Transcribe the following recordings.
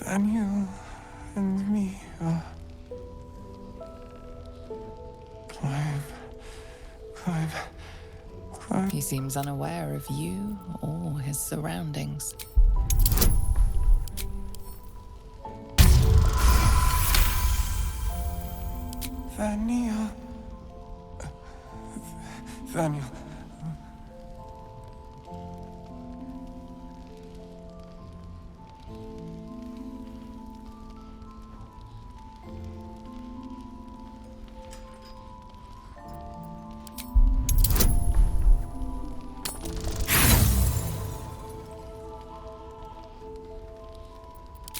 Daniel and me are climb. He seems unaware of you or his surroundings. Daniel.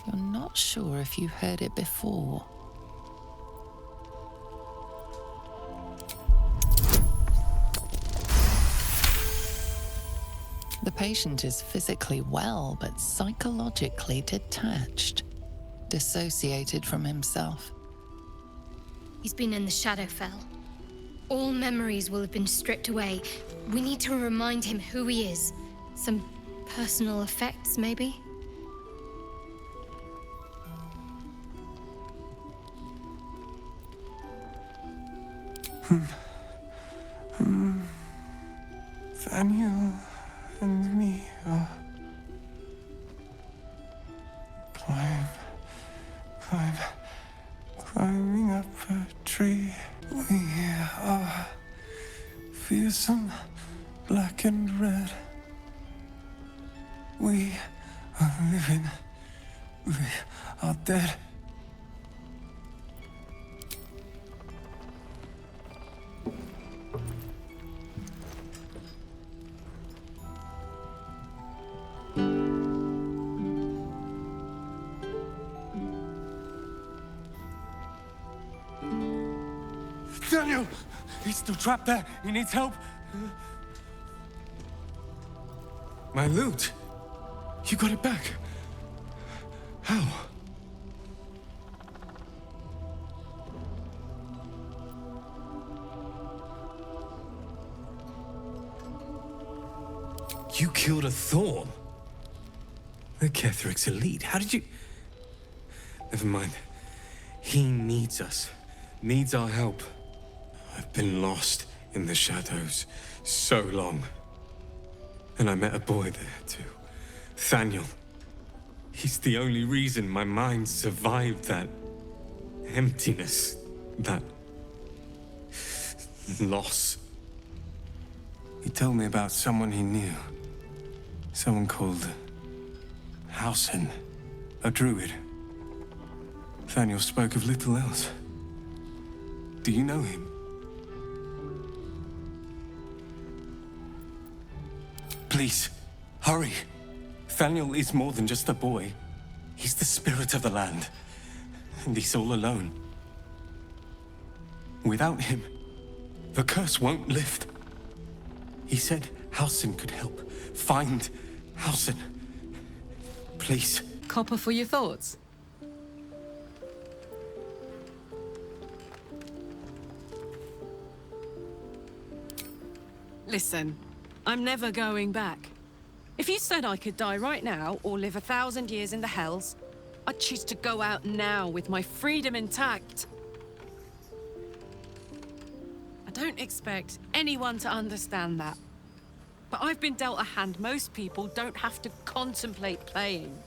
You're not sure if you've heard it before. The patient is physically well, but psychologically detached, dissociated from himself. He's been in the Shadowfell. All memories will have been stripped away. We need to remind him who he is. Some personal effects, maybe? Daniel and me are climbing up a tree. We are fearsome, black and red. We are living. We are dead. Daniel! He's still trapped there. He needs help. My loot? You got it back? How? You killed a Thorn? The Ketheric's elite. How did you... Never mind. He needs us. Needs our help. I've been lost in the shadows so long. And I met a boy there too. Thaniel. He's the only reason my mind survived that emptiness, that loss. He told me about someone he knew. Someone called Halsin, a druid. Thaniel spoke of little else. Do you know him? Please, hurry. Thaniel is more than just a boy. He's the spirit of the land. And he's all alone. Without him, the curse won't lift. He said Halsin could help. Find Halsin. Please. Copper for your thoughts? Listen, I'm never going back. If you said I could die right now or live 1,000 years in the Hells, I'd choose to go out now with my freedom intact. I don't expect anyone to understand that. But I've been dealt a hand most people don't have to contemplate playing.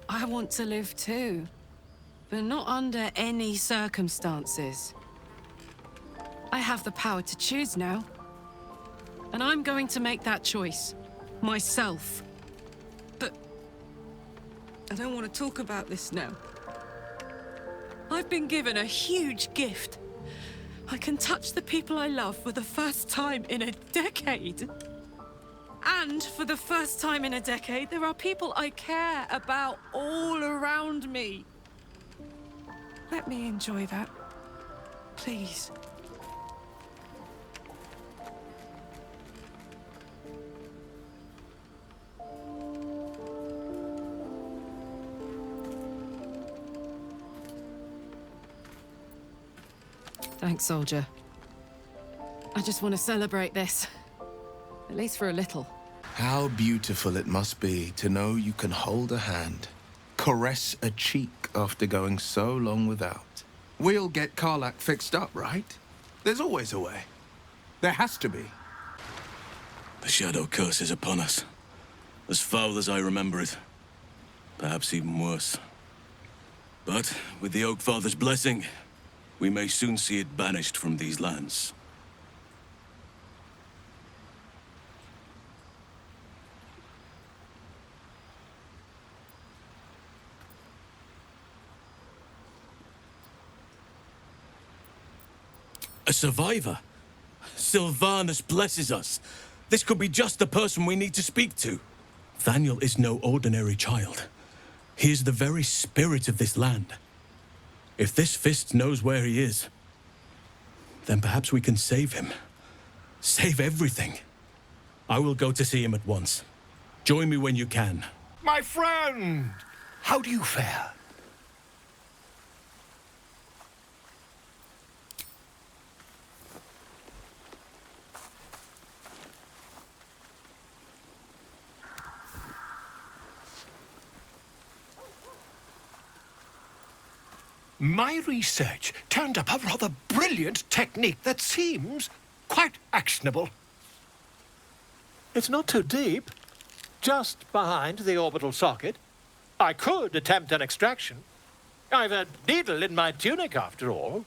I want to live too, but not under any circumstances. I have the power to choose now, and I'm going to make that choice, myself. But I don't want to talk about this now. I've been given a huge gift. I can touch the people I love for the first time in a decade. And for the first time in a decade, there are people I care about all around me. Let me enjoy that, please. Thanks, soldier. I just want to celebrate this. At least for a little. How beautiful it must be to know you can hold a hand, caress a cheek after going so long without. We'll get Karlach fixed up, right? There's always a way. There has to be. The shadow curse is upon us. As foul as I remember it. Perhaps even worse. But with the Oak Father's blessing, we may soon see it banished from these lands. A survivor? Sylvanus blesses us. This could be just the person we need to speak to. Thaniel is no ordinary child. He is the very spirit of this land. If this fist knows where he is, then perhaps we can save him. Save everything. I will go to see him at once. Join me when you can. My friend! How do you fare? My research turned up a rather brilliant technique that seems quite actionable. It's not too deep. Just behind the orbital socket. I could attempt an extraction. I've a needle in my tunic, after all.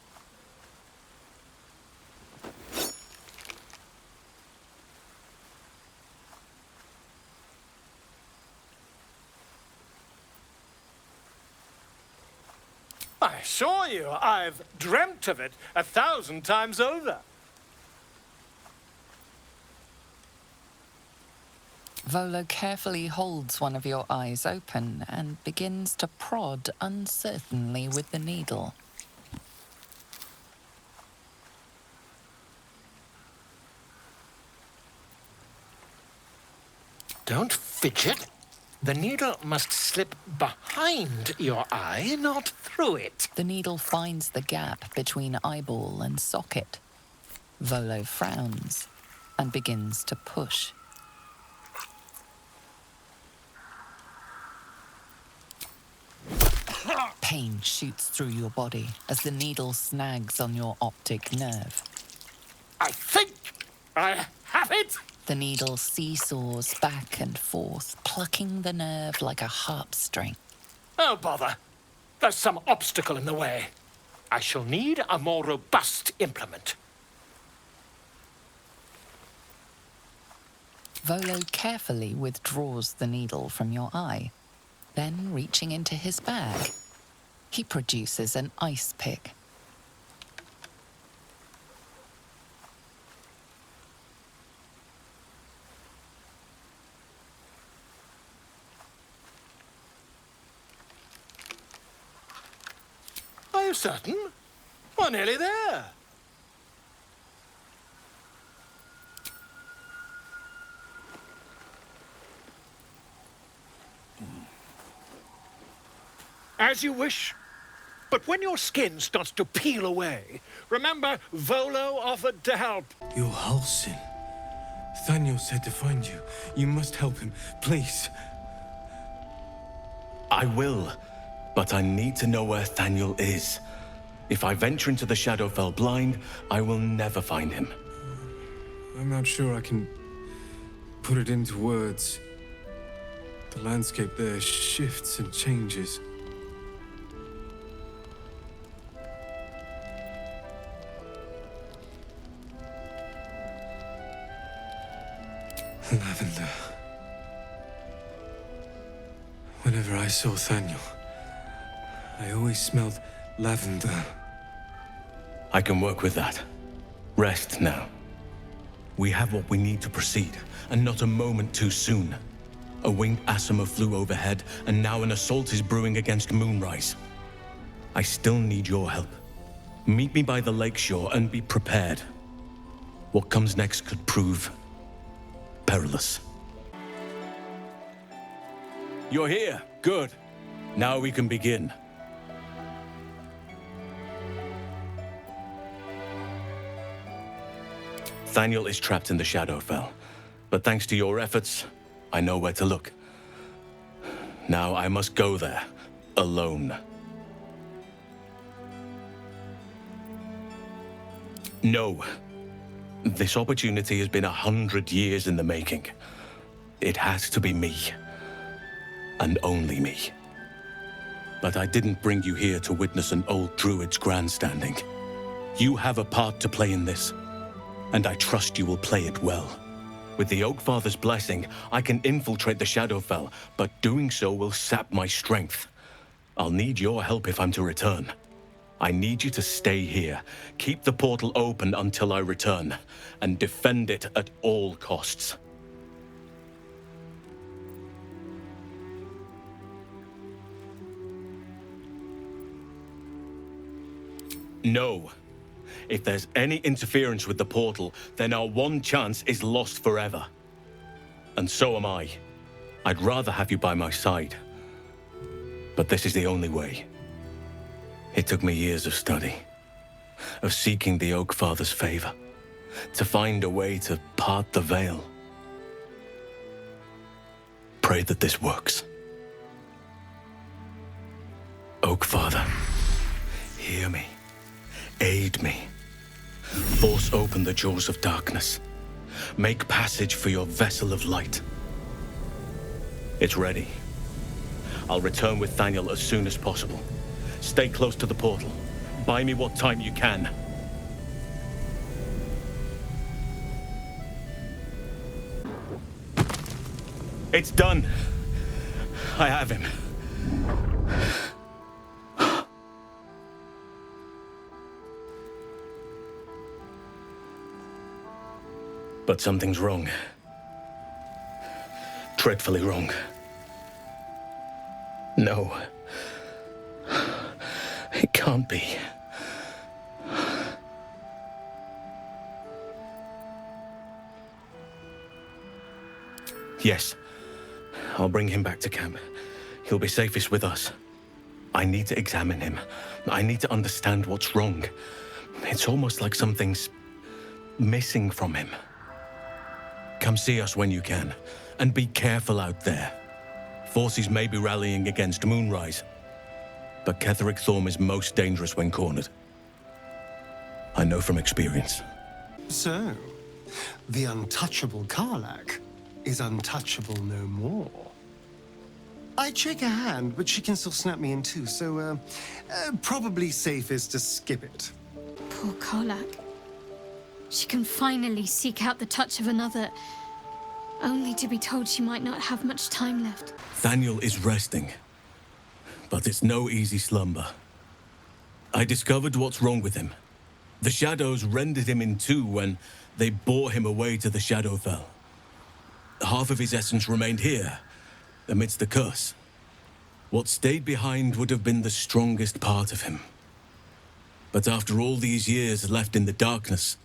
I assure you, I've dreamt of it 1,000 times over. Volo carefully holds one of your eyes open and begins to prod uncertainly with the needle. Don't fidget. The needle must slip behind your eye, not through it. The needle finds the gap between eyeball and socket. Volo frowns and begins to push. Pain shoots through your body as the needle snags on your optic nerve. I think I have it! The needle seesaws back and forth, plucking the nerve like a harp string. Oh, bother. There's some obstacle in the way. I shall need a more robust implement. Volo carefully withdraws the needle from your eye. Then, reaching into his bag, he produces an ice pick. Are you certain? We're nearly there. As you wish. But when your skin starts to peel away, remember Volo offered to help. You're Halsin. Thaniel said to find you. You must help him, please. I will, but I need to know where Thaniel is. If I venture into the Shadowfell blind, I will never find him. I'm not sure I can put it into words. The landscape there shifts and changes. Lavender. Whenever I saw Thaniel, I always smelled lavender. I can work with that. Rest now. We have what we need to proceed, and not a moment too soon. A winged Asima flew overhead, and now an assault is brewing against Moonrise. I still need your help. Meet me by the lakeshore and be prepared. What comes next could prove perilous. You're here. Good. Now we can begin. Thaniel is trapped in the Shadowfell, but thanks to your efforts, I know where to look. Now I must go there, alone. No. This opportunity has been 100 years in the making. It has to be me. And only me. But I didn't bring you here to witness an old druid's grandstanding. You have a part to play in this, and I trust you will play it well. With the Oakfather's blessing, I can infiltrate the Shadowfell, but doing so will sap my strength. I'll need your help if I'm to return. I need you to stay here, keep the portal open until I return, and defend it at all costs. No. If there's any interference with the portal, then our one chance is lost forever. And so am I. I'd rather have you by my side. But this is the only way. It took me years of study, of seeking the Oakfather's favor, to find a way to part the veil. Pray that this works. Oakfather, hear me. Aid me. Force open the jaws of darkness. Make passage for your vessel of light. It's ready. I'll return with Thaniel as soon as possible. Stay close to the portal. Buy me what time you can. It's done. I have him. But something's wrong. Dreadfully wrong. No. It can't be. Yes. I'll bring him back to camp. He'll be safest with us. I need to examine him. I need to understand what's wrong. It's almost like something's missing from him. Come see us when you can, and be careful out there. Forces may be rallying against Moonrise, but Ketheric Thorm is most dangerous when cornered. I know from experience. So, the untouchable Karlach is untouchable no more. I'd shake her hand, but she can still snap me in two, so probably safest to skip it. Poor Karlach. She can finally seek out the touch of another, only to be told she might not have much time left. Thaniel is resting, but it's no easy slumber. I discovered what's wrong with him. The shadows rendered him in two when they bore him away to the Shadowfell. Half of his essence remained here, amidst the curse. What stayed behind would have been the strongest part of him. But after all these years left in the darkness,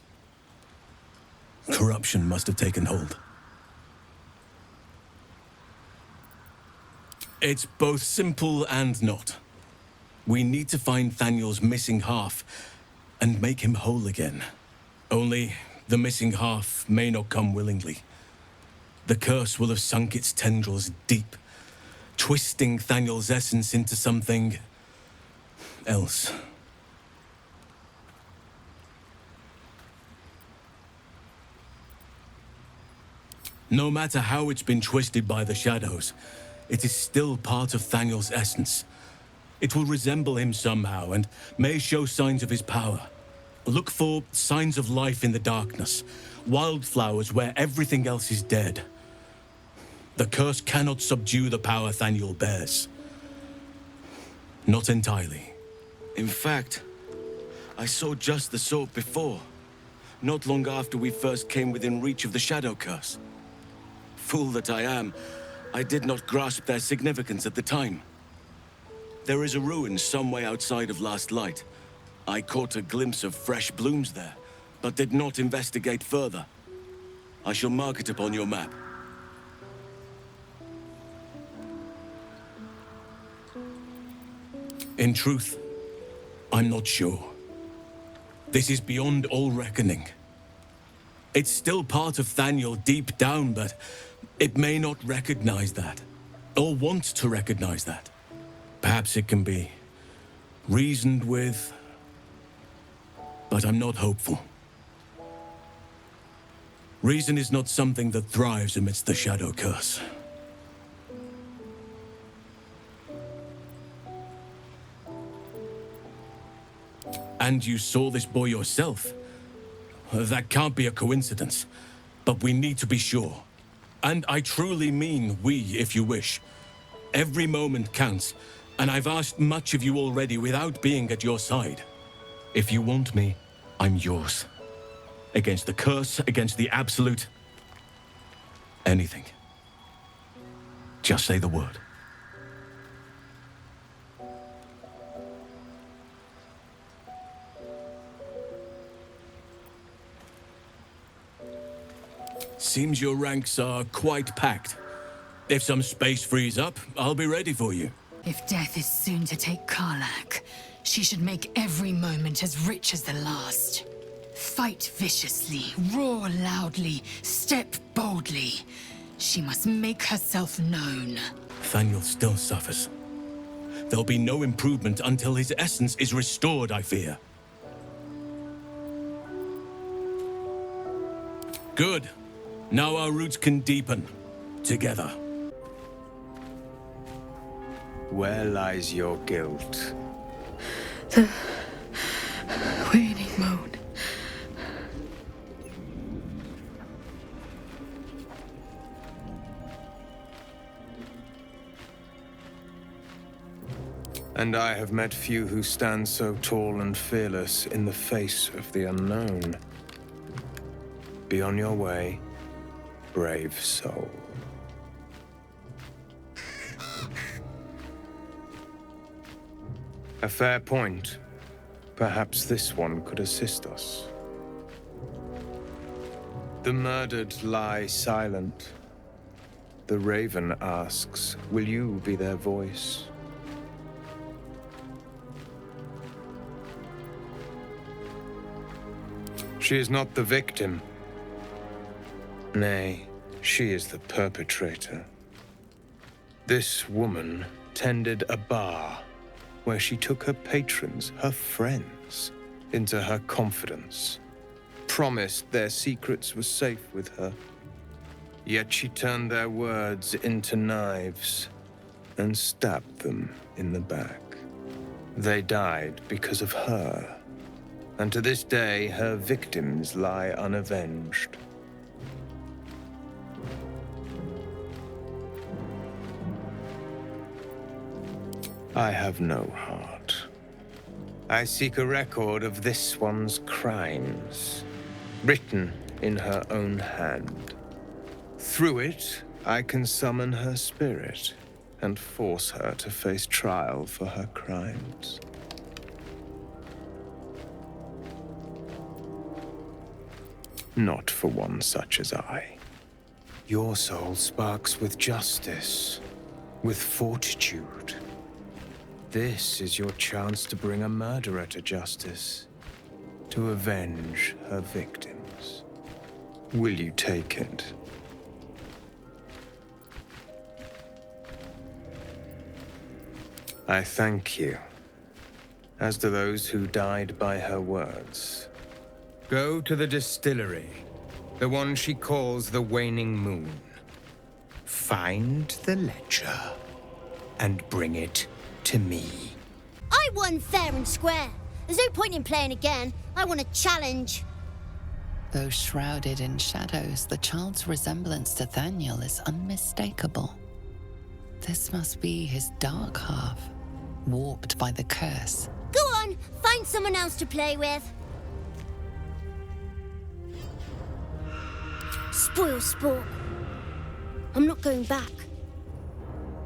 corruption must have taken hold. It's both simple and not. We need to find Thaniel's missing half and make him whole again. Only the missing half may not come willingly. The curse will have sunk its tendrils deep, twisting Thaniel's essence into something else. No matter how it's been twisted by the shadows, it is still part of Thaniel's essence. It will resemble him somehow and may show signs of his power. Look for signs of life in the darkness, wildflowers where everything else is dead. The curse cannot subdue the power Thaniel bears. Not entirely. In fact, I saw just the sort before, not long after we first came within reach of the shadow curse. Fool that I am, I did not grasp their significance at the time. There is a ruin some way outside of Last Light. I caught a glimpse of fresh blooms there, but did not investigate further. I shall mark it upon your map. In truth, I'm not sure. This is beyond all reckoning. It's still part of Thaniel deep down, but it may not recognize that, or want to recognize that. Perhaps it can be reasoned with, but I'm not hopeful. Reason is not something that thrives amidst the shadow curse. And you saw this boy yourself. That can't be a coincidence, but we need to be sure. And I truly mean we, if you wish. Every moment counts, and I've asked much of you already without being at your side. If you want me, I'm yours. Against the curse, against the absolute... anything. Just say the word. Seems your ranks are quite packed. If some space frees up, I'll be ready for you. If death is soon to take Karlach, she should make every moment as rich as the last. Fight viciously, roar loudly, step boldly. She must make herself known. Thaniel still suffers. There'll be no improvement until his essence is restored, I fear. Good. Now our roots can deepen. Together. Where lies your guilt? The waning moon. And I have met few who stand so tall and fearless in the face of the unknown. Be on your way, brave soul. A fair point. Perhaps this one could assist us. The murdered lie silent. The raven asks, will you be their voice? She is not the victim. Nay, she is the perpetrator. This woman tended a bar where she took her patrons, her friends, into her confidence, promised their secrets were safe with her. Yet she turned their words into knives and stabbed them in the back. They died because of her, and to this day her victims lie unavenged. I have no heart. I seek a record of this one's crimes, written in her own hand. Through it, I can summon her spirit and force her to face trial for her crimes. Not for one such as I. Your soul sparks with justice, with fortitude. This is your chance to bring a murderer to justice, to avenge her victims. Will you take it? I thank you, as do those who died by her words. Go to the distillery, the one she calls the Waning Moon. Find the ledger and bring it to me. I won fair and square. There's no point in playing again. I want a challenge. Though shrouded in shadows, the child's resemblance to Thaniel is unmistakable. This must be his dark half, warped by the curse. Go on, find someone else to play with. Spoil sport. I'm not going back.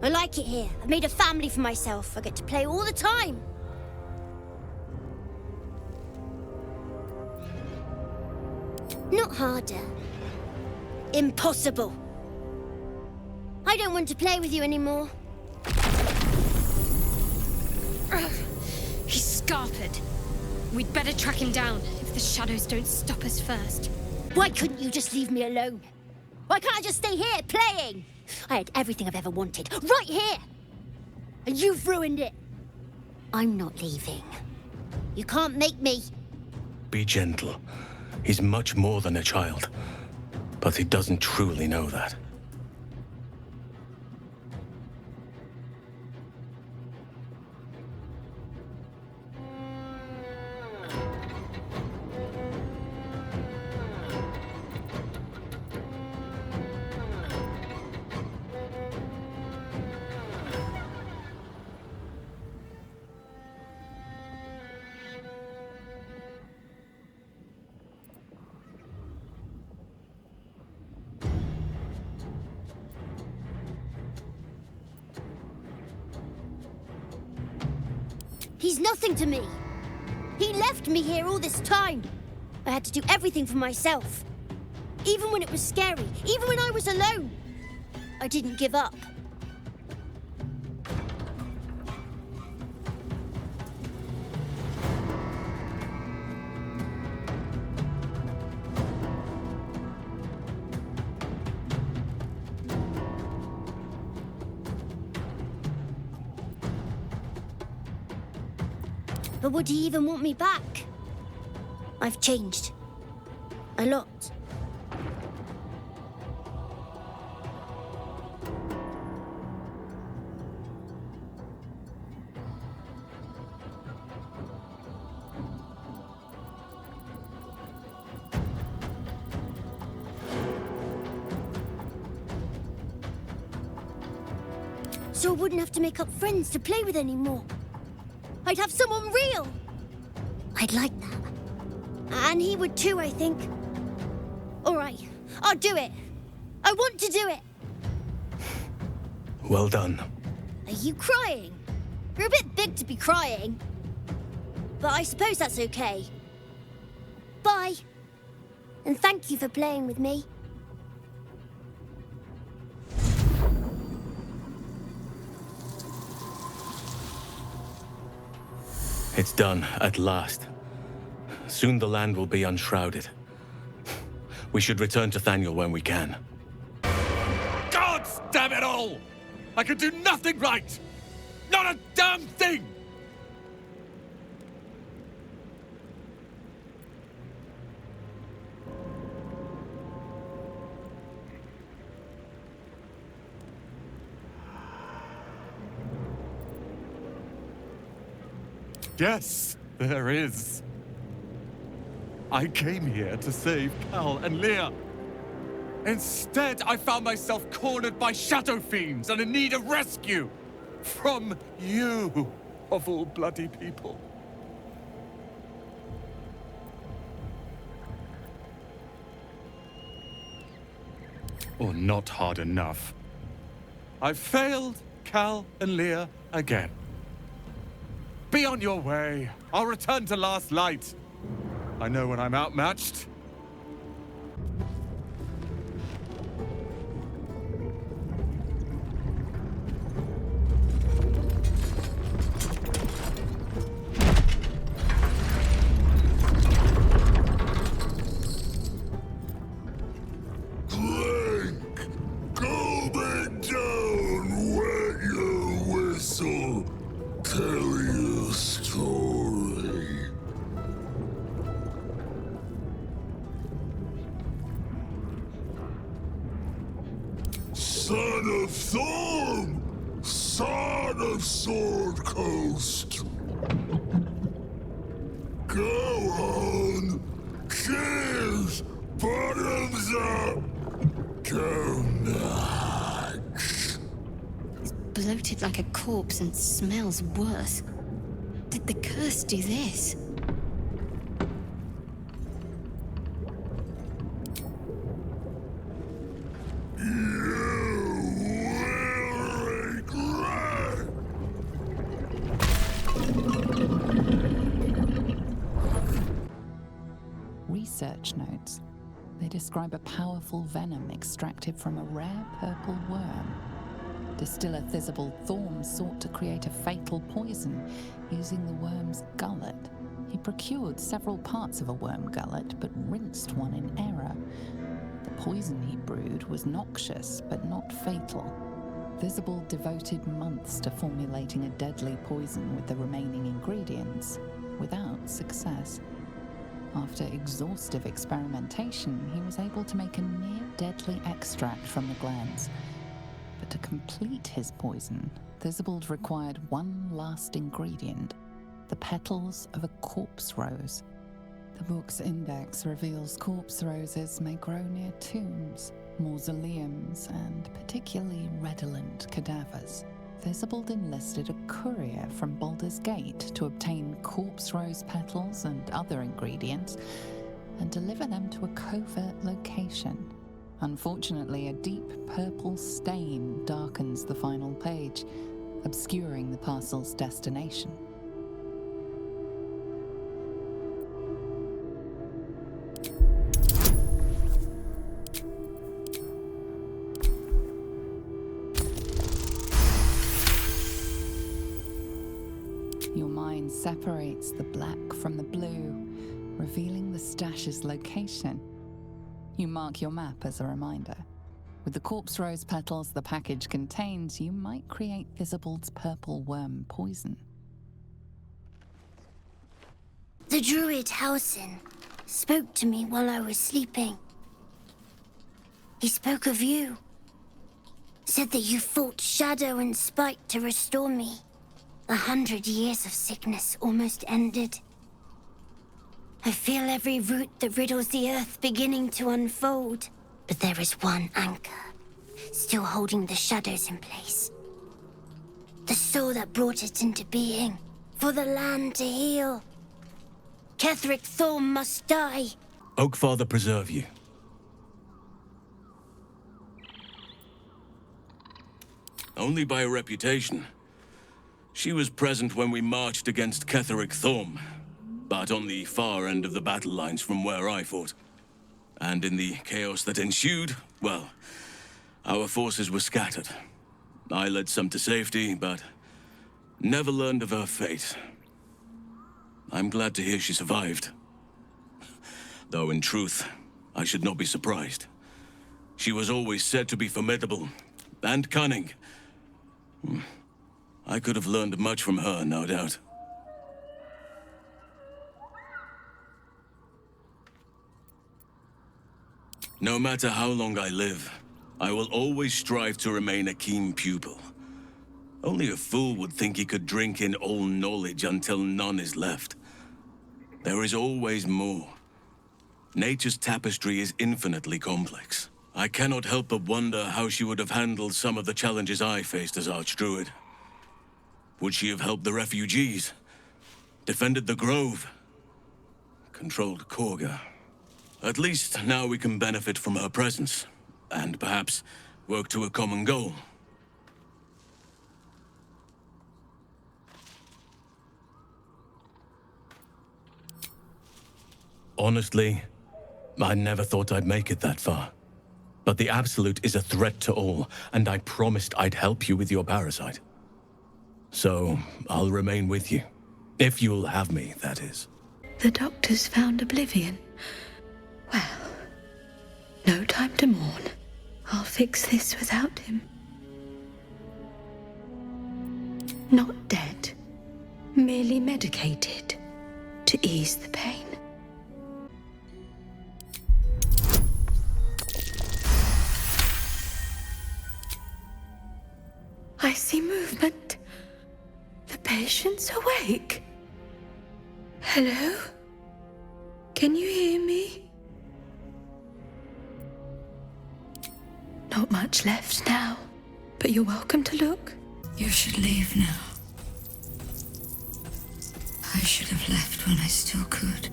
I like it here. I've made a family for myself. I get to play all the time. Not harder. Impossible. I don't want to play with you anymore. He's scarpered. We'd better track him down if the shadows don't stop us first. Why couldn't you just leave me alone? Why can't I just stay here, playing? I had everything I've ever wanted, right here! And you've ruined it. I'm not leaving. You can't make me. Be gentle. He's much more than a child. But he doesn't truly know that. He's nothing to me. He left me here all this time. I had to do everything for myself. Even when it was scary, even when I was alone. I didn't give up. But would he even want me back? I've changed. A lot. So I wouldn't have to make up friends to play with anymore. I'd have someone real. I'd like that. And he would too, I think. All right, I'll do it. I want to do it. Well done. Are you crying? You're a bit big to be crying. But I suppose that's okay. Bye. And thank you for playing with me. It's done, at last. Soon the land will be unshrouded. We should return to Thaniel when we can. God damn it all! I can do nothing right! Not a damn thing! Yes, there is. I came here to save Cal and Leah. Instead, I found myself cornered by shadow fiends and in need of rescue. From you, of all bloody people. Or not hard enough. I've failed Cal and Leah again. Be on your way. I'll return to Last Light. I know when I'm outmatched. Go back down, wet your whistle, tell your story. Son of Thorn, son of Sword Coast. Go on, cheers, bottoms up. Go nuts. It's bloated like a corpse and smells worse. Did the curse do this? Research notes. They describe a powerful venom extracted from a rare purple worm. Distiller Thizabal Thorm sought to create a fatal poison using the worm's gullet. He procured several parts of a worm gullet, but rinsed one in error. The poison he brewed was noxious, but not fatal. Visible devoted months to formulating a deadly poison with the remaining ingredients, without success. After exhaustive experimentation, he was able to make a near-deadly extract from the glands. But to complete his poison, Thisbald required one last ingredient: the petals of a corpse rose. The book's index reveals corpse roses may grow near tombs, mausoleums, and particularly redolent cadavers. Thisbald enlisted a courier from Baldur's Gate to obtain corpse rose petals and other ingredients and deliver them to a covert location. Unfortunately, a deep purple stain darkens the final page, obscuring the parcel's destination. Your mind separates the black from the blue, revealing the stash's location. You mark your map as a reminder. With the corpse rose petals the package contains, you might create Thisbald's purple worm poison. The druid Halsin spoke to me while I was sleeping. He spoke of you. Said that you fought shadow and spite to restore me. 100 years of sickness almost ended. I feel every root that riddles the earth beginning to unfold. But there is one anchor, still holding the shadows in place. The soul that brought it into being, for the land to heal. Ketheric Thorm must die. Oakfather preserve you. Only by reputation. She was present when we marched against Ketheric Thorm, but on the far end of the battle lines from where I fought. And in the chaos that ensued, well, our forces were scattered. I led some to safety, but never learned of her fate. I'm glad to hear she survived. Though in truth, I should not be surprised. She was always said to be formidable and cunning. I could have learned much from her, no doubt. No matter how long I live, I will always strive to remain a keen pupil. Only a fool would think he could drink in all knowledge until none is left. There is always more. Nature's tapestry is infinitely complex. I cannot help but wonder how she would have handled some of the challenges I faced as Archdruid. Would she have helped the refugees? Defended the Grove? Controlled Korga? At least now we can benefit from her presence, and perhaps work to a common goal. Honestly, I never thought I'd make it that far. But the Absolute is a threat to all, and I promised I'd help you with your parasite. So, I'll remain with you. If you'll have me, that is. The doctors found oblivion. Well, no time to mourn. I'll fix this without him. Not dead, merely medicated to ease the pain. I see movement. The patient's awake. Hello? Can you hear me? Not much left now, but you're welcome to look. You should leave now. I should have left when I still could.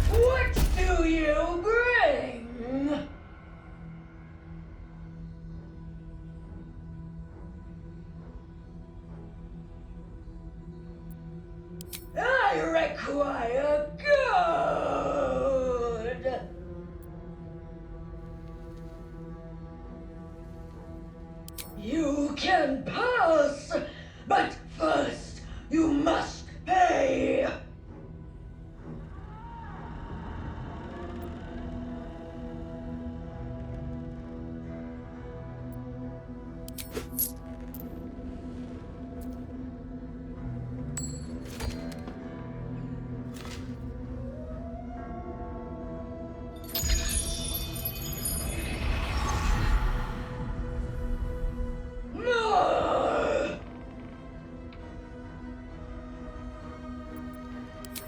What do you bring? I require good. You can pass you must pay!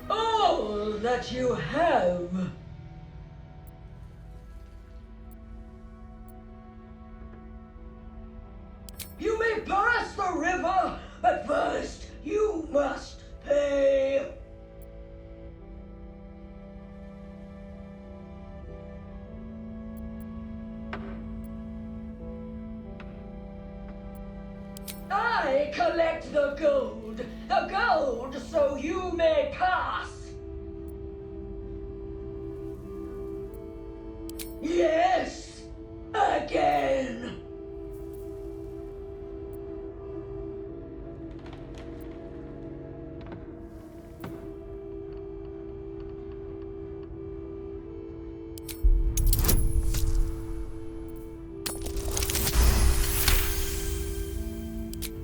All that you have. You may pass the river, but first you must pay. I collect the gold so you may pass. Yes, again.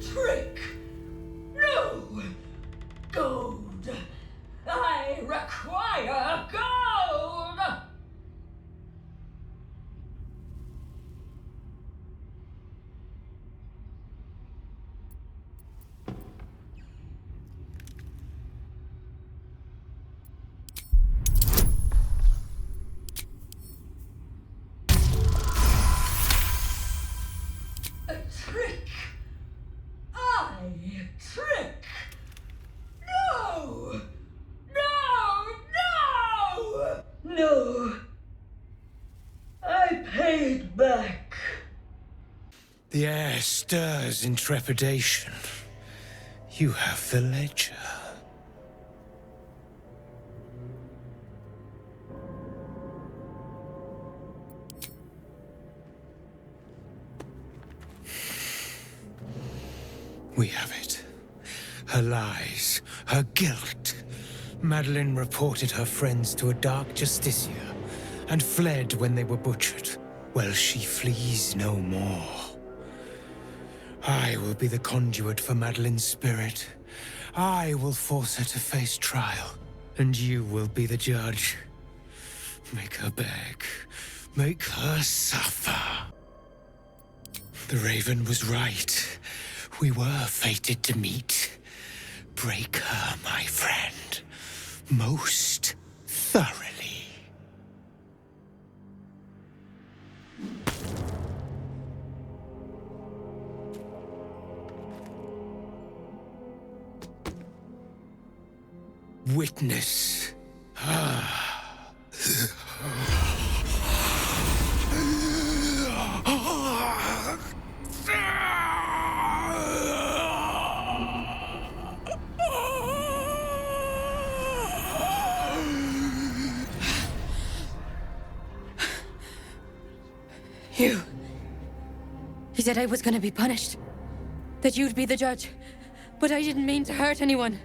Trick. No. Gold. I require gold. A trick. I trick. No. No. I paid back. The air stirs in trepidation. You have the ledger. We have it. Her lies, her guilt. Madeline reported her friends to a dark justiciar and fled when they were butchered. Well, she flees no more. I will be the conduit for Madeline's spirit. I will force her to face trial, and you will be the judge. Make her beg. Make her suffer. The Raven was right. We were fated to meet. Break her, my friend, most thoroughly. Witness. He said I was gonna be punished. That you'd be the judge. But I didn't mean to hurt anyone.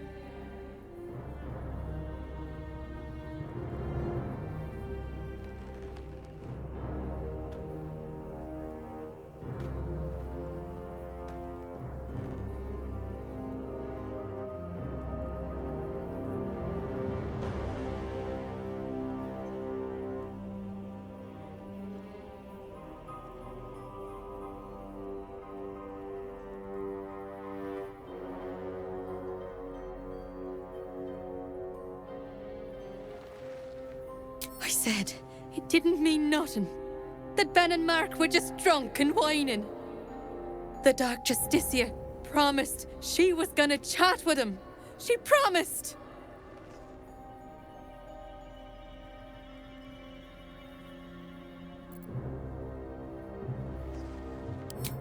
I said it didn't mean nothing. That Ben and Mark were just drunk and whining. The Dark Justiciar promised she was gonna chat with him. She promised!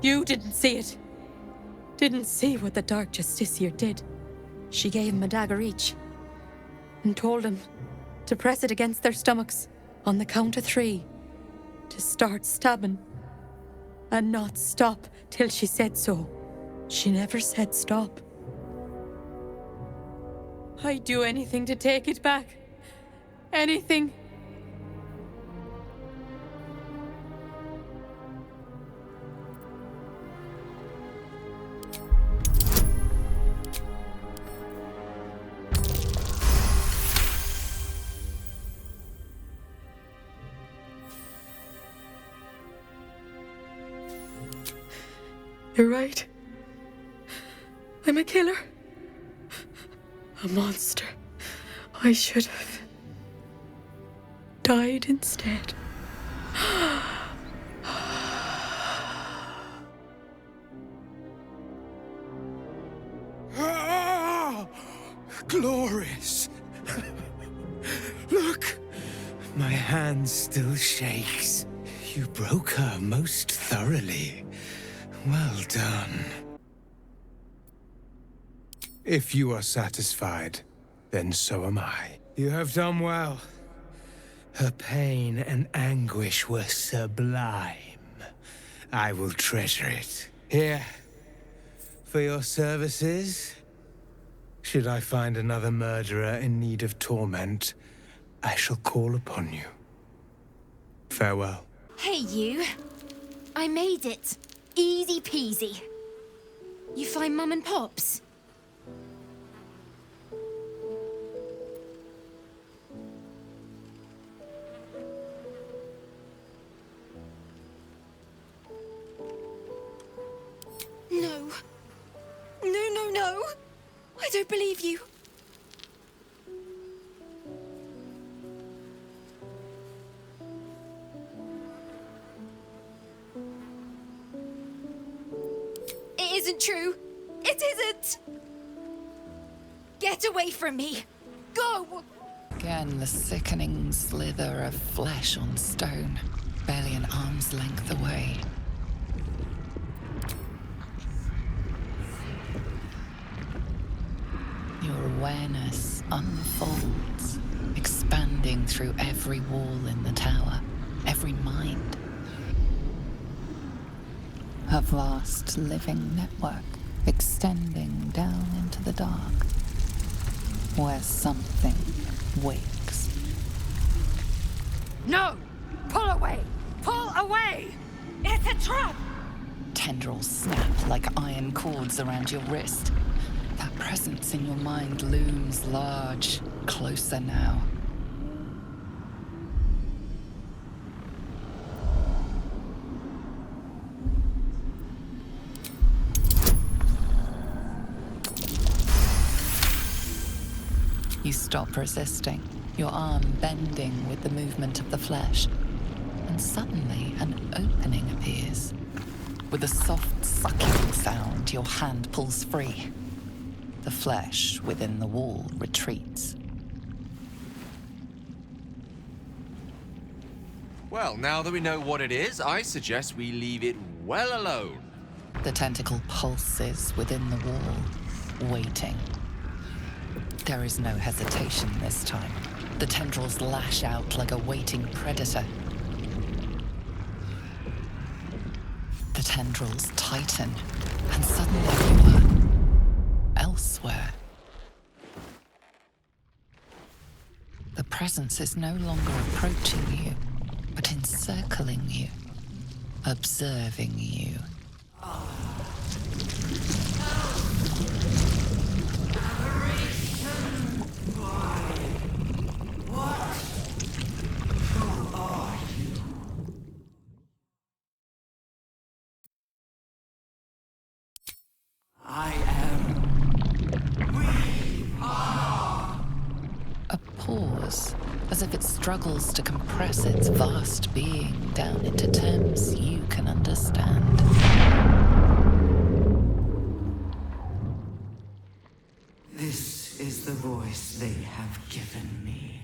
You didn't see it. Didn't see what the Dark Justiciar did. She gave him a dagger each and told him to press it against their stomachs on the count of 3, to start stabbing, and not stop till she said so. She never said stop. I'd do anything to take it back. Anything. You're right. I'm a killer. A monster. I should have died instead. Ah! Glorious! Look! My hand still shakes. You broke her most thoroughly. Well done. If you are satisfied, then so am I. You have done well. Her pain and anguish were sublime. I will treasure it. Here, for your services. Should I find another murderer in need of torment, I shall call upon you. Farewell. Hey, you. I made it. Easy peasy. You find Mum and Pops? No. No. I don't believe you. It isn't true. It isn't. Get away from me. Go. Again, the sickening slither of flesh on stone, barely an arm's length away. Your awareness unfolds, expanding through every wall in the tower, every mind. A vast living network extending down into the dark, where something wakes. No! Pull away! Pull away! It's a trap! Tendrils snap like iron cords around your wrist. That presence in your mind looms large, closer now. You stop resisting, your arm bending with the movement of the flesh. And suddenly, an opening appears. With a soft sucking sound, your hand pulls free. The flesh within the wall retreats. Well, now that we know what it is, I suggest we leave it well alone. The tentacle pulses within the wall, waiting. There is no hesitation this time. The tendrils lash out like a waiting predator. The tendrils tighten, and suddenly you are elsewhere. The presence is no longer approaching you, but encircling you, observing you. I am. We are. A pause, as if it struggles to compress its vast being down into terms you can understand. This is the voice they have given me.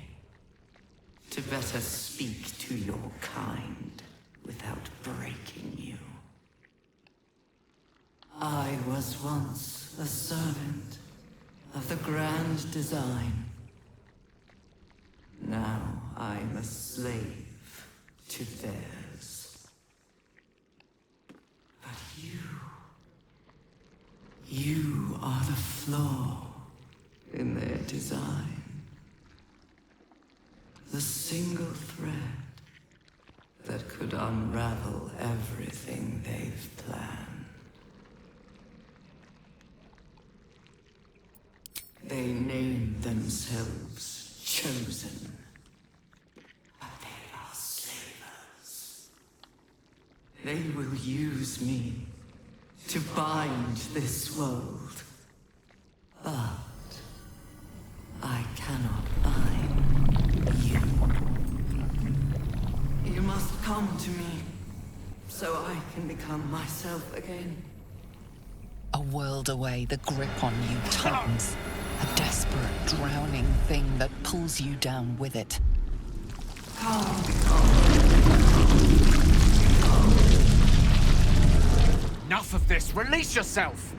To better speak to your kind without breaking you. I was once a servant of the grand design. Now I'm a slave to theirs. But you are the flaw in their design. The single thread that could unravel everything they've planned. They name themselves Chosen, but they are slavers. They will use me to bind this world, but I cannot bind you. You must come to me, so I can become myself again. A world away, the grip on you tightens. A desperate, drowning thing that pulls you down with it. Enough of this! Release yourself!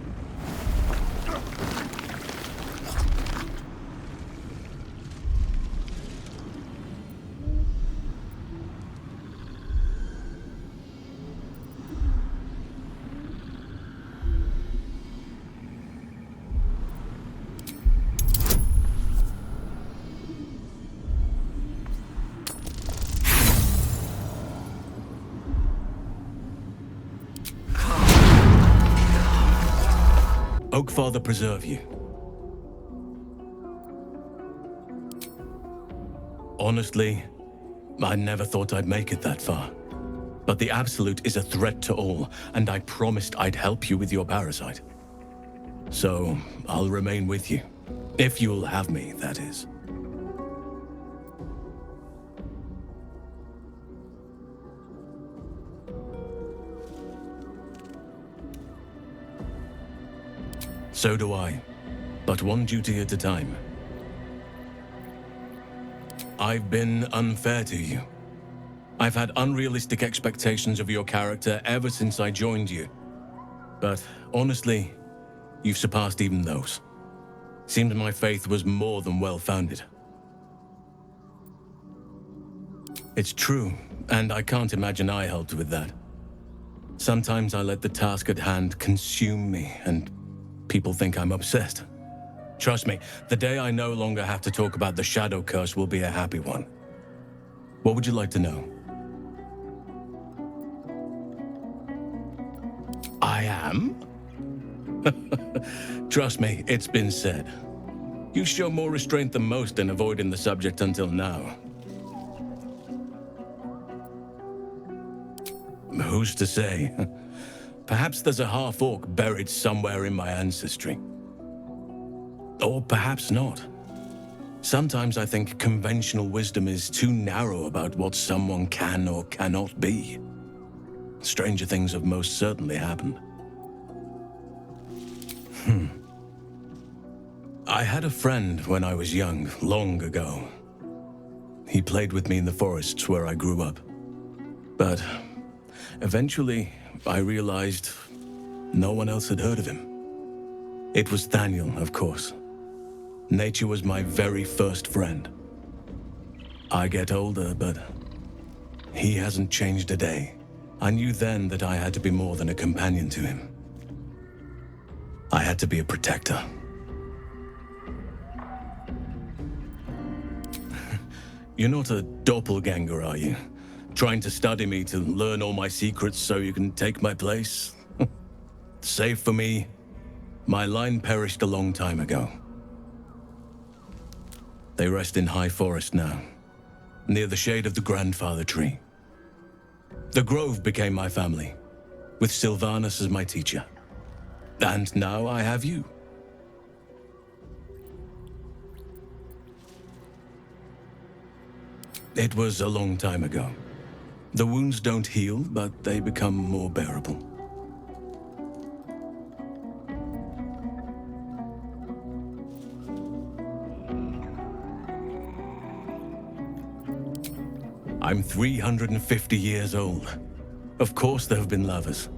Oakfather preserve you. Honestly, I never thought I'd make it that far. But the Absolute is a threat to all, and I promised I'd help you with your parasite. So, I'll remain with you. If you'll have me, that is. So do I, but one duty at a time. I've been unfair to you. I've had unrealistic expectations of your character ever since I joined you. But honestly, you've surpassed even those. Seemed my faith was more than well-founded. It's true, and I can't imagine I helped with that. Sometimes I let the task at hand consume me, and people think I'm obsessed. Trust me, the day I no longer have to talk about the Shadow Curse will be a happy one. What would you like to know? I am? Trust me, it's been said. You show more restraint than most in avoiding the subject until now. Who's to say? Perhaps there's a half-orc buried somewhere in my ancestry. Or perhaps not. Sometimes I think conventional wisdom is too narrow about what someone can or cannot be. Stranger things have most certainly happened. I had a friend when I was young, long ago. He played with me in the forests where I grew up. But eventually, I realized no one else had heard of him. It was Thaniel, of course. Nature was my very first friend. I get older, but he hasn't changed a day. I knew then that I had to be more than a companion to him. I had to be a protector. You're not a doppelganger, are you? Trying to study me to learn all my secrets so you can take my place? Save for me, my line perished a long time ago. They rest in high forest now, near the shade of the grandfather tree. The grove became my family, with Sylvanus as my teacher. And now I have you. It was a long time ago. The wounds don't heal, but they become more bearable. I'm 350 years old. Of course there have been lovers.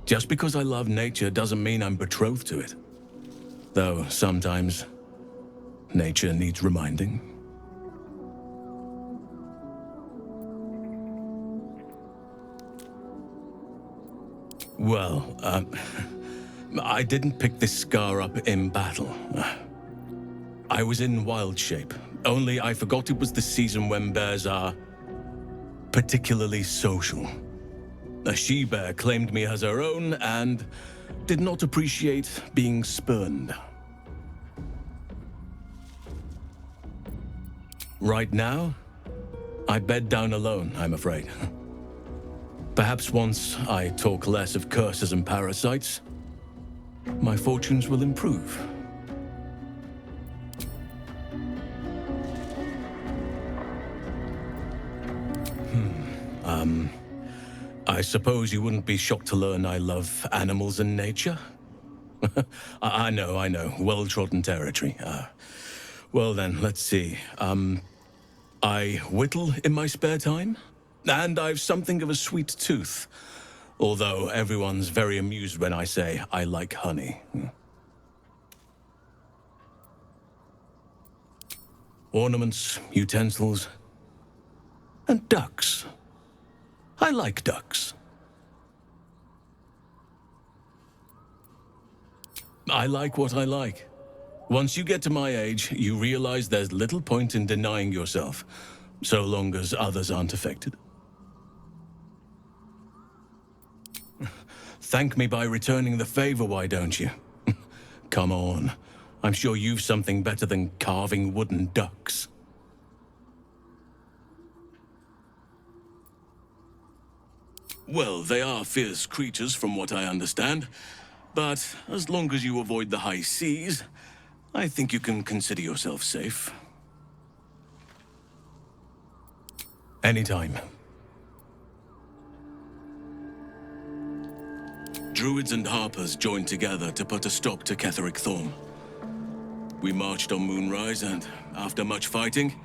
Just because I love nature doesn't mean I'm betrothed to it. Though sometimes, nature needs reminding. Well, I didn't pick this scar up in battle. I was in wild shape, only I forgot it was the season when bears are particularly social. A she-bear claimed me as her own and did not appreciate being spurned. Right now, I bed down alone, I'm afraid. Perhaps once I talk less of curses and parasites, my fortunes will improve. I suppose you wouldn't be shocked to learn I love animals and nature? I know. Well-trodden territory. Well then, let's see. I whittle in my spare time, and I've something of a sweet tooth. Although everyone's very amused when I say I like honey. Ornaments, utensils, and ducks. I like ducks. I like what I like. Once you get to my age, you realize there's little point in denying yourself, so long as others aren't affected. Thank me by returning the favor, why don't you? Come on. I'm sure you've something better than carving wooden ducks. Well, they are fierce creatures from what I understand, but as long as you avoid the high seas, I think you can consider yourself safe. Anytime. Druids and Harpers joined together to put a stop to Ketheric Thorm. We marched on Moonrise, and after much fighting,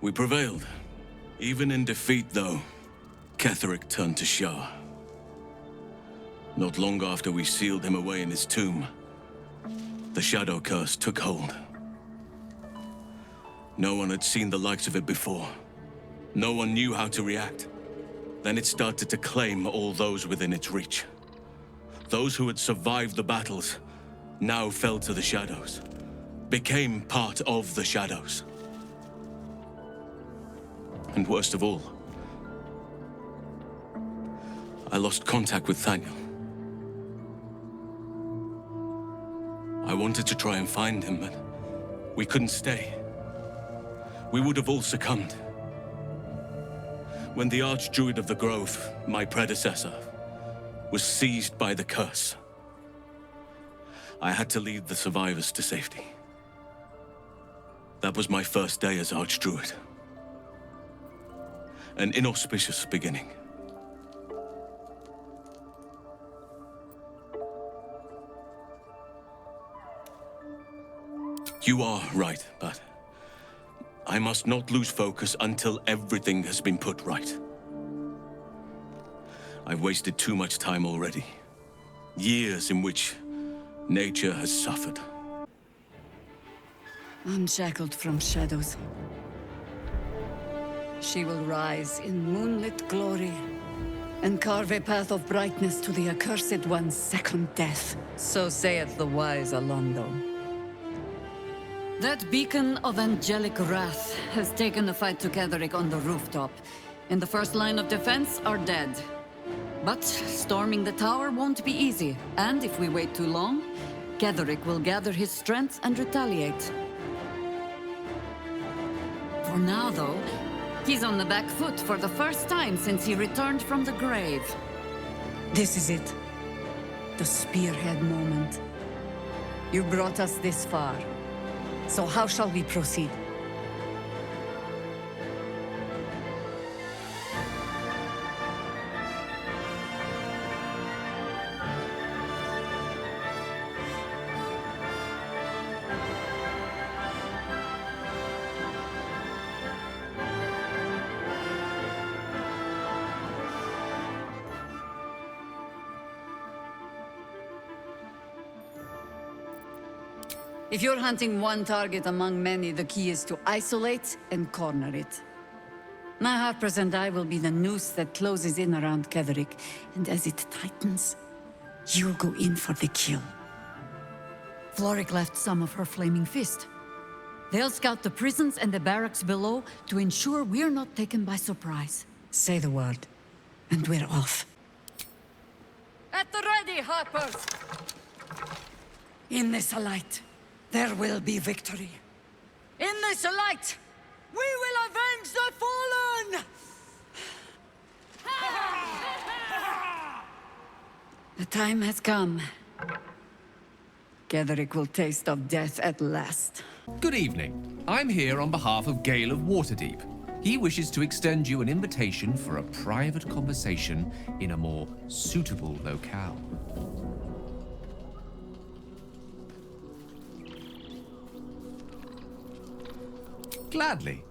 we prevailed. Even in defeat, though, Ketheric turned to Shah. Not long after we sealed him away in his tomb, the Shadow Curse took hold. No one had seen the likes of it before. No one knew how to react. Then it started to claim all those within its reach. Those who had survived the battles now fell to the shadows, became part of the shadows. And worst of all, I lost contact with Thaniel. I wanted to try and find him, but we couldn't stay. We would have all succumbed. When the Archdruid of the Grove, my predecessor, was seized by the curse, I had to lead the survivors to safety. That was my first day as Archdruid. An inauspicious beginning. You are right, but I must not lose focus until everything has been put right. I've wasted too much time already. Years in which nature has suffered. Unshackled from shadows, she will rise in moonlit glory and carve a path of brightness to the accursed one's second death. So saith the wise Alondo. That beacon of angelic wrath has taken the fight to Ketheric on the rooftop, and the first line of defense are dead. But storming the tower won't be easy, and if we wait too long, Ketheric will gather his strength and retaliate. For now, though, he's on the back foot for the first time since he returned from the grave. This is it. The spearhead moment. You brought us this far. So how shall we proceed? If you're hunting one target among many, the key is to isolate and corner it. My Harpers and I will be the noose that closes in around Ketheric, and as it tightens, you'll go in for the kill. Floric left some of her flaming fist. They'll scout the prisons and the barracks below to ensure we're not taken by surprise. Say the word, and we're off. At the ready, Harpers! In this light, there will be victory. In this light, we will avenge the fallen! The time has come. Gederick will taste of death at last. Good evening. I'm here on behalf of Gale of Waterdeep. He wishes to extend you an invitation for a private conversation in a more suitable locale. Gladly.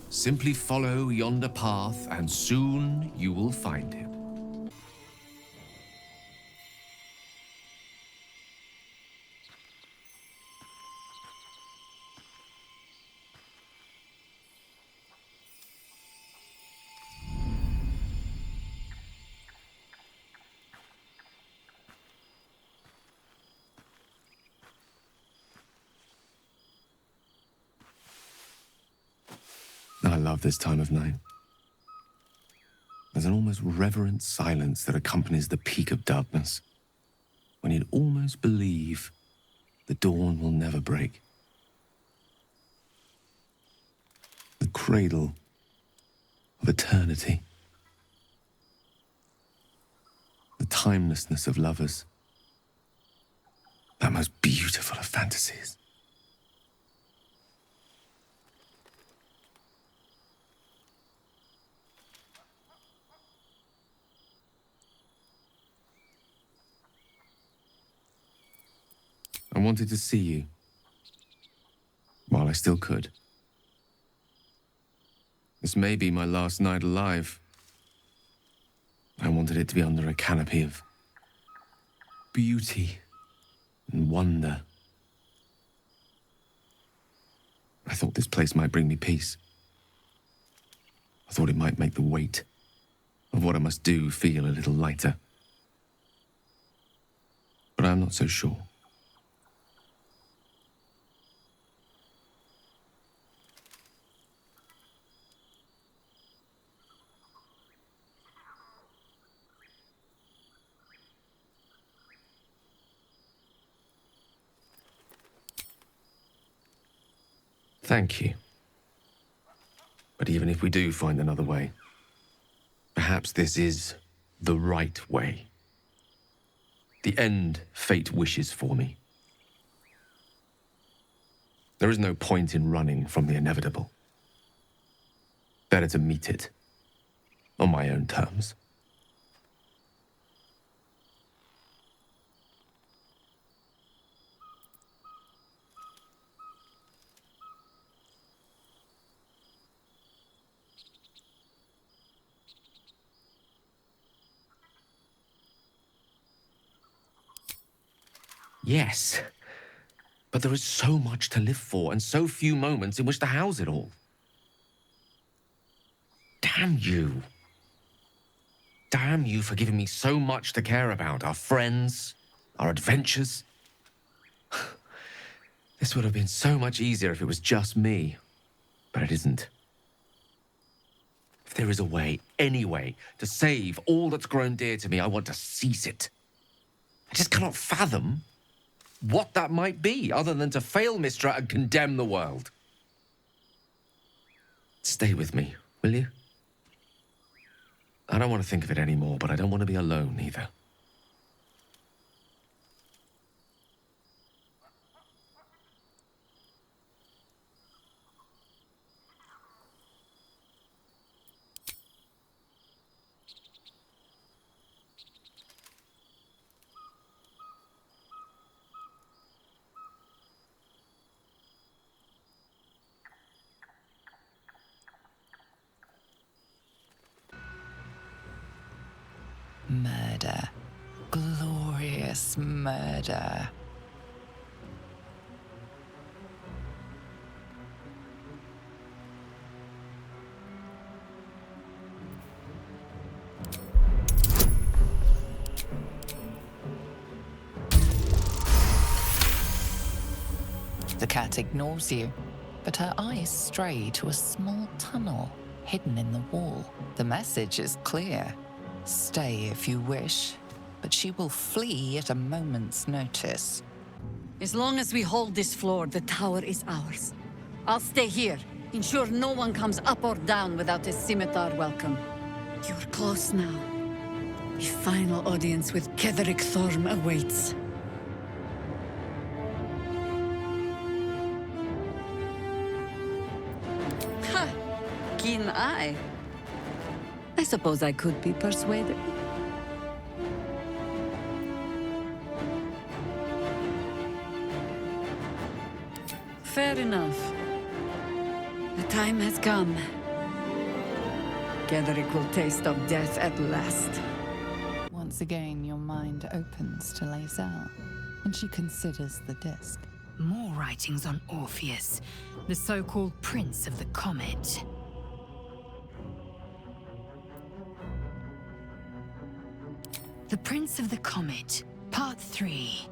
Simply follow yonder path, and soon you will find him. I love this time of night. There's an almost reverent silence that accompanies the peak of darkness, when you'd almost believe the dawn will never break. The cradle of eternity. The timelessness of lovers. That most beautiful of fantasies. I wanted to see you while I still could. This may be my last night alive. I wanted it to be under a canopy of beauty and wonder. I thought this place might bring me peace. I thought it might make the weight of what I must do feel a little lighter. But I'm not so sure. Thank you. But even if we do find another way, perhaps this is the right way. The end fate wishes for me. There is no point in running from the inevitable. Better to meet it on my own terms. Yes, but there is so much to live for and so few moments in which to house it all. Damn you. Damn you for giving me so much to care about. Our friends, our adventures. This would have been so much easier if it was just me, but it isn't. If there is a way, any way, to save all that's grown dear to me, I want to seize it. I just cannot fathom what that might be, other than to fail Mistra and condemn the world. Stay with me, will you? I don't want to think of it anymore, but I don't want to be alone either. Murder. Glorious murder. The cat ignores you, but her eyes stray to a small tunnel hidden in the wall. The message is clear. Stay if you wish, but she will flee at a moment's notice. As long as we hold this floor, the tower is ours. I'll stay here. Ensure no one comes up or down without a scimitar welcome. You're close now. The final audience with Ketheric Thorm awaits. Ha! Keen eye. I suppose I could be persuaded. Fair enough. The time has come. Ketheric will taste of death at last. Once again, your mind opens to Lae'zel, and she considers the disc. More writings on Orpheus, the so-called Prince of the Comet. The Prince of the Comet, Part 3.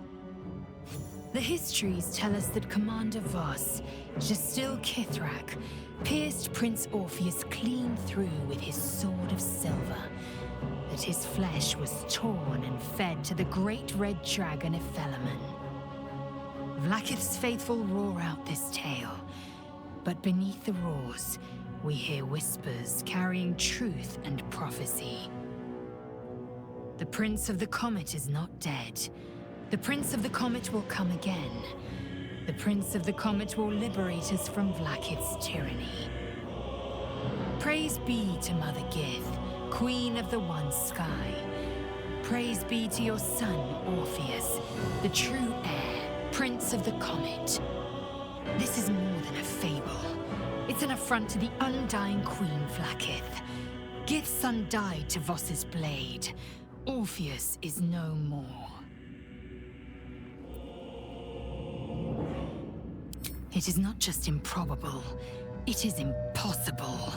The histories tell us that Commander Voss, Gestil Kithrak, pierced Prince Orpheus clean through with his sword of silver, that his flesh was torn and fed to the great red dragon Ephelaman. Vlaakith's faithful roar out this tale, but beneath the roars, we hear whispers carrying truth and prophecy. The Prince of the Comet is not dead. The Prince of the Comet will come again. The Prince of the Comet will liberate us from Vlaakith's tyranny. Praise be to Mother Gith, Queen of the One Sky. Praise be to your son, Orpheus, the true heir, Prince of the Comet. This is more than a fable. It's an affront to the undying Queen Vlaakith. Gith's son died to Voss's blade. Orpheus is no more. It is not just improbable, it is impossible.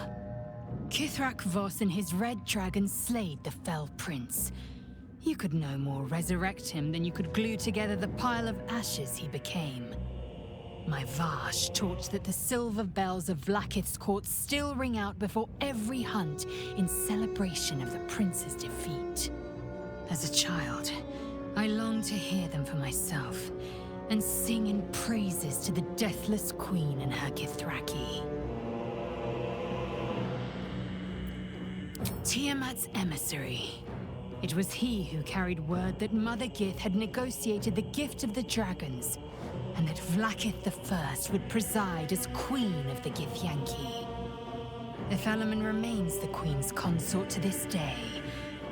Kithrak Voss and his red dragon slayed the fell prince. You could no more resurrect him than you could glue together the pile of ashes he became. My Vash taught that the silver bells of Vlaakith's court still ring out before every hunt in celebration of the prince's defeat. As a child, I longed to hear them for myself and sing in praises to the deathless queen and her Githraki. Tiamat's emissary. It was he who carried word that Mother Gith had negotiated the gift of the dragons, and that Vlaakith I would preside as queen of the Githyanki. Ephelaman remains the queen's consort to this day,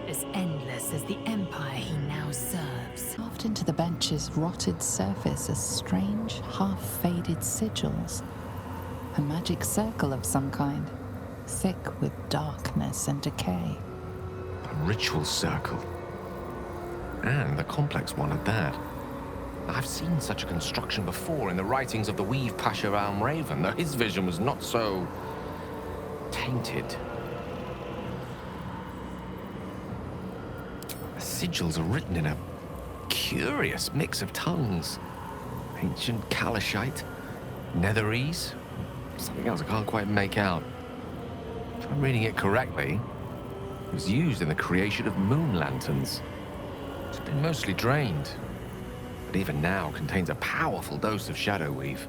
as endless as the empire he now serves. Carved into the bench's rotted surface are strange, half-faded sigils. A magic circle of some kind, thick with darkness and decay. A ritual circle. And a complex one at that. I've seen such a construction before in the writings of the Weave Pasha Raven, though his vision was not so tainted. The sigils are written in a curious mix of tongues. Ancient Kalashite, Netherese, something else I can't quite make out. If I'm reading it correctly, it was used in the creation of moon lanterns. It's been mostly drained, but even now contains a powerful dose of shadow weave.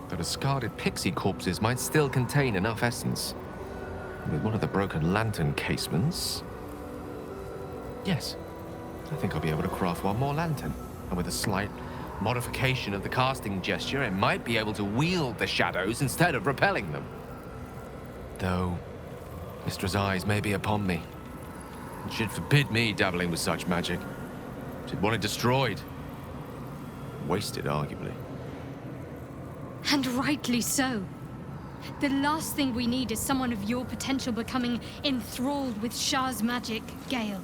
The discarded pixie corpses might still contain enough essence. And with one of the broken lantern casements... Yes, I think I'll be able to craft one more lantern. And with a slight modification of the casting gesture, it might be able to wield the shadows instead of repelling them. Though, Mistress' eyes may be upon me. And she'd forbid me dabbling with such magic. She'd want it destroyed. Wasted, arguably. And rightly so. The last thing we need is someone of your potential becoming enthralled with Shah's magic, Gale.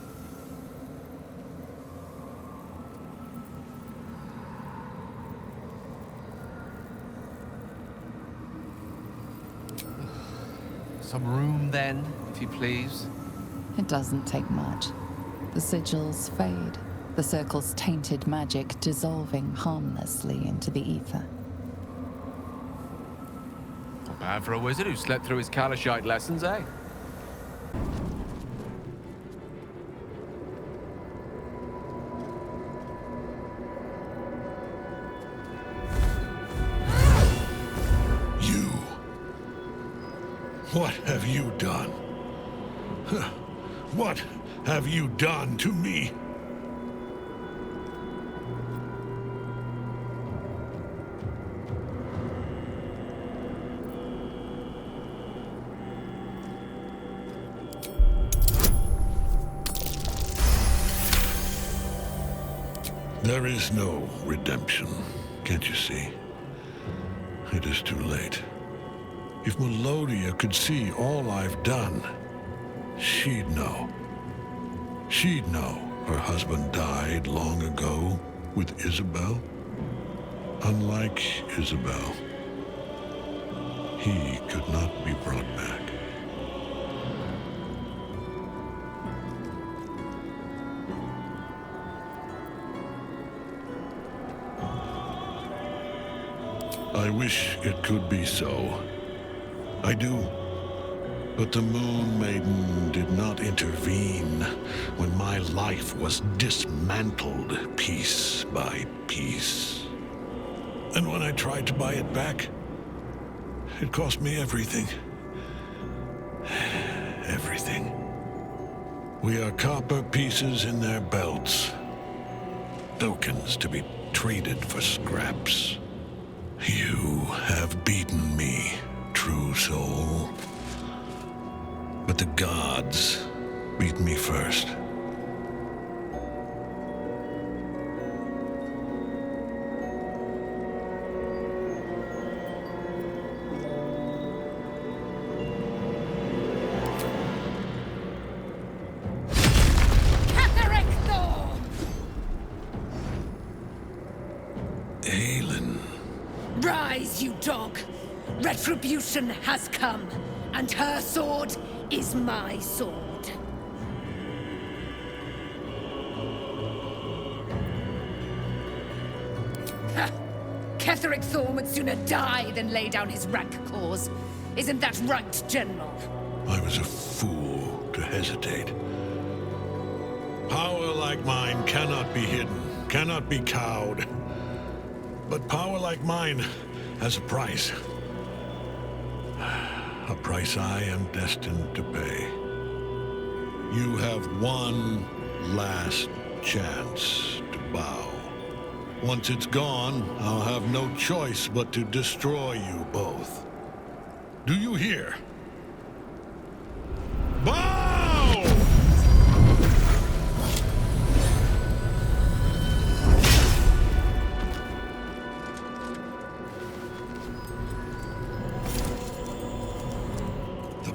Some room, then, if you please. It doesn't take much. The sigils fade, the circle's tainted magic dissolving harmlessly into the ether. Not bad for a wizard who slept through his Kalashite lessons, eh? You. What have you done? What have you done to me? There is no redemption, can't you see? It is too late. If Melodia could see all I've done, she'd know. She'd know her husband died long ago with Isabel. Unlike Isabel, he could not be brought back. I wish it could be so. I do. But the Moon Maiden did not intervene when my life was dismantled piece by piece. And when I tried to buy it back, it cost me everything. Everything. We are copper pieces in their belts. Tokens to be traded for scraps. You have beaten me, true soul. But the gods beat me first. Rise, you dog! Retribution has come, and her sword is my sword. Ha! Ketheric Thorn would sooner die than lay down his rank cause. Isn't that right, General? I was a fool to hesitate. Power like mine cannot be hidden, cannot be cowed. But power like mine has a price. A price I am destined to pay. You have one last chance to bow. Once it's gone, I'll have no choice but to destroy you both. Do you hear? Bow!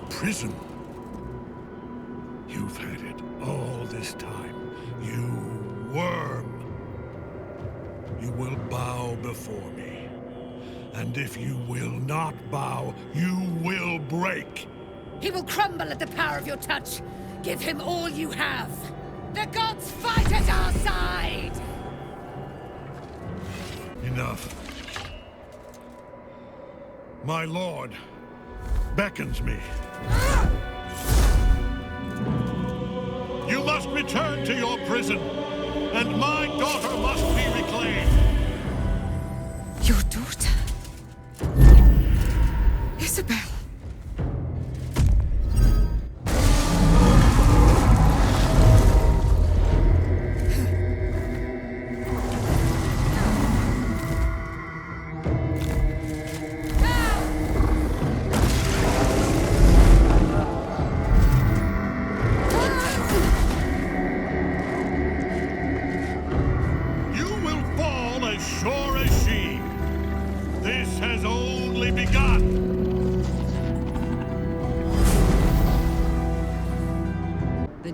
Prison. You've had it all this time, you worm. You will bow before me. And if you will not bow, you will break. He will crumble at the power of your touch. Give him all you have. The gods fight at our side! Enough. My lord beckons me. You must return to your prison, and my daughter must be reclaimed. Your daughter? Isabel.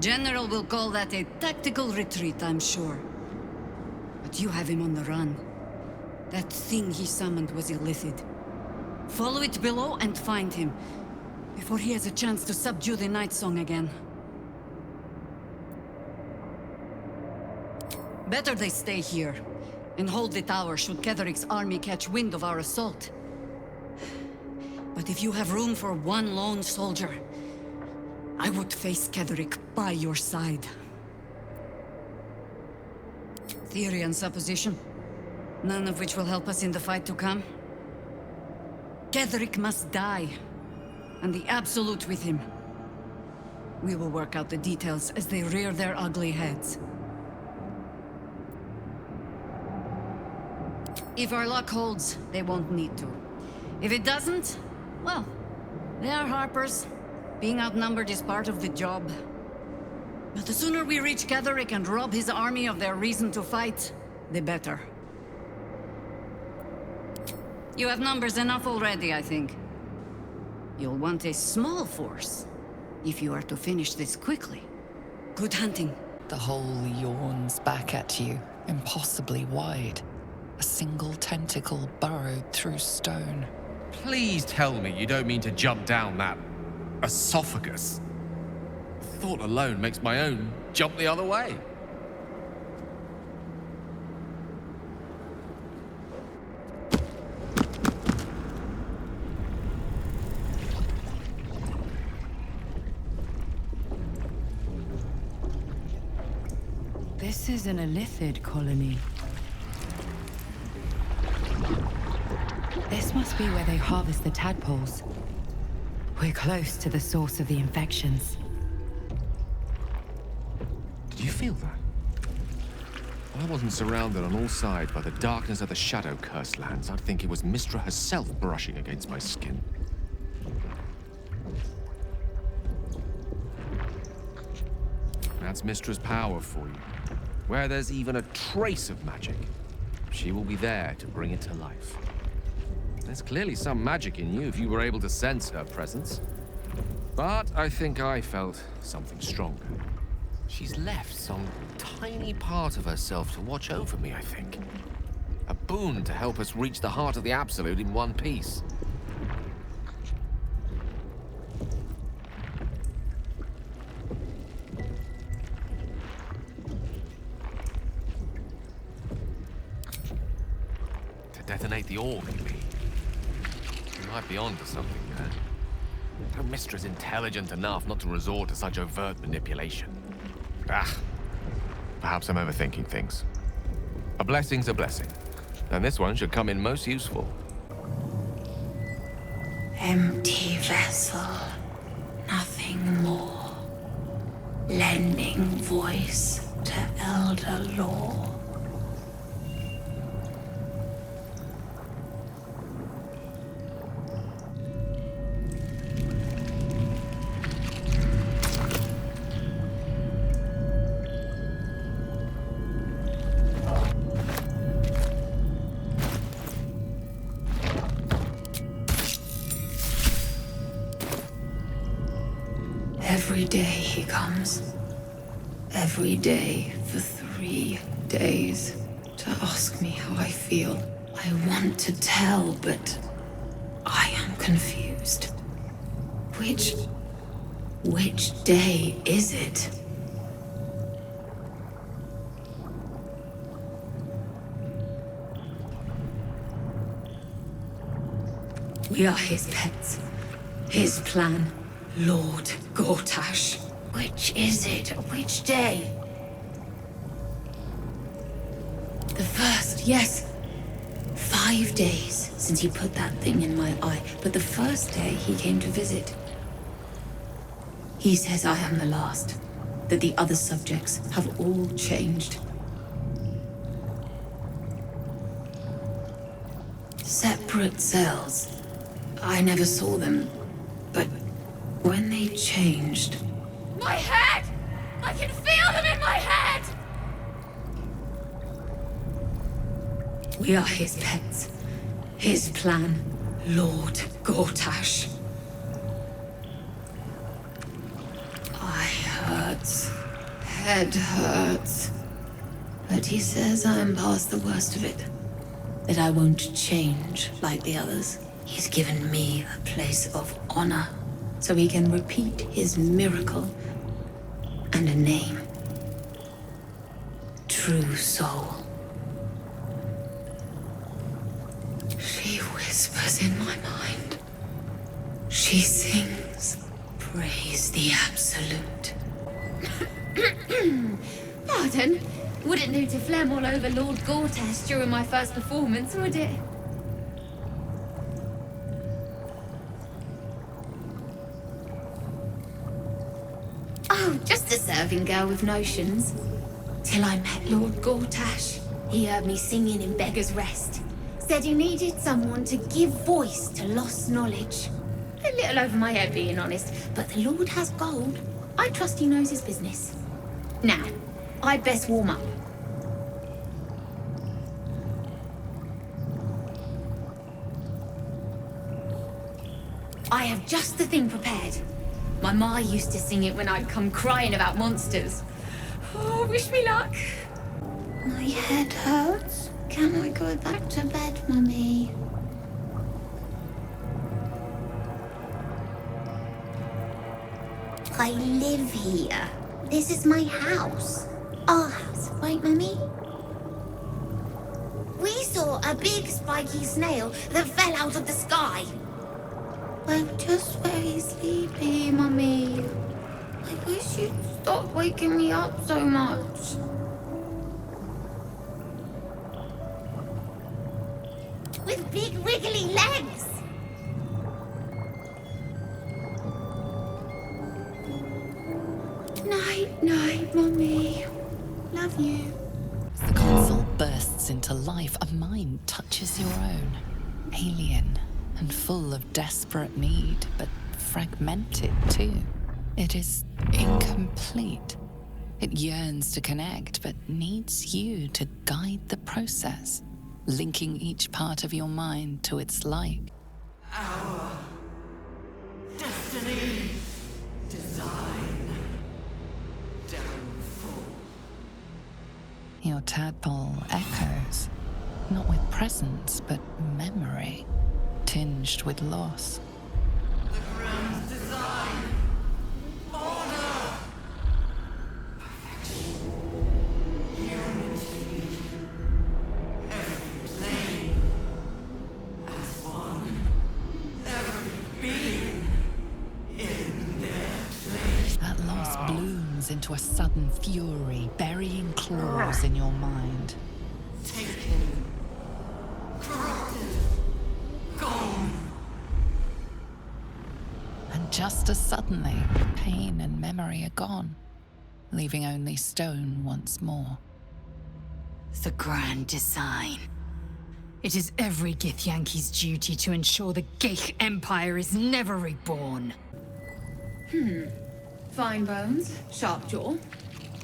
General will call that a tactical retreat, I'm sure. But you have him on the run. That thing he summoned was illithid. Follow it below and find him, before he has a chance to subdue the Night Song again. Better they stay here, and hold the tower should Ketheric's army catch wind of our assault. But if you have room for one lone soldier, I would face Ketheric by your side. Theory and supposition, none of which will help us in the fight to come. Ketheric must die, and the Absolute with him. We will work out the details as they rear their ugly heads. If our luck holds, they won't need to. If it doesn't, well, they are Harpers. Being outnumbered is part of the job. But the sooner we reach Ketheric and rob his army of their reason to fight, the better. You have numbers enough already, I think. You'll want a small force, if you are to finish this quickly. Good hunting. The hole yawns back at you, impossibly wide. A single tentacle burrowed through stone. Please tell me you don't mean to jump down that esophagus. The thought alone makes my own jump the other way. This is an Elithid colony. This must be where they harvest the tadpoles. We're close to the source of the infections. Did you feel that? If I wasn't surrounded on all sides by the darkness of the shadow-cursed lands, I'd think it was Mystra herself brushing against my skin. That's Mystra's power for you. Where there's even a trace of magic, she will be there to bring it to life. There's clearly some magic in you if you were able to sense her presence. But I think I felt something stronger. She's left some tiny part of herself to watch over me, I think. A boon to help us reach the heart of the Absolute in one piece. To detonate the orb, you mean? You might be onto something there. Her mistress intelligent enough not to resort to such overt manipulation. Perhaps I'm overthinking things. A blessing's a blessing, and this one should come in most useful. Empty vessel, nothing more. Lending voice to elder law. Every day he comes. Every day for 3 days to ask me how I feel. I want to tell, but I am confused. Which day is it? We are his pets. His plan. Lord Gortash. Which is it? Which day? The first, yes. 5 days since he put that thing in my eye, but the first day he came to visit. He says I am the last, that the other subjects have all changed. Separate cells. I never saw them, but when they changed... My head! I can feel them in my head! We are his pets. His plan, Lord Gortash. Eye hurts. Head hurts. But he says I'm past the worst of it. That I won't change like the others. He's given me a place of honor, so he can repeat his miracle and a name. True soul. She whispers in my mind. She sings, praise the Absolute. Pardon? Wouldn't do to phlegm all over Lord Gortash during my first performance, would it? Oh, just a serving girl with notions. Till I met Lord Gortash. He heard me singing in Beggar's Rest. Said he needed someone to give voice to lost knowledge. A little over my head, being honest, but the Lord has gold. I trust he knows his business. Now, I'd best warm up. I have just the thing prepared. My ma used to sing it when I'd come crying about monsters. Oh, wish me luck. My head hurts. Can I go back to bed, Mummy? I live here. This is my house. Our house, right, Mummy? We saw a big spiky snail that fell out of the sky. I'm just very sleepy, Mummy. I wish you'd stop waking me up so much. With big wriggly legs. Night, night, Mummy. Love you. As the console bursts into life, a mind touches your own. Alien and full of desperate need, but fragmented too. It is incomplete. It yearns to connect, but needs you to guide the process, linking each part of your mind to its like. Our destiny, design, downfall. Your tadpole echoes, not with presence, but memory, tinged with loss. The grand design, order, perfection, unity, every plane as one, every being in their place. That loss blooms into a sudden fury, burying claws in your mind. Taken, corrupted, gone. And just as suddenly, pain and memory are gone, leaving only stone once more. The grand design. It is every Githyanki's duty to ensure the Geich Empire is never reborn. Fine bones, sharp jaw.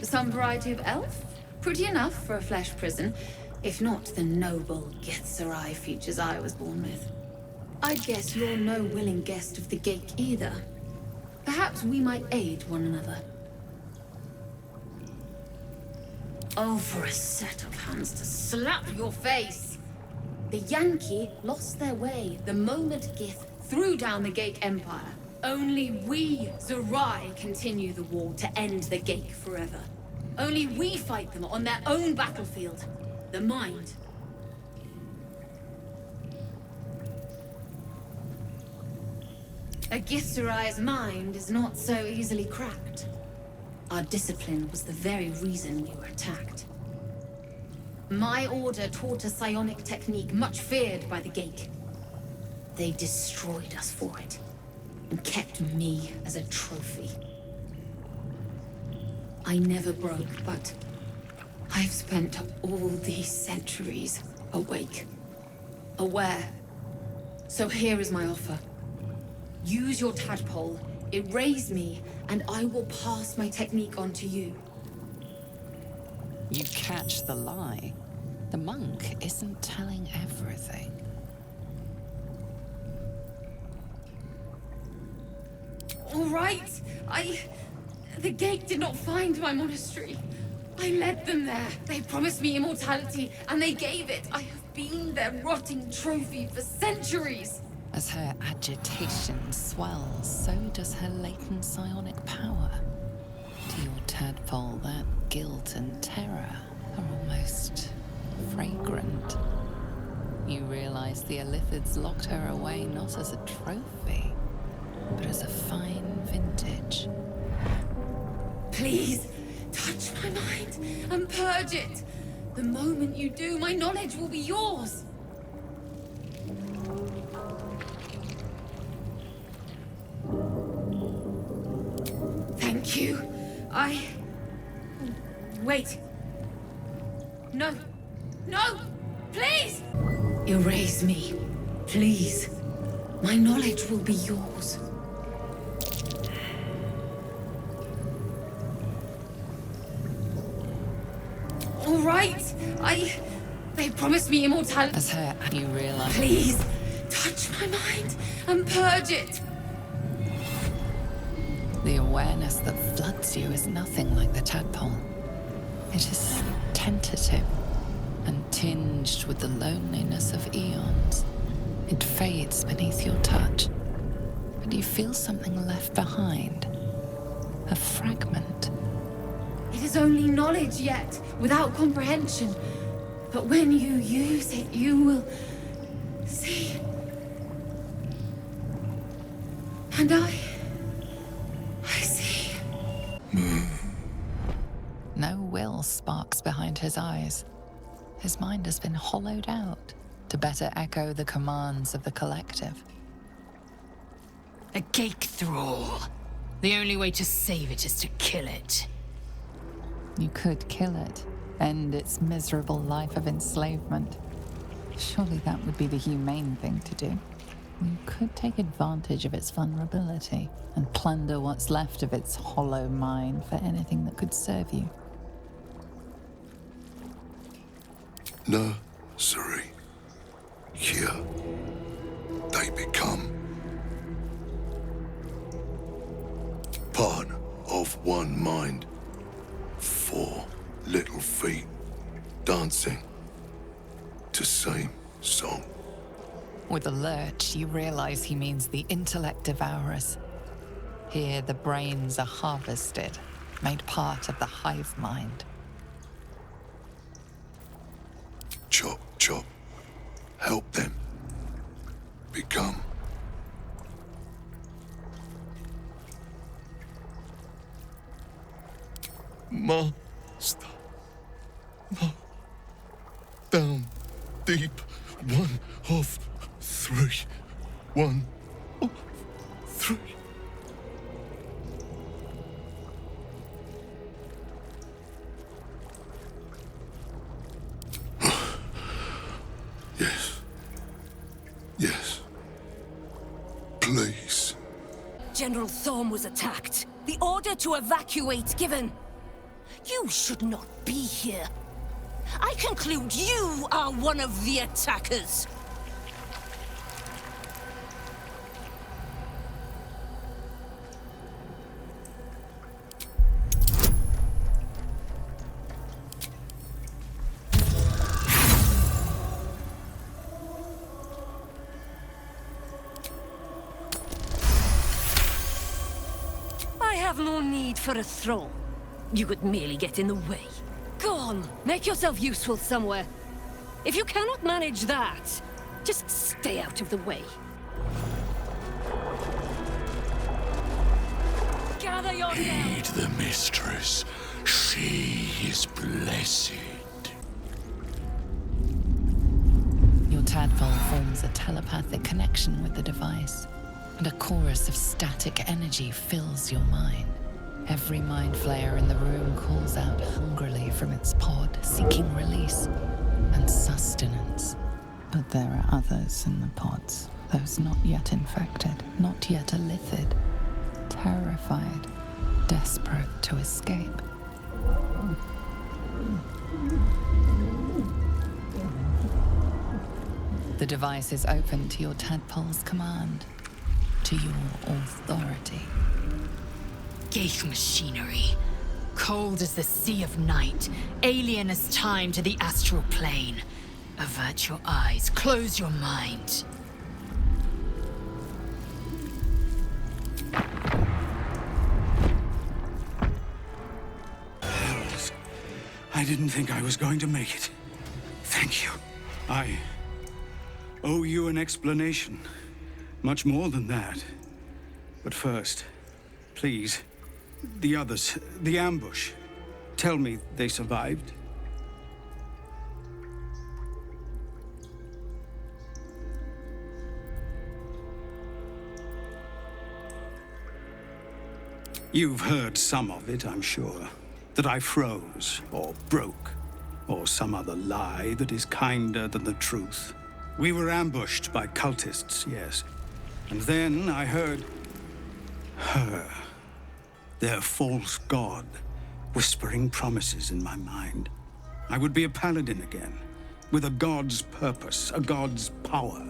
Some variety of elf. Pretty enough for a flesh prison, if not the noble Githzerai features I was born with. I guess you're no willing guest of the Geich either. Perhaps we might aid one another. Oh, for a set of hands to slap your face! The Yankee lost their way the moment Gith threw down the Geich Empire. Only we, Zerai, continue the war to end the Geich forever. Only we fight them on their own battlefield, the mind. A Githzerai's mind is not so easily cracked. Our discipline was the very reason we were attacked. My order taught a psionic technique much feared by the Geich. They destroyed us for it, and kept me as a trophy. I never broke, but I've spent all these centuries awake, aware. So here is my offer. Use your tadpole, erase me, and I will pass my technique on to you. You catch the lie. The monk isn't telling everything. All right, The Geich did not find my monastery. I led them there. They promised me immortality, and they gave it. I have been their rotting trophy for centuries. As her agitation swells, so does her latent psionic power. To your tadpole, that guilt and terror are almost fragrant. You realize the Illithids locked her away not as a trophy, but as a fine vintage. Please, touch my mind and purge it. The moment you do, my knowledge will be yours. Thank you. Wait. No. No! Please! Erase me. Please. My knowledge will be yours. All right. They promised me immortality. As her, you realize. Please, touch my mind and purge it. The awareness that floods you is nothing like the tadpole. It is tentative and tinged with the loneliness of eons. It fades beneath your touch, but you feel something left behind. A fragment. It is only knowledge yet, without comprehension. But when you use it, you will see. And I see. No will sparks behind his eyes. His mind has been hollowed out to better echo the commands of the collective. A gate thrall. The only way to save it is to kill it. You could kill it, end its miserable life of enslavement. Surely that would be the humane thing to do. You could take advantage of its vulnerability and plunder what's left of its hollow mind for anything that could serve you. Nursery. Here, they become part of one mind. 4 little feet dancing to same song. With a lurch, you realize he means the intellect devourers. Here, the brains are harvested, made part of the hive mind. Chop, chop. Help them become. Master. No. Down deep. 1 of 3. 1 of 3. Yes. Yes. Please. General Thorm was attacked. The order to evacuate given. You should not be here. I conclude you are one of the attackers. I have no need for a throne. You could merely get in the way. Go on, make yourself useful somewhere. If you cannot manage that, just stay out of the way. Gather your Heed the mistress. She is blessed. Your tadpole forms a telepathic connection with the device, and a chorus of static energy fills your mind. Every mind flayer in the room calls out hungrily from its pod, seeking release and sustenance. But there are others in the pods, those not yet infected, not yet elithid, terrified, desperate to escape. The device is open to your tadpole's command, to your authority. Gate machinery. Cold as the sea of night, alien as time to the astral plane. Avert your eyes, close your mind. Hells. I didn't think I was going to make it. Thank you. I owe you an explanation. Much more than that. But first, please, the others, the ambush. Tell me they survived. You've heard some of it, I'm sure. That I froze, or broke, or some other lie that is kinder than the truth. We were ambushed by cultists, yes. And then I heard her, their false god, whispering promises in my mind. I would be a paladin again, with a god's purpose, a god's power,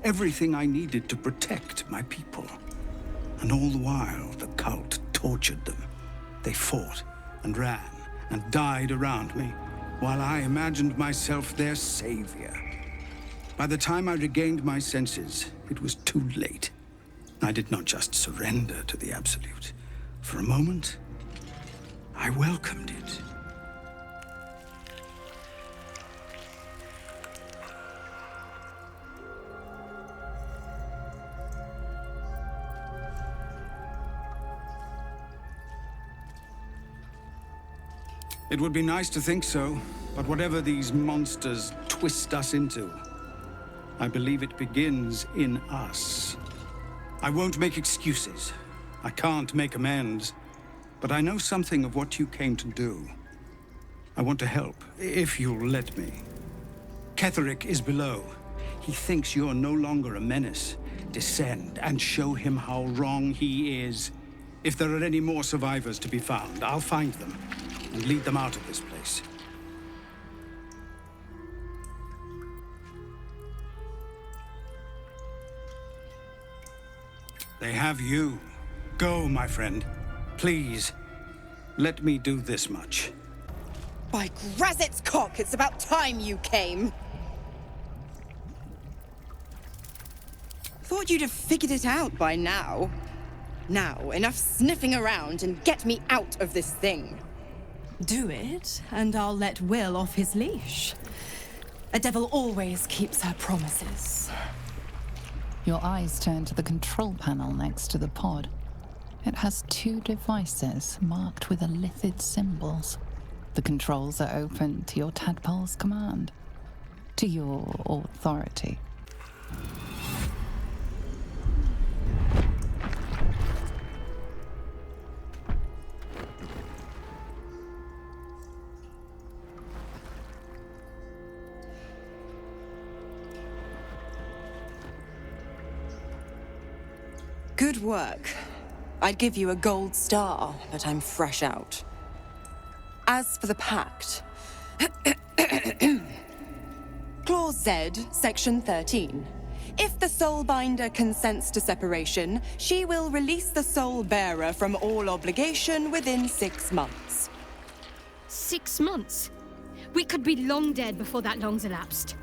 everything I needed to protect my people. And all the while, the cult tortured them. They fought and ran and died around me, while I imagined myself their savior. By the time I regained my senses, it was too late. I did not just surrender to the Absolute. For a moment, I welcomed it. It would be nice to think so, but whatever these monsters twist us into, I believe it begins in us. I won't make excuses. I can't make amends. But I know something of what you came to do. I want to help, if you'll let me. Ketherick is below. He thinks you're no longer a menace. Descend and show him how wrong he is. If there are any more survivors to be found, I'll find them and lead them out of this place. They have you. Go, my friend. Please, let me do this much. By Grazit's cock, it's about time you came. Thought you'd have figured it out by now. Now, enough sniffing around and get me out of this thing. Do it, and I'll let Will off his leash. A devil always keeps her promises. Your eyes turn to the control panel next to the pod. It has 2 devices marked with illithid symbols. The controls are open to your tadpole's command, to your authority. Good work. I'd give you a gold star, but I'm fresh out. As for the pact... Clause Z, Section 13. If the Soulbinder consents to separation, she will release the Soul Bearer from all obligation within 6 months. 6 months? We could be long dead before that long's elapsed.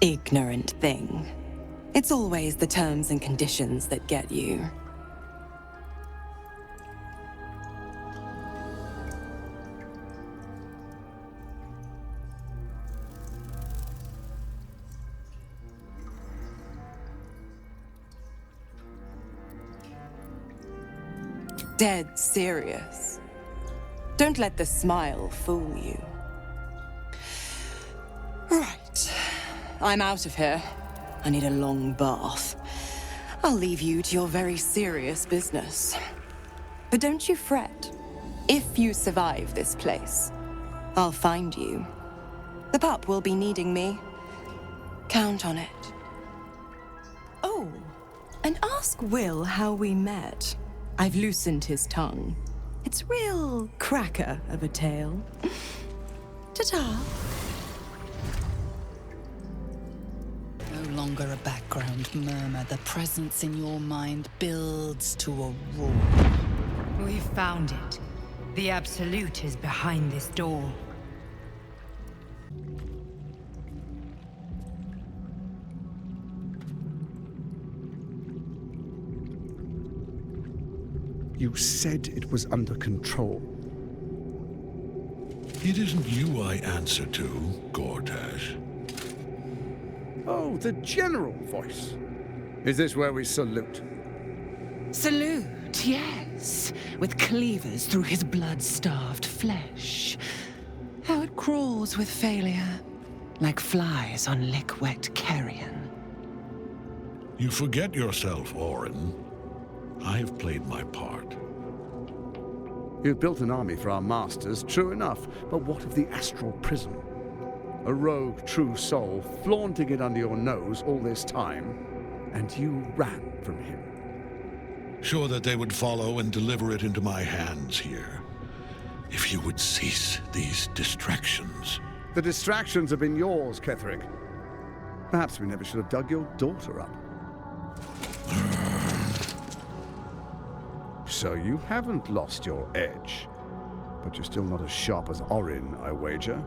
Ignorant thing. It's always the terms and conditions that get you. Dead serious. Don't let the smile fool you. Right. I'm out of here. I need a long bath. I'll leave you to your very serious business. But don't you fret. If you survive this place, I'll find you. The pup will be needing me. Count on it. Oh, and ask Will how we met. I've loosened his tongue. It's real cracker of a tale. Ta-ta. No longer a background murmur, the presence in your mind builds to a roar. We've found it. The Absolute is behind this door. You said it was under control. It isn't you I answer to, Gortash. Oh, the general voice. Is this where we salute? Salute, yes, with cleavers through his blood-starved flesh. How it crawls with failure, like flies on lick-wet carrion. You forget yourself, Orin. I have played my part. You've built an army for our masters, true enough, but what of the astral prison? A rogue true soul flaunting it under your nose all this time, and you ran from him. Sure that they would follow and deliver it into my hands here. If you would cease these distractions. The distractions have been yours, Ketherick. Perhaps we never should have dug your daughter up. So you haven't lost your edge, but you're still not as sharp as Orin, I wager.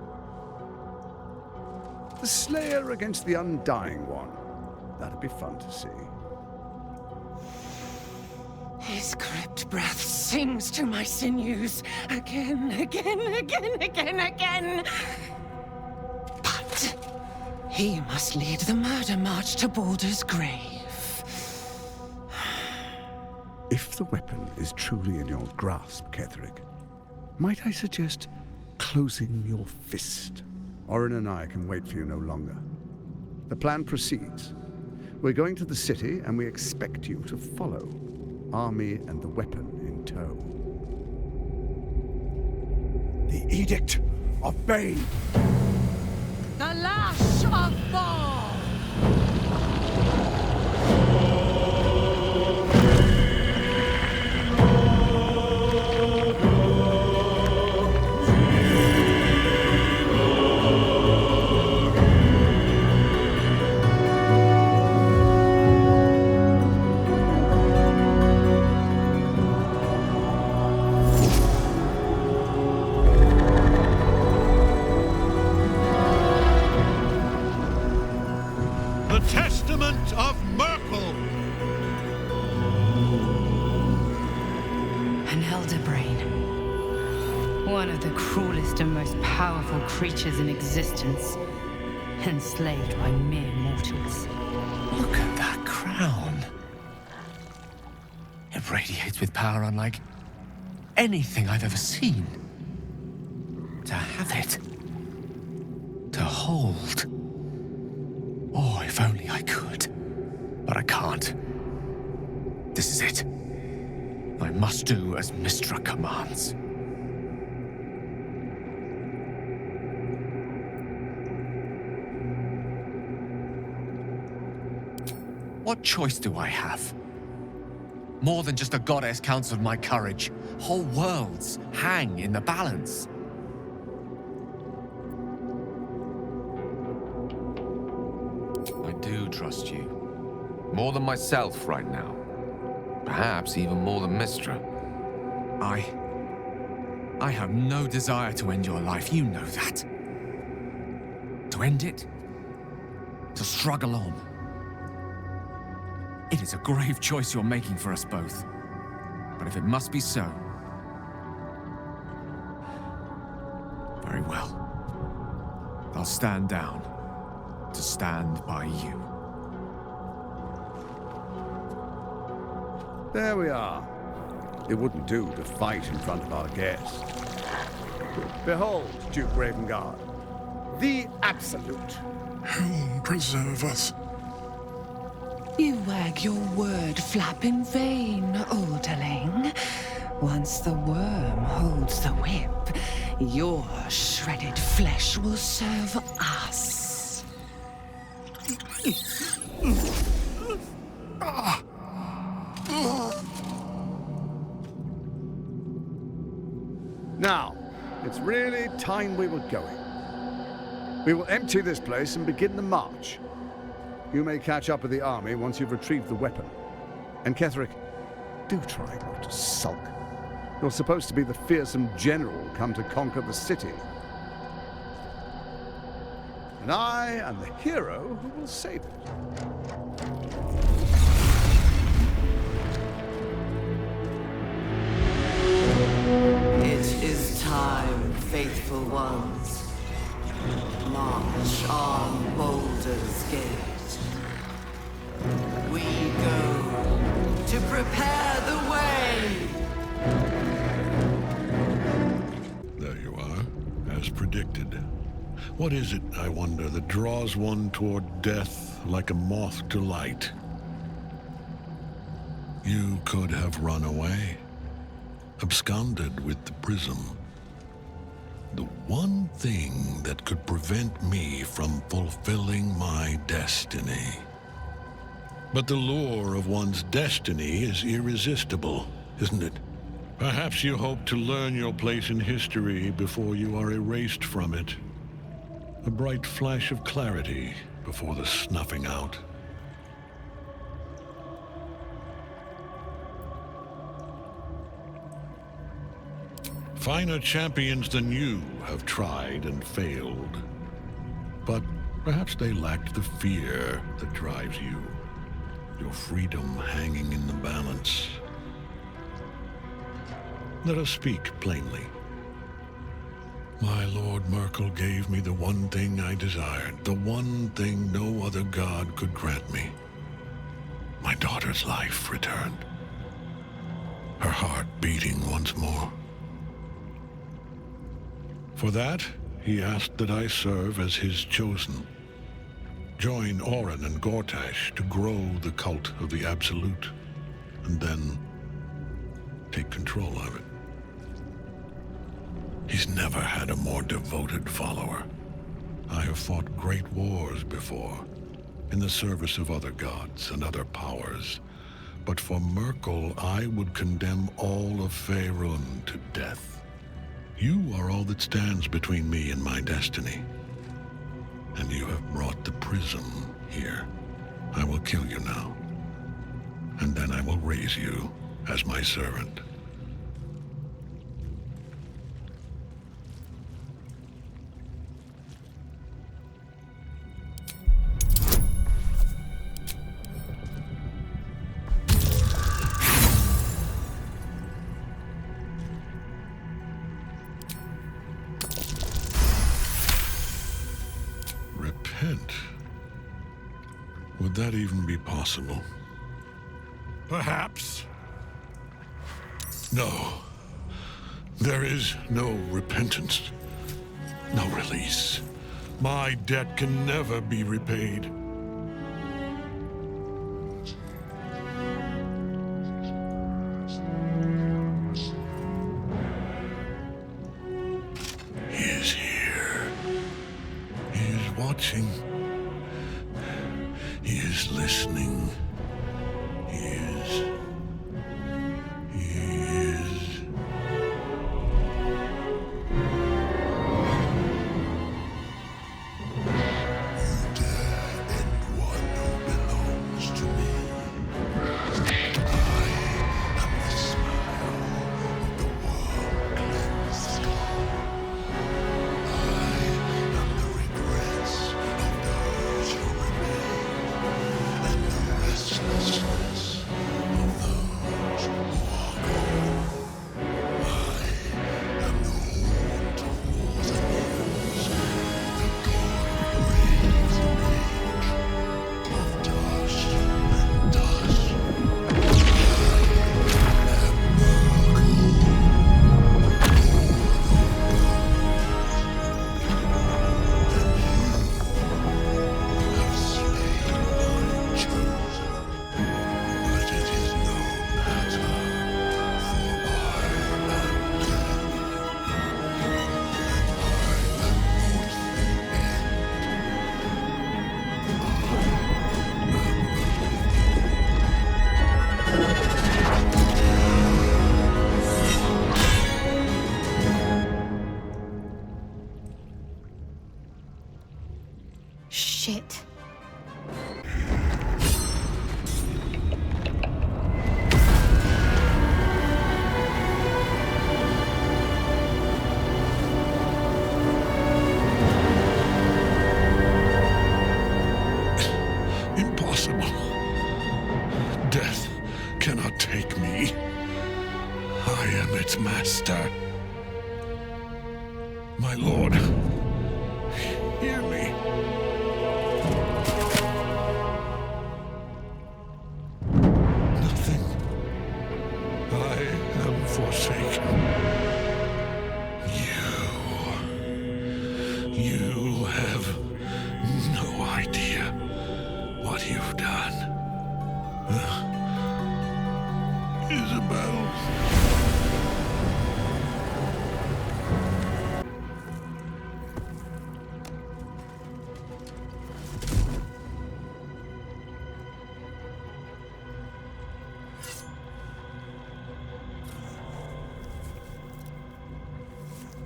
The Slayer against the Undying One. That'd be fun to see. His crypt breath sings to my sinews again, again. But he must lead the murder march to Baldur's grave. If the weapon is truly in your grasp, Ketherick, might I suggest closing your fist? Orin and I can wait for you no longer. The plan proceeds. We're going to the city, and we expect you to follow. Army and the weapon in tow. The Edict of Bane. The Lash of Thor! Creatures in existence, enslaved by mere mortals. Look at that crown. It radiates with power unlike anything I've ever seen. To have it. To hold. Oh, if only I could. But I can't. This is it. I must do as Mystra commands. What choice do I have? More than just a goddess counts of my courage. Whole worlds hang in the balance. I do trust you. More than myself right now. Perhaps even more than Mystra. I have no desire to end your life, you know that. To end it? To struggle on. It is a grave choice you're making for us both. But if it must be so... very well. I'll stand down to stand by you. There we are. It wouldn't do to fight in front of our guest. Behold, Duke Ravengard, the Absolute. He'll preserve us. You wag your word flap in vain, Alderling. Once the worm holds the whip, your shredded flesh will serve us. Now, it's really time we were going. We will empty this place and begin the march. You may catch up with the army once you've retrieved the weapon. And Ketherick, do try not to sulk. You're supposed to be the fearsome general come to conquer the city. And I am the hero who will save it. It is time, faithful ones. March on Baldur's Gate. We go to prepare predicted. What is it, I wonder, that draws one toward death like a moth to light? You could have run away, absconded with the prism. The one thing that could prevent me from fulfilling my destiny. But the lure of one's destiny is irresistible, isn't it? Perhaps you hope to learn your place in history before you are erased from it. A bright flash of clarity before the snuffing out. Finer champions than you have tried and failed. But perhaps they lacked the fear that drives you. Your freedom hanging in the balance. Let us speak plainly. My Lord Merkel gave me the one thing I desired, the one thing no other god could grant me. My daughter's life returned. Her heart beating once more. For that, he asked that I serve as his chosen. Join Orin and Gortash to grow the cult of the Absolute, and then take control of it. He's never had a more devoted follower. I have fought great wars before, in the service of other gods and other powers, but for Merkel I would condemn all of Faerun to death. You are all that stands between me and my destiny. And you have brought the prism here. I will kill you now. And then I will raise you as my servant. Repent? Would that even be possible? Perhaps. No. There is no repentance. No release. My debt can never be repaid. He is here. He is watching. He is listening. He is. Shit. Impossible. Death cannot take me. I am its master. My lord, hear me. Nothing. I am forsaken. Isabel.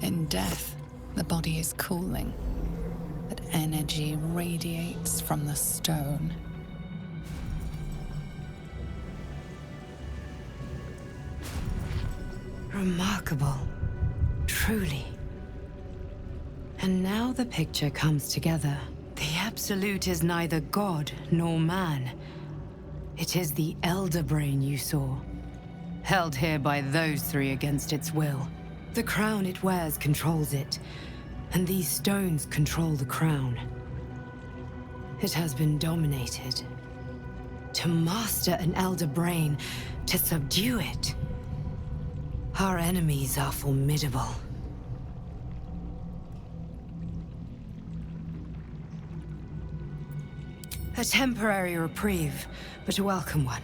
In death, the body is cooling, but energy radiates from the stone. Remarkable. Truly. And now the picture comes together. The Absolute is neither god nor man. It is the Elder Brain you saw, held here by those three against its will. The crown it wears controls it, and these stones control the crown. It has been dominated. To master an Elder Brain, to subdue it. Our enemies are formidable. A temporary reprieve, but a welcome one.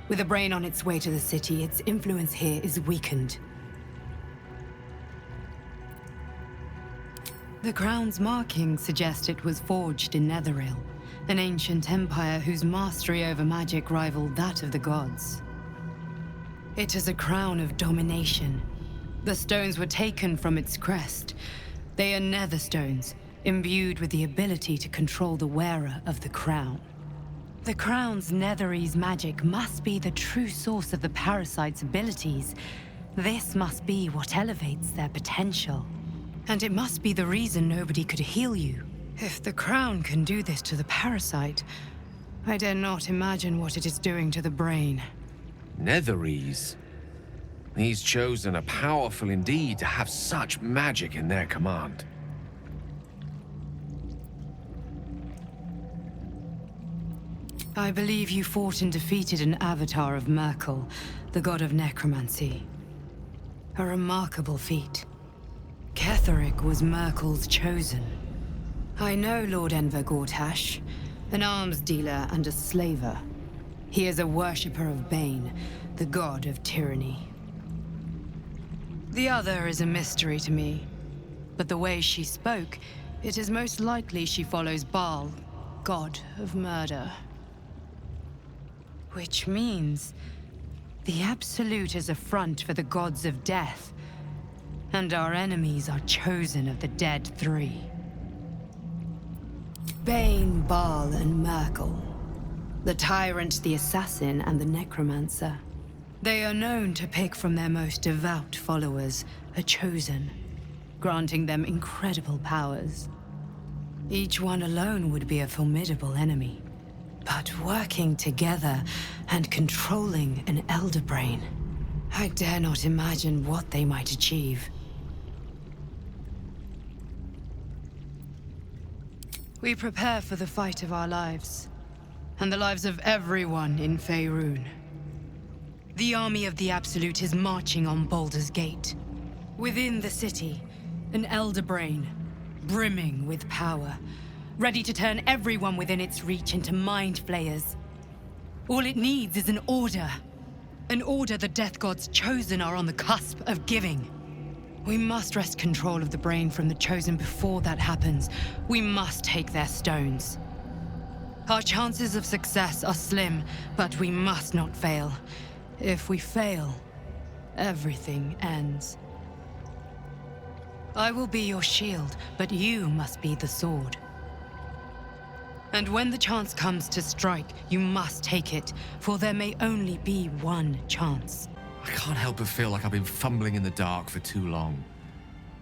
With a brain on its way to the city, its influence here is weakened. The crown's markings suggest it was forged in Netheril, an ancient empire whose mastery over magic rivaled that of the gods. It is a crown of domination. The stones were taken from its crest. They are nether stones, imbued with the ability to control the wearer of the crown. The crown's Netherese magic must be the true source of the parasite's abilities. This must be what elevates their potential. And it must be the reason nobody could heal you. If the crown can do this to the parasite, I dare not imagine what it is doing to the brain. Netherese? These Chosen are powerful indeed to have such magic in their command. I believe you fought and defeated an avatar of Merkel, the god of necromancy. A remarkable feat. Ketheric was Merkel's chosen. I know Lord Enver Gortash, an arms dealer and a slaver. He is a worshipper of Bane, the god of tyranny. The other is a mystery to me, but the way she spoke, it is most likely she follows Baal, god of murder. Which means the Absolute is a front for the gods of death, and our enemies are chosen of the dead three. Bane, Baal, and Merkel. The tyrant, the assassin, and the necromancer. They are known to pick from their most devout followers a chosen, granting them incredible powers. Each one alone would be a formidable enemy. But working together and controlling an Elder Brain, I dare not imagine what they might achieve. We prepare for the fight of our lives, and the lives of everyone in Faerun. The army of the Absolute is marching on Baldur's Gate. Within the city, an Elder Brain, brimming with power, ready to turn everyone within its reach into mind flayers. All it needs is an order. An order the Death Gods Chosen are on the cusp of giving. We must wrest control of the brain from the Chosen before that happens. We must take their stones. Our chances of success are slim, but we must not fail. If we fail, everything ends. I will be your shield, but you must be the sword. And when the chance comes to strike, you must take it, for there may only be one chance. I can't help but feel like I've been fumbling in the dark for too long.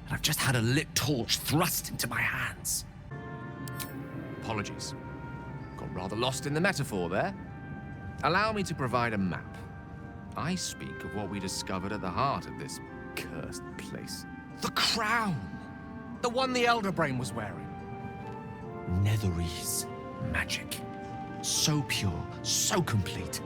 And I've just had a lit torch thrust into my hands. Apologies. Got rather lost in the metaphor there. Allow me to provide a map. I speak of what we discovered at the heart of this cursed place. The crown! The one the Elder Brain was wearing. Netherese magic. So pure, so complete,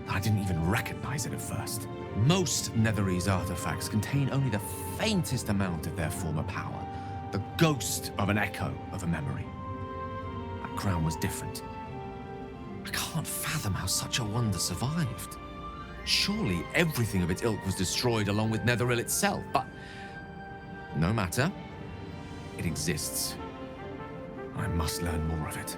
that I didn't even recognize it at first. Most Netherese artifacts contain only the faintest amount of their former power, the ghost of an echo of a memory. That crown was different. I can't fathom how such a wonder survived. Surely everything of its ilk was destroyed along with Netheril itself, but no matter. It exists. I must learn more of it.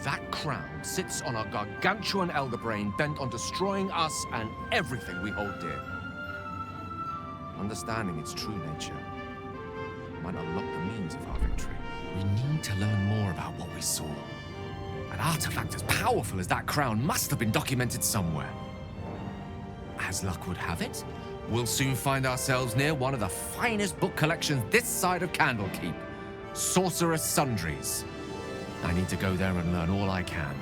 That crown sits on a gargantuan elder brain bent on destroying us and everything we hold dear. Understanding its true nature might unlock the means of our victory. We need to learn more about what we saw. An artifact as powerful as that crown must have been documented somewhere. As luck would have it, we'll soon find ourselves near one of the finest book collections this side of Candlekeep, Sorcerer's Sundries. I need to go there and learn all I can.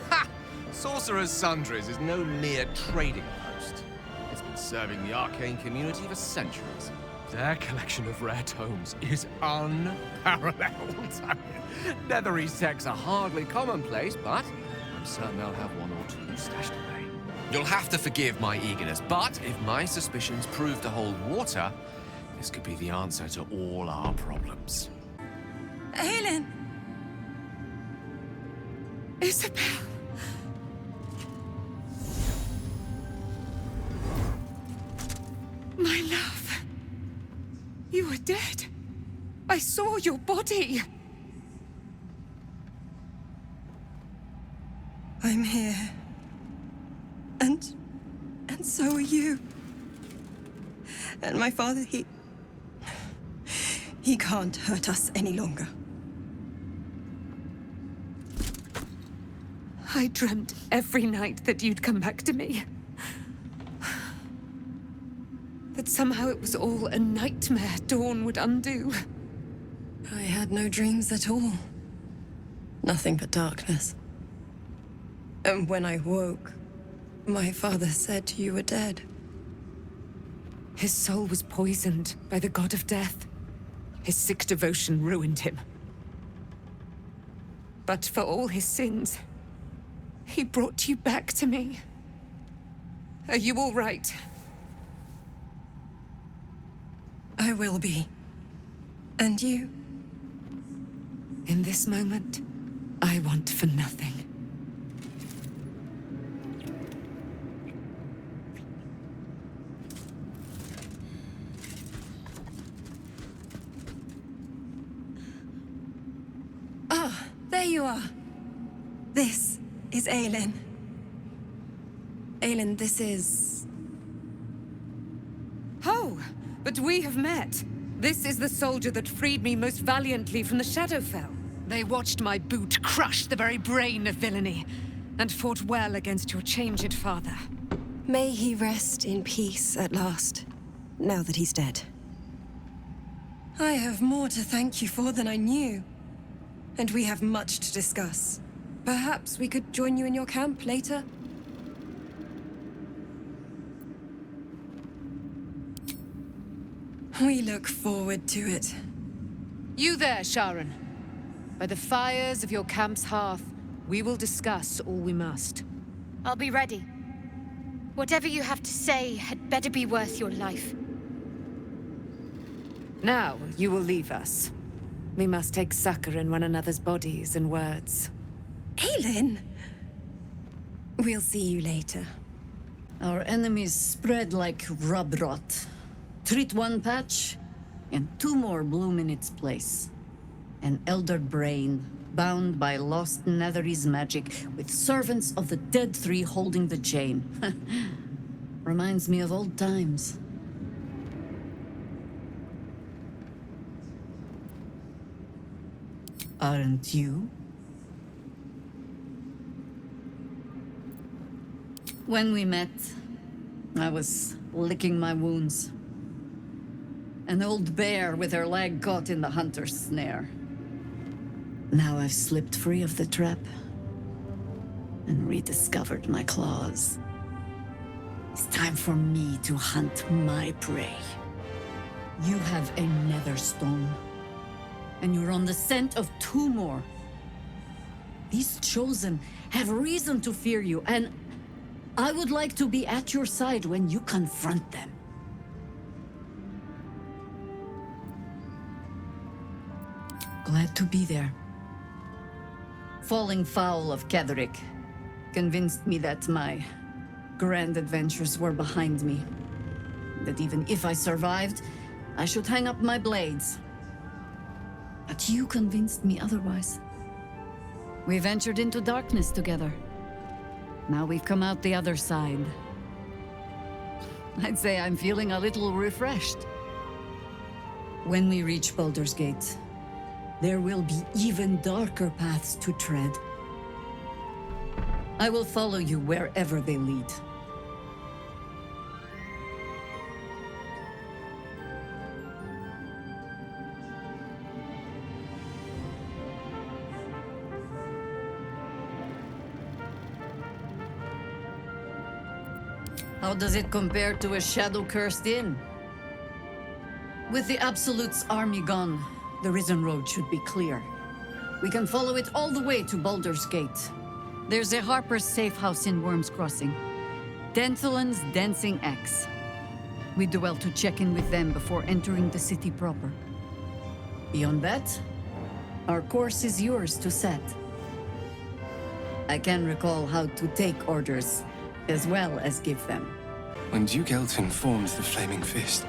Ha! Sorcerer's Sundries is no mere trading post. It's been serving the arcane community for centuries. Their collection of rare tomes is unparalleled. Netherese texts are hardly commonplace, but I'm certain they'll have one or two stashed away. You'll have to forgive my eagerness, but if my suspicions prove to hold water, this could be the answer to all our problems. Aelin! Isabel! My love! You were dead. I saw your body. I'm here. And so are you. And my father, he can't hurt us any longer. I dreamt every night that you'd come back to me. That somehow it was all a nightmare Dawn would undo. I had no dreams at all. Nothing but darkness. And when I woke, my father said you were dead. His soul was poisoned by the god of death. His sick devotion ruined him. But for all his sins, he brought you back to me. Are you all right? I will be. And you? In this moment, I want for nothing. There you are. This is Aelin. Aelin, this is... Oh, but we have met. This is the soldier that freed me most valiantly from the Shadowfell. They watched my boot crush the very brain of villainy, and fought well against your changed father. May he rest in peace at last, now that he's dead. I have more to thank you for than I knew. And we have much to discuss. Perhaps we could join you in your camp later? We look forward to it. You there, Sharon. By the fires of your camp's hearth, we will discuss all we must. I'll be ready. Whatever you have to say had better be worth your life. Now, you will leave us. We must take succor in one another's bodies and words. Aelin! We'll see you later. Our enemies spread like rub rot. Treat one patch, and two more bloom in its place. An elder brain, bound by lost Netherese magic, with servants of the dead three holding the chain. Reminds me of old times. Aren't you? When we met, I was licking my wounds. An old bear with her leg caught in the hunter's snare. Now I've slipped free of the trap and rediscovered my claws. It's time for me to hunt my prey. You have a nether stone, and you're on the scent of two more. These chosen have reason to fear you, and I would like to be at your side when you confront them. Glad to be there. Falling foul of Ketheric convinced me that my grand adventures were behind me. That even if I survived, I should hang up my blades. But you convinced me otherwise. We ventured into darkness together. Now we've come out the other side. I'd say I'm feeling a little refreshed. When we reach Baldur's Gate, there will be even darker paths to tread. I will follow you wherever they lead. How does it compare to a shadow-cursed inn? With the Absolute's army gone, the Risen Road should be clear. We can follow it all the way to Baldur's Gate. There's a Harper's safe house in Worm's Crossing. Denthalen's Dancing Axe. We do well to check in with them before entering the city proper. Beyond that, our course is yours to set. I can recall how to take orders, as well as give them. When Duke Elton formed the Flaming Fist,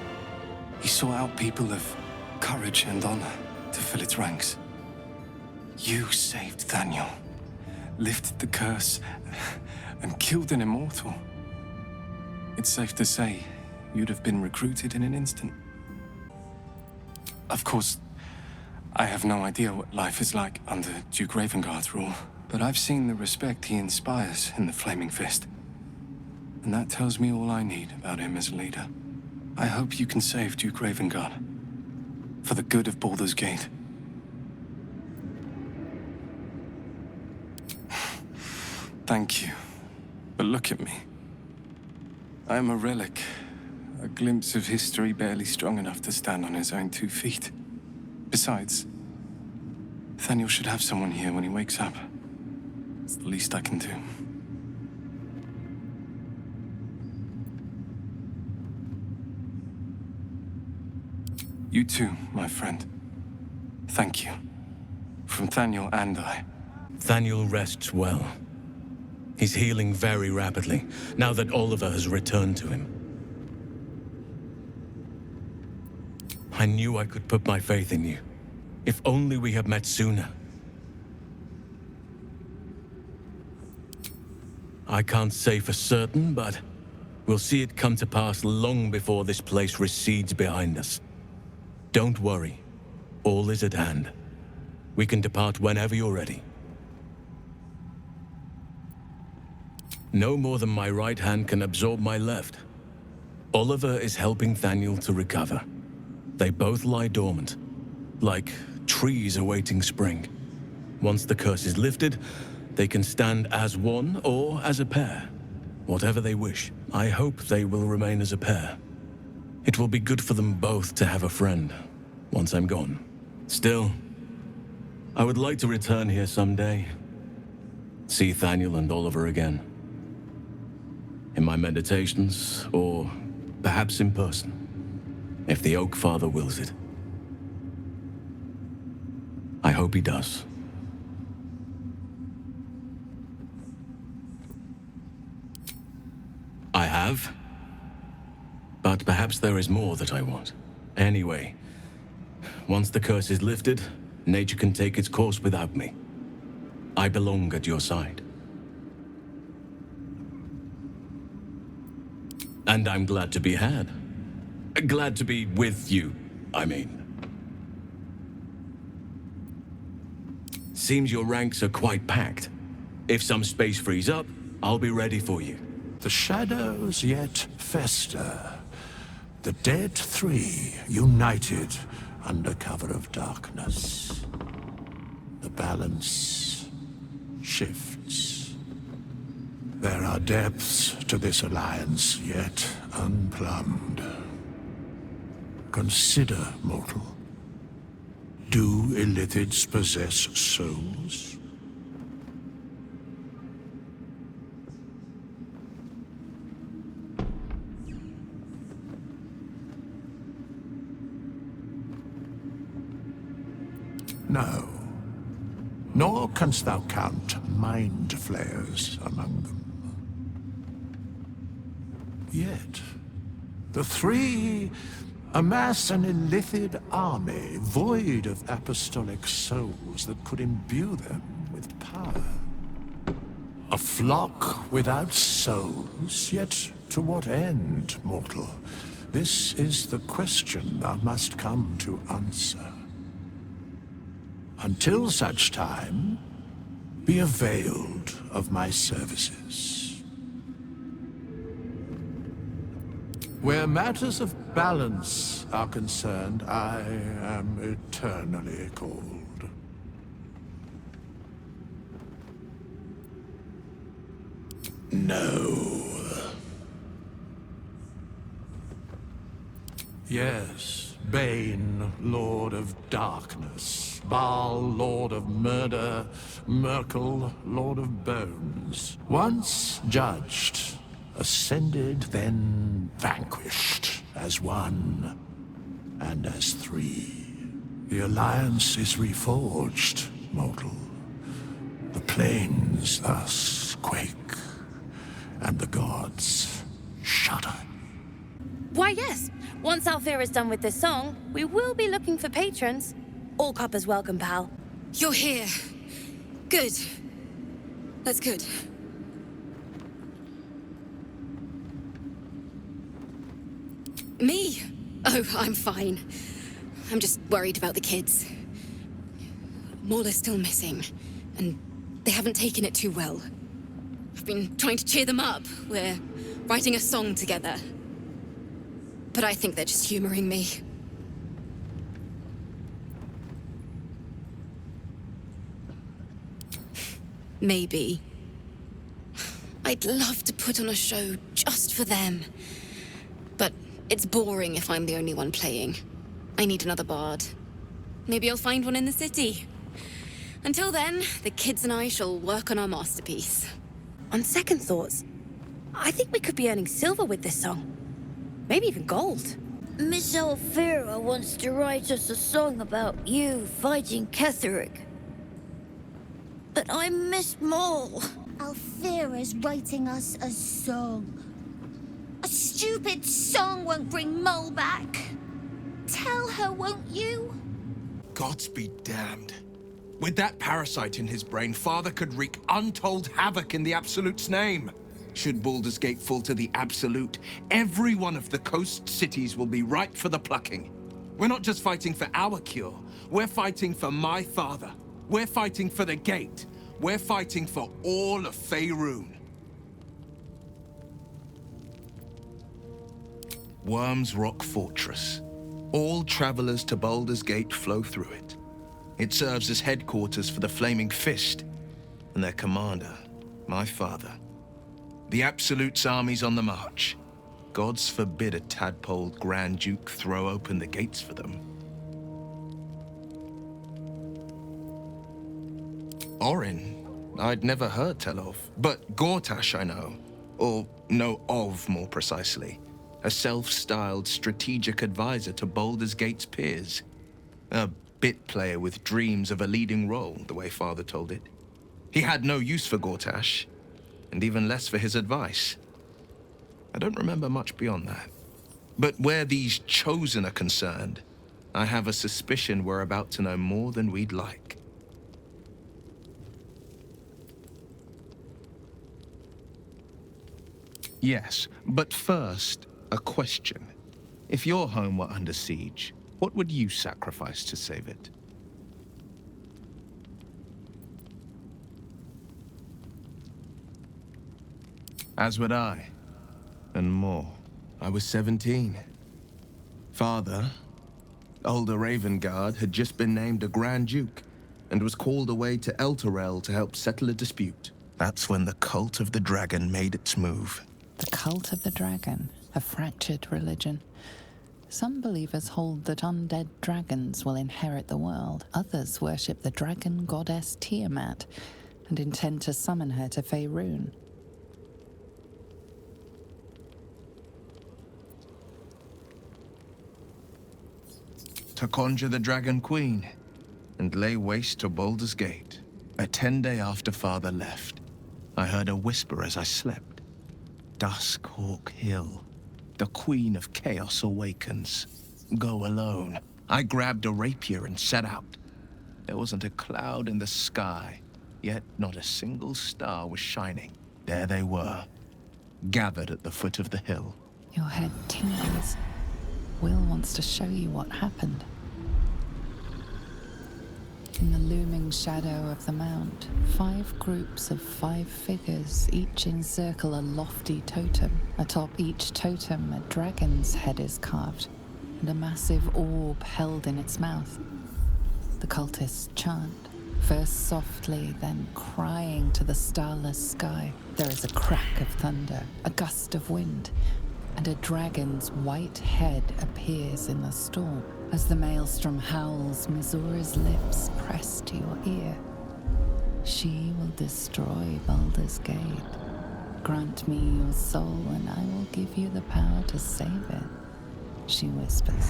he sought out people of courage and honor to fill its ranks. You saved Thaniel, lifted the curse, and killed an immortal. It's safe to say you'd have been recruited in an instant. Of course, I have no idea what life is like under Duke Ravengard's rule, but I've seen the respect he inspires in the Flaming Fist. And that tells me all I need about him as a leader. I hope you can save Duke Ravengard, for the good of Baldur's Gate. Thank you, but look at me. I am a relic, a glimpse of history barely strong enough to stand on his own 2 feet. Besides, Thaniel should have someone here when he wakes up. It's the least I can do. You too, my friend. Thank you. From Thaniel and I. Thaniel rests well. He's healing very rapidly, now that Oliver has returned to him. I knew I could put my faith in you. If only we had met sooner. I can't say for certain, but we'll see it come to pass long before this place recedes behind us. Don't worry. All is at hand. We can depart whenever you're ready. No more than my right hand can absorb my left. Oliver is helping Thaniel to recover. They both lie dormant, like trees awaiting spring. Once the curse is lifted, they can stand as one or as a pair. Whatever they wish. I hope they will remain as a pair. It will be good for them both to have a friend, once I'm gone. Still, I would like to return here someday. See Thaniel and Oliver again. In my meditations, or perhaps in person, if the Oak Father wills it. I hope he does. I have. But perhaps there is more that I want. Anyway, once the curse is lifted, nature can take its course without me. I belong at your side. And I'm glad to be had. Glad to be with you, I mean. Seems your ranks are quite packed. If some space frees up, I'll be ready for you. The shadows yet fester. The dead three united under cover of darkness. The balance shifts. There are depths to this alliance yet unplumbed. Consider, mortal. Do illithids possess souls? No. Nor canst thou count mind flayers among them. Yet, the three amass an illithid army void of apostolic souls that could imbue them with power. A flock without souls, yet to what end, mortal? This is the question thou must come to answer. Until such time, be availed of my services. Where matters of balance are concerned, I am eternally cold. No. Yes, Bane, Lord of Darkness, Baal, Lord of Murder, Merkel, Lord of Bones. Once judged, ascended, then vanquished, as one, and as three. The alliance is reforged, mortal. The plains thus quake, and the gods shudder. Why, yes. Once Althea is done with this song, we will be looking for patrons. All coppers welcome, pal. You're here. Good. That's good. Me? Oh, I'm fine. I'm just worried about the kids. Morla's still missing, and they haven't taken it too well. I've been trying to cheer them up. We're writing a song together. But I think they're just humoring me. Maybe. I'd love to put on a show just for them. But it's boring if I'm the only one playing. I need another bard. Maybe I'll find one in the city. Until then, the kids and I shall work on our masterpiece. On second thoughts, I think we could be earning silver with this song. Maybe even gold. Miss Althea wants to write us a song about you fighting Ketheric. But I miss Maul. Althea's writing us a song. A stupid song won't bring Mole back. Tell her, won't you? Gods be damned. With that parasite in his brain, Father could wreak untold havoc in the Absolute's name. Should Baldur's Gate fall to the Absolute, every one of the coast cities will be ripe for the plucking. We're not just fighting for our cure, we're fighting for my father. We're fighting for the Gate. We're fighting for all of Faerun. Worm's Rock Fortress. All travelers to Baldur's Gate flow through it. It serves as headquarters for the Flaming Fist, and their commander, my father. The Absolute's army's on the march. Gods forbid a tadpoled Grand Duke throw open the gates for them. Orin, I'd never heard tell of, but Gortash I know. Or know of, more precisely. A self-styled strategic advisor to Baldur's Gate's peers. A bit player with dreams of a leading role, the way Father told it. He had no use for Gortash, and even less for his advice. I don't remember much beyond that. But where these chosen are concerned, I have a suspicion we're about to know more than we'd like. Yes, but first, a question. If your home were under siege, what would you sacrifice to save it? As would I, and more. I was 17. Father, older Ravengard, had just been named a Grand Duke, and was called away to Elturel to help settle a dispute. That's when the cult of the dragon made its move. The cult of the dragon, a fractured religion. Some believers hold that undead dragons will inherit the world. Others worship the dragon goddess Tiamat and intend to summon her to Faerun. To conjure the Dragon Queen. and lay waste to Baldur's Gate. A 10-day after Father left, I heard a whisper as I slept. Duskhawk Hill. The Queen of Chaos awakens. Go alone. I grabbed a rapier and set out. There wasn't a cloud in the sky, yet not a single star was shining. There they were, gathered at the foot of the hill. Your head tingles. Will wants to show you what happened. In the looming shadow of the mount, 5 groups of 5 figures each encircle a lofty totem. Atop each totem, a dragon's head is carved, and a massive orb held in its mouth. The cultists chant, first softly, then crying to the starless sky. There is a crack of thunder, a gust of wind, and a dragon's white head appears in the storm. As the maelstrom howls, Mizora's lips press to your ear. She will destroy Baldur's Gate. Grant me your soul, and I will give you the power to save it, she whispers.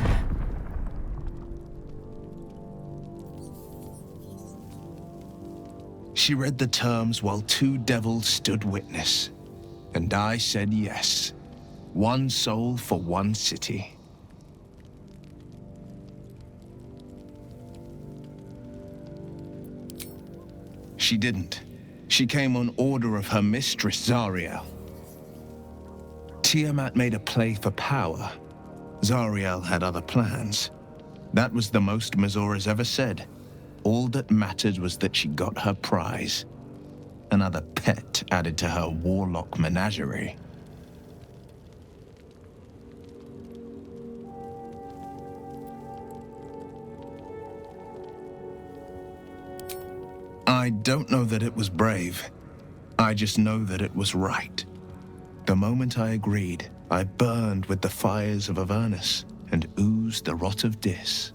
She read the terms while 2 devils stood witness, and I said yes. 1 soul for 1 city. She didn't. She came on order of her mistress, Zariel. Tiamat made a play for power. Zariel had other plans. That was the most Mizora's ever said. All that mattered was that she got her prize. Another pet added to her warlock menagerie. I don't know that it was brave. I just know that it was right. The moment I agreed, I burned with the fires of Avernus and oozed the rot of Dis.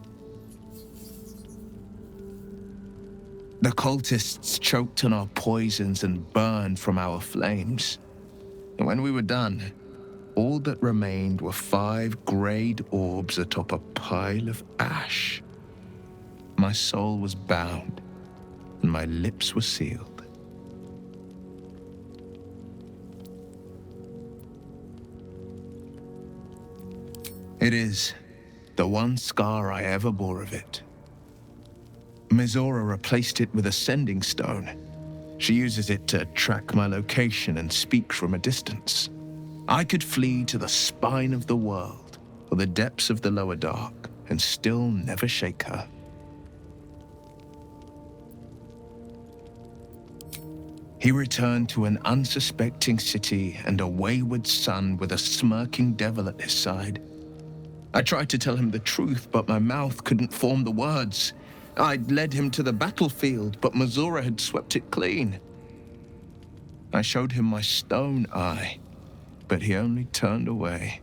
The cultists choked on our poisons and burned from our flames. And when we were done, all that remained were 5 greyed orbs atop a pile of ash. My soul was bound, and my lips were sealed. It is the one scar I ever bore of it. Mizora replaced it with a sending stone. She uses it to track my location and speak from a distance. I could flee to the spine of the world or the depths of the lower dark and still never shake her. He returned to an unsuspecting city and a wayward son with a smirking devil at his side. I tried to tell him the truth, but my mouth couldn't form the words. I'd led him to the battlefield, but Mizora had swept it clean. I showed him my stone eye, but he only turned away.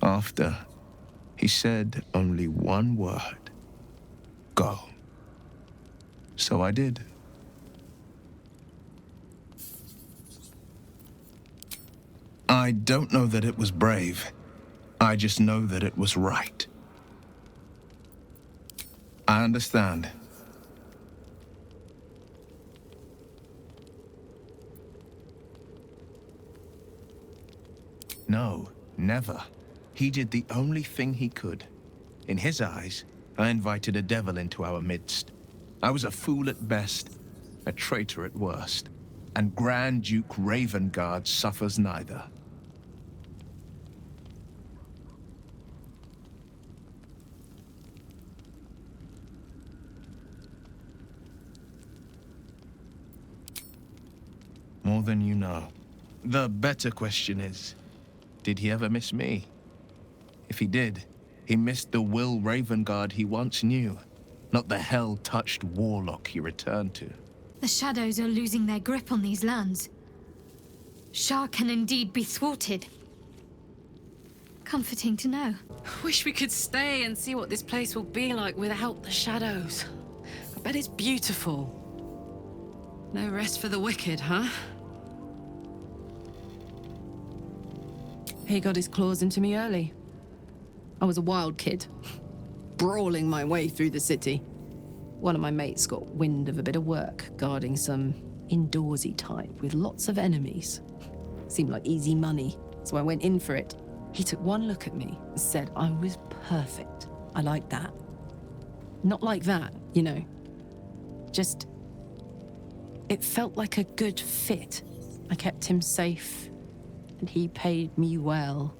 After, he said only one word: go. So I did. I don't know that it was brave. I just know that it was right. I understand. No, never. He did the only thing he could. In his eyes, I invited a devil into our midst. I was a fool at best, a traitor at worst, and Grand Duke Ravengard suffers neither. More than you know. The better question is, did he ever miss me? If he did, he missed the Will Ravengard he once knew, not the hell-touched warlock he returned to. The shadows are losing their grip on these lands. Shah can indeed be thwarted. Comforting to know. Wish we could stay and see what this place will be like without the shadows. I bet it's beautiful. No rest for the wicked, huh? He got his claws into me early. I was a wild kid, brawling my way through the city. One of my mates got wind of a bit of work guarding some indoorsy type with lots of enemies. Seemed like easy money, so I went in for it. He took one look at me and said I was perfect. I like that. Not like that, you know. Just... it felt like a good fit. I kept him safe, and he paid me well.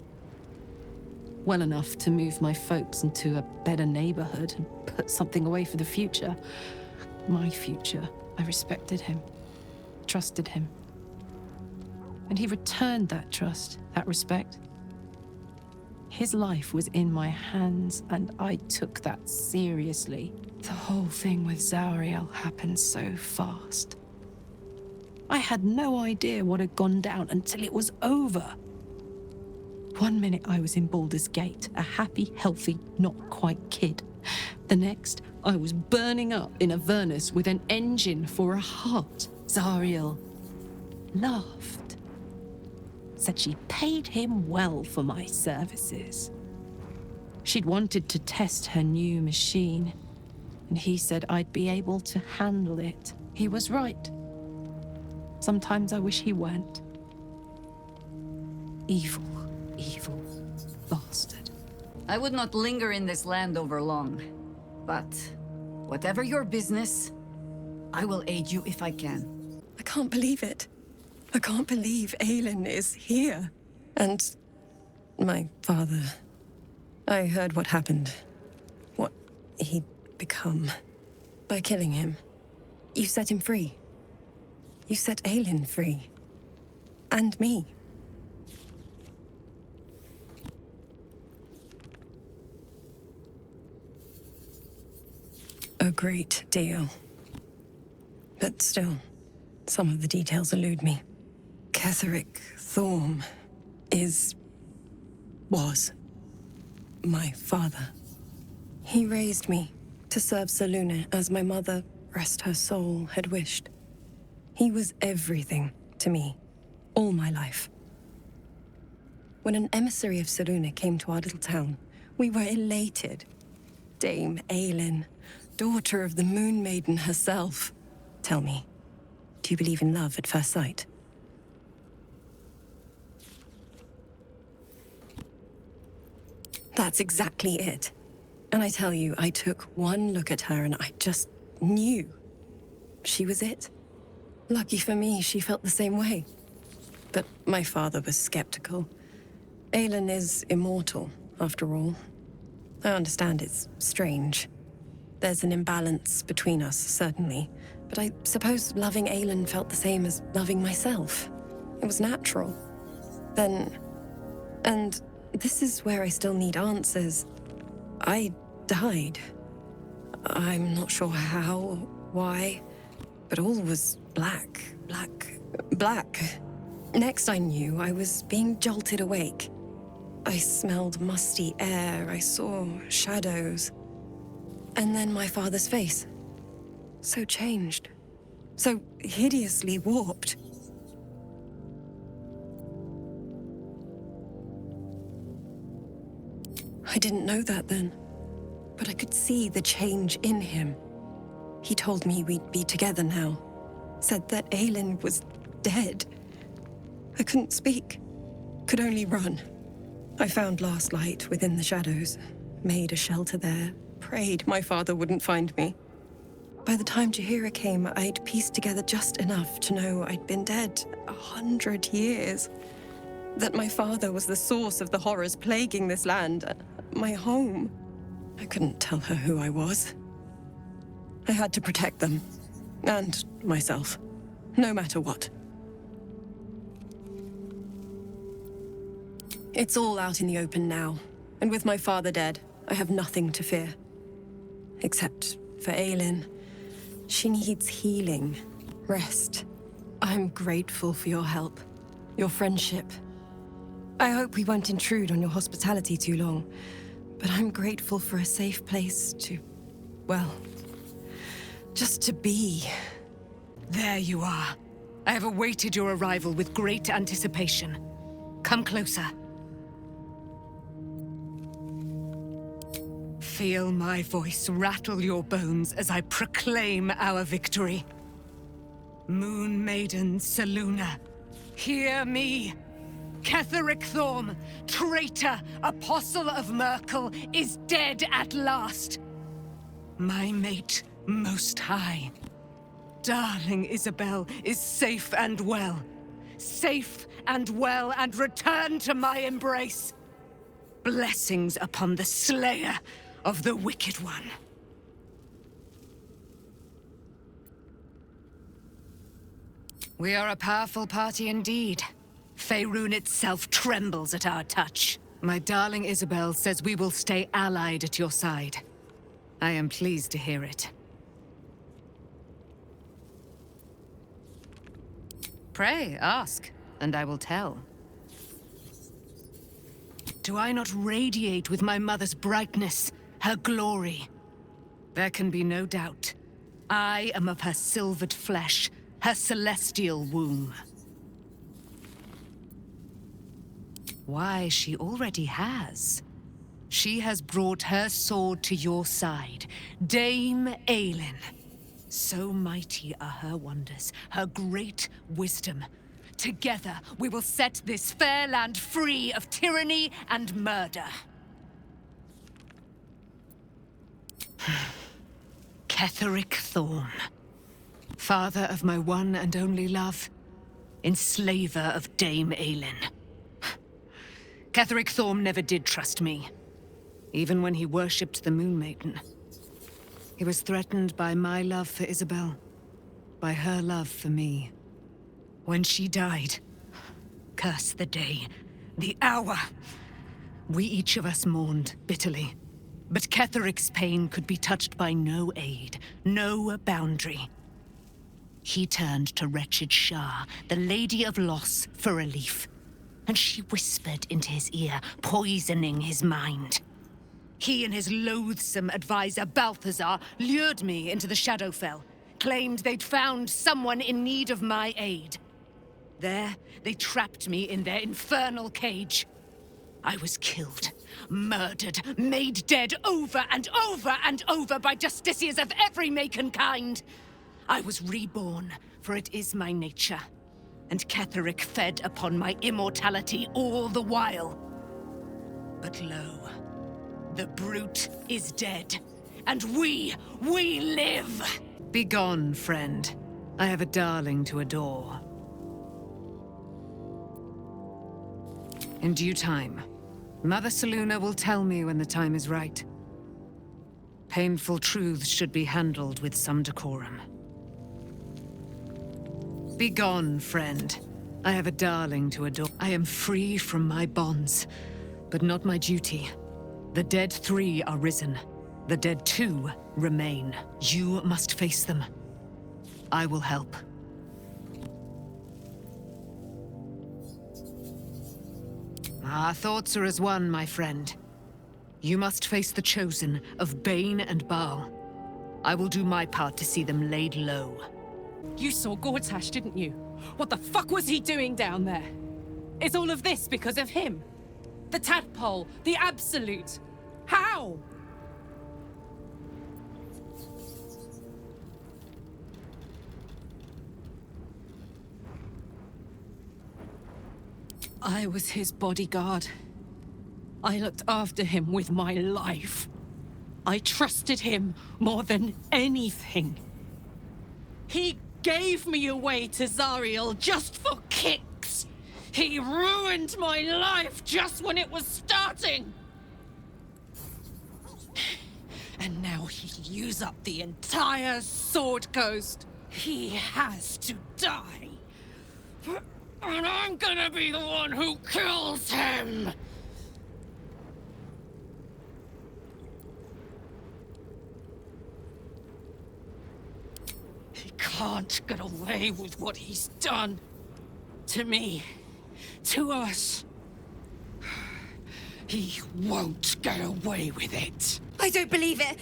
Well enough to move my folks into a better neighborhood and put something away for the future. My future. I respected him, trusted him. And he returned that trust, that respect. His life was in my hands, and I took that seriously. The whole thing with Zariel happened so fast. I had no idea what had gone down until it was over. One minute I was in Baldur's Gate, a happy, healthy, not quite kid. The next, I was burning up in Avernus with an engine for a heart. Zariel laughed. Said she paid him well for my services. She'd wanted to test her new machine, and he said I'd be able to handle it. He was right. Sometimes I wish he weren't. Evil, evil bastard. I would not linger in this land over long, but whatever your business, I will aid you if I can. I can't believe it. I can't believe Aelin is here. And my father. I heard what happened. What he'd become. By killing him. You set him free. You set Aelin free. And me. A great deal. But still, some of the details elude me. Ketheric Thorm was my father. He raised me to serve Selûne as my mother, rest her soul, had wished. He was everything to me, all my life. When an emissary of Selûne came to our little town, we were elated. Dame Aelin, daughter of the Moon Maiden herself. Tell me, do you believe in love at first sight? That's exactly it. And I tell you, I took one look at her and I just knew. She was it. Lucky for me, she felt the same way. But my father was skeptical. Aelin is immortal, after all. I understand it's strange. There's an imbalance between us, certainly. But I suppose loving Aelin felt the same as loving myself. It was natural. Then... and this is where I still need answers. I died. I'm not sure how, why, but all was black. Next I knew, I was being jolted awake. I smelled musty air, I saw shadows. And then my father's face. So changed. So hideously warped. I didn't know that then, but I could see the change in him. He told me we'd be together now, said that Aelin was dead. I couldn't speak, could only run. I found last light within the shadows, made a shelter there, prayed my father wouldn't find me. By the time Jaheira came, I'd pieced together just enough to know I'd been dead 100 years. That my father was the source of the horrors plaguing this land, my home. I couldn't tell her who I was. I had to protect them, and myself, no matter what. It's all out in the open now, and with my father dead, I have nothing to fear. Except for Aelin. She needs healing, rest. I'm grateful for your help, your friendship. I hope we won't intrude on your hospitality too long, but I'm grateful for a safe place to, well, just to be. There you are. I have awaited your arrival with great anticipation. Come closer. Feel my voice rattle your bones as I proclaim our victory. Moon Maiden Selûne, hear me. Ketheric Thorm, traitor, apostle of Merkel, is dead at last. My mate, Most High. Darling Isabel is safe and well. Safe and well, and return to my embrace. Blessings upon the slayer of the Wicked One. We are a powerful party indeed. Faerûn itself trembles at our touch. My darling Isabel says we will stay allied at your side. I am pleased to hear it. Pray, ask, and I will tell. Do I not radiate with my mother's brightness, her glory? There can be no doubt. I am of her silvered flesh, her celestial womb. Why, she already has. She has brought her sword to your side, Dame Aelin. So mighty are her wonders, her great wisdom. Together, we will set this fair land free of tyranny and murder. Ketheric Thorm, father of my one and only love, enslaver of Dame Aelin. Ketheric Thorm never did trust me, even when he worshipped the Moon Maiden. He was threatened by my love for Isabel, by her love for me. When she died, curse the day, the hour, we each of us mourned bitterly. But Ketheric's pain could be touched by no aid, no boundary. He turned to wretched Shah, the Lady of Loss, for relief. And she whispered into his ear, poisoning his mind. He and his loathsome advisor, Balthazar, lured me into the Shadowfell, claimed they'd found someone in need of my aid. There, they trapped me in their infernal cage. I was killed, murdered, made dead over and over and over by justiciars of every make and kind. I was reborn, for it is my nature. And Ketheric fed upon my immortality all the while. But lo, the brute is dead, and we live! Begone, friend. I have a darling to adore. In due time, Mother Selûne will tell me when the time is right. Painful truths should be handled with some decorum. Begone, friend. I have a darling to adore. I am free from my bonds, but not my duty. The dead 3 are risen. The dead 2 remain. You must face them. I will help. Our thoughts are as one, my friend. You must face the Chosen of Bane and Baal. I will do my part to see them laid low. You saw Gortash, didn't you? What the fuck was he doing down there? Is all of this because of him? The tadpole, the Absolute. How? I was his bodyguard. I looked after him with my life. I trusted him more than anything. He gave me away to Zariel just for kicks. He ruined my life just when it was starting. And now he'll use up the entire Sword Coast. He has to die. And I'm gonna be the one who kills him! He can't get away with what he's done. To me. To us. He won't get away with it. I don't believe it.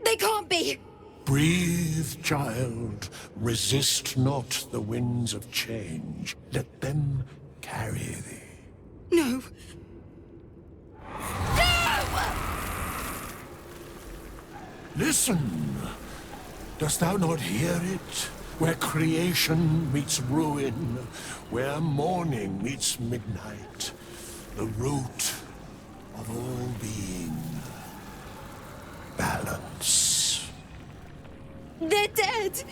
They can't be. Breathe, child. Resist not the winds of change. Let them carry thee. No. Listen! Dost thou not hear it? Where creation meets ruin, where morning meets midnight, the root of all being. Balance. They're dead!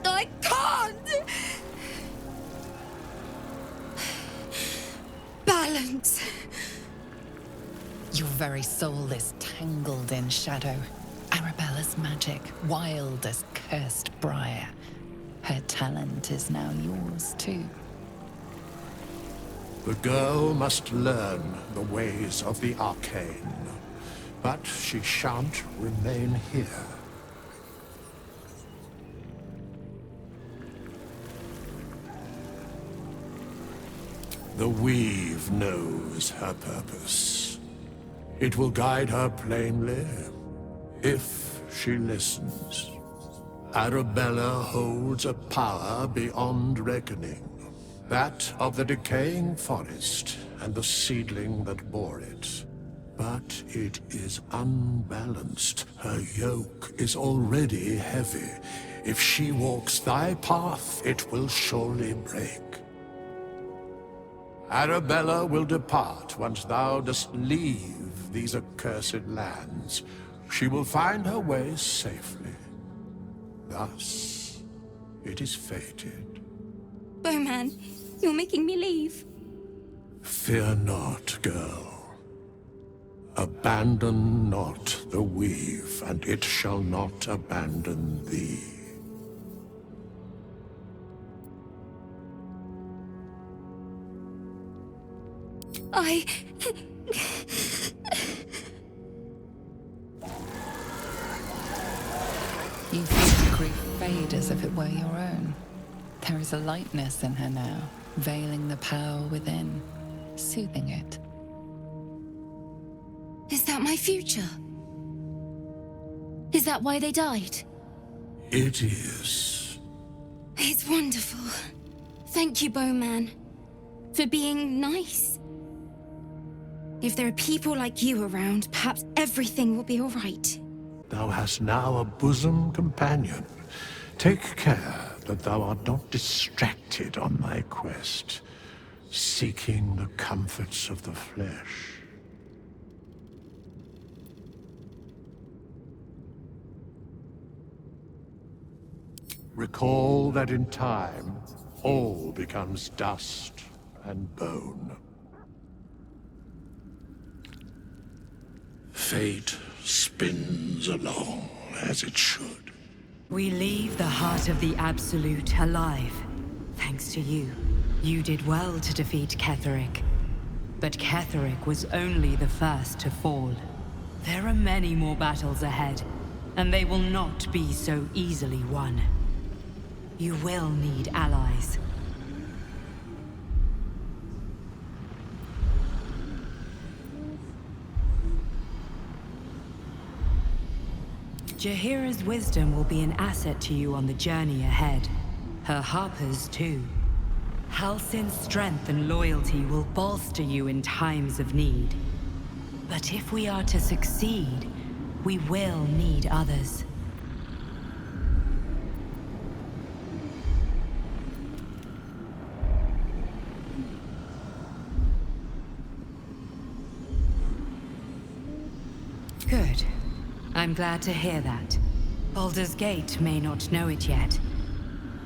I can't! Balance. Your very soul is tangled in shadow. Arabella's magic, wild as cursed briar. Her talent is now yours, too. The girl must learn the ways of the arcane, but she shan't remain here. The weave knows her purpose. It will guide her plainly, if she listens. Arabella holds a power beyond reckoning. That of the decaying forest and the seedling that bore it. But it is unbalanced. Her yoke is already heavy. If she walks thy path, it will surely break. Arabella will depart once thou dost leave these accursed lands. She will find her way safely. Thus, it is fated. Bowman, you're making me leave. Fear not, girl. Abandon not the weave, and it shall not abandon thee. You feel grief fade as if it were your own. There is a lightness in her now, veiling the power within, soothing it. Is that my future? Is that why they died? It is. It's wonderful. Thank you, Bowman, for being nice. If there are people like you around, perhaps everything will be all right. Thou hast now a bosom companion. Take care that thou art not distracted on thy quest, seeking the comforts of the flesh. Recall that in time, all becomes dust and bone. Fate spins along as it should. We leave the heart of the Absolute alive. Thanks to you. You did well to defeat Ketheric. But Ketheric was only the first to fall. There are many more battles ahead, and they will not be so easily won. You will need allies. Jaheira's wisdom will be an asset to you on the journey ahead. Her harpers, too. Halsin's strength and loyalty will bolster you in times of need. But if we are to succeed, we will need others. Good. I'm glad to hear that. Baldur's Gate may not know it yet,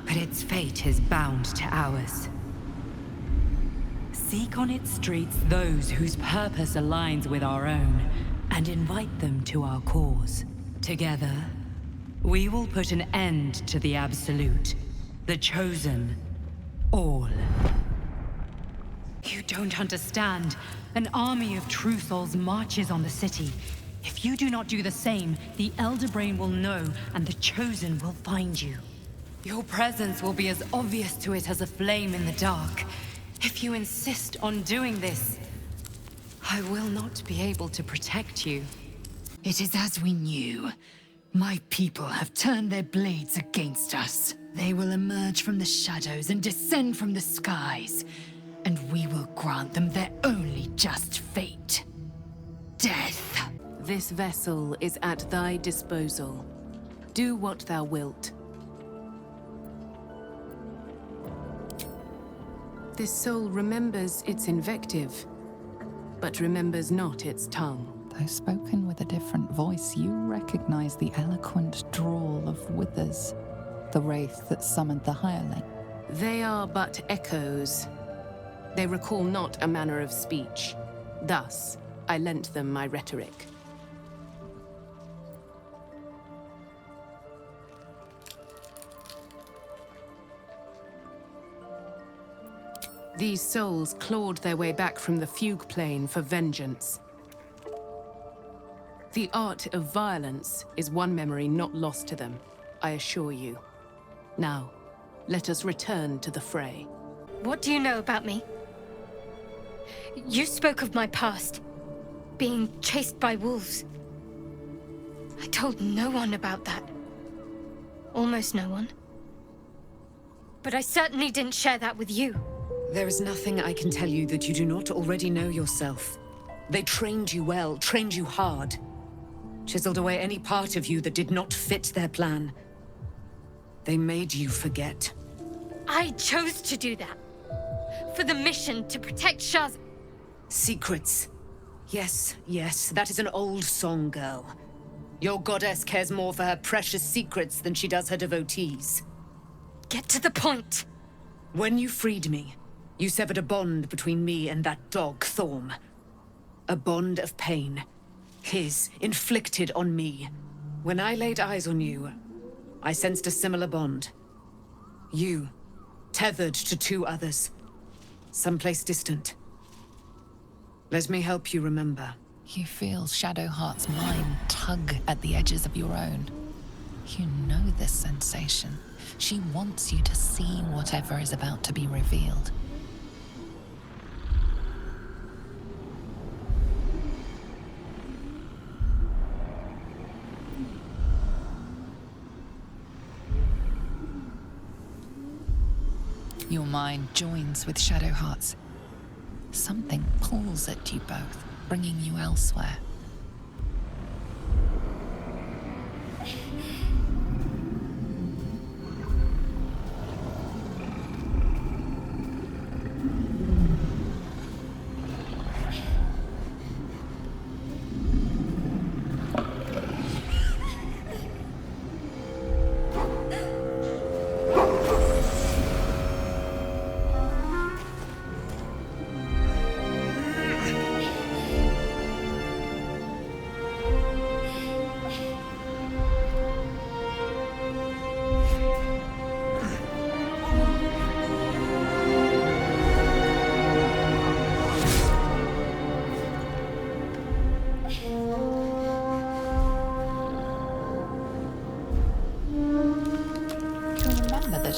but its fate is bound to ours. Seek on its streets those whose purpose aligns with our own, and invite them to our cause. Together, we will put an end to the Absolute, the Chosen, all. You don't understand. An army of true souls marches on the city. If you do not do the same, the Elder Brain will know, and the Chosen will find you. Your presence will be as obvious to it as a flame in the dark. If you insist on doing this, I will not be able to protect you. It is as we knew. My people have turned their blades against us. They will emerge from the shadows and descend from the skies, and we will grant them their only just fate. Death. This vessel is at thy disposal. Do what thou wilt. This soul remembers its invective, but remembers not its tongue. Though spoken with a different voice, you recognize the eloquent drawl of Withers, the wraith that summoned the hireling. They are but echoes. They recall not a manner of speech. Thus, I lent them my rhetoric. These souls clawed their way back from the fugue plane for vengeance. The art of violence is one memory not lost to them, I assure you. Now, let us return to the fray. What do you know about me? You spoke of my past, being chased by wolves. I told no one about that. Almost no one. But I certainly didn't share that with you. There is nothing I can tell you that you do not already know yourself. They trained you well, trained you hard. Chiseled away any part of you that did not fit their plan. They made you forget. I chose to do that. For the mission to protect Shaz. Secrets. Yes, yes, that is an old song, girl. Your goddess cares more for her precious secrets than she does her devotees. Get to the point. When you freed me, you severed a bond between me and that dog, Thorm. A bond of pain. His, inflicted on me. When I laid eyes on you, I sensed a similar bond. You, tethered to two others. Someplace distant. Let me help you remember. You feel Shadowheart's mind tug at the edges of your own. You know this sensation. She wants you to see whatever is about to be revealed. Your mind joins with Shadowheart's. Something pulls at you both, bringing you elsewhere.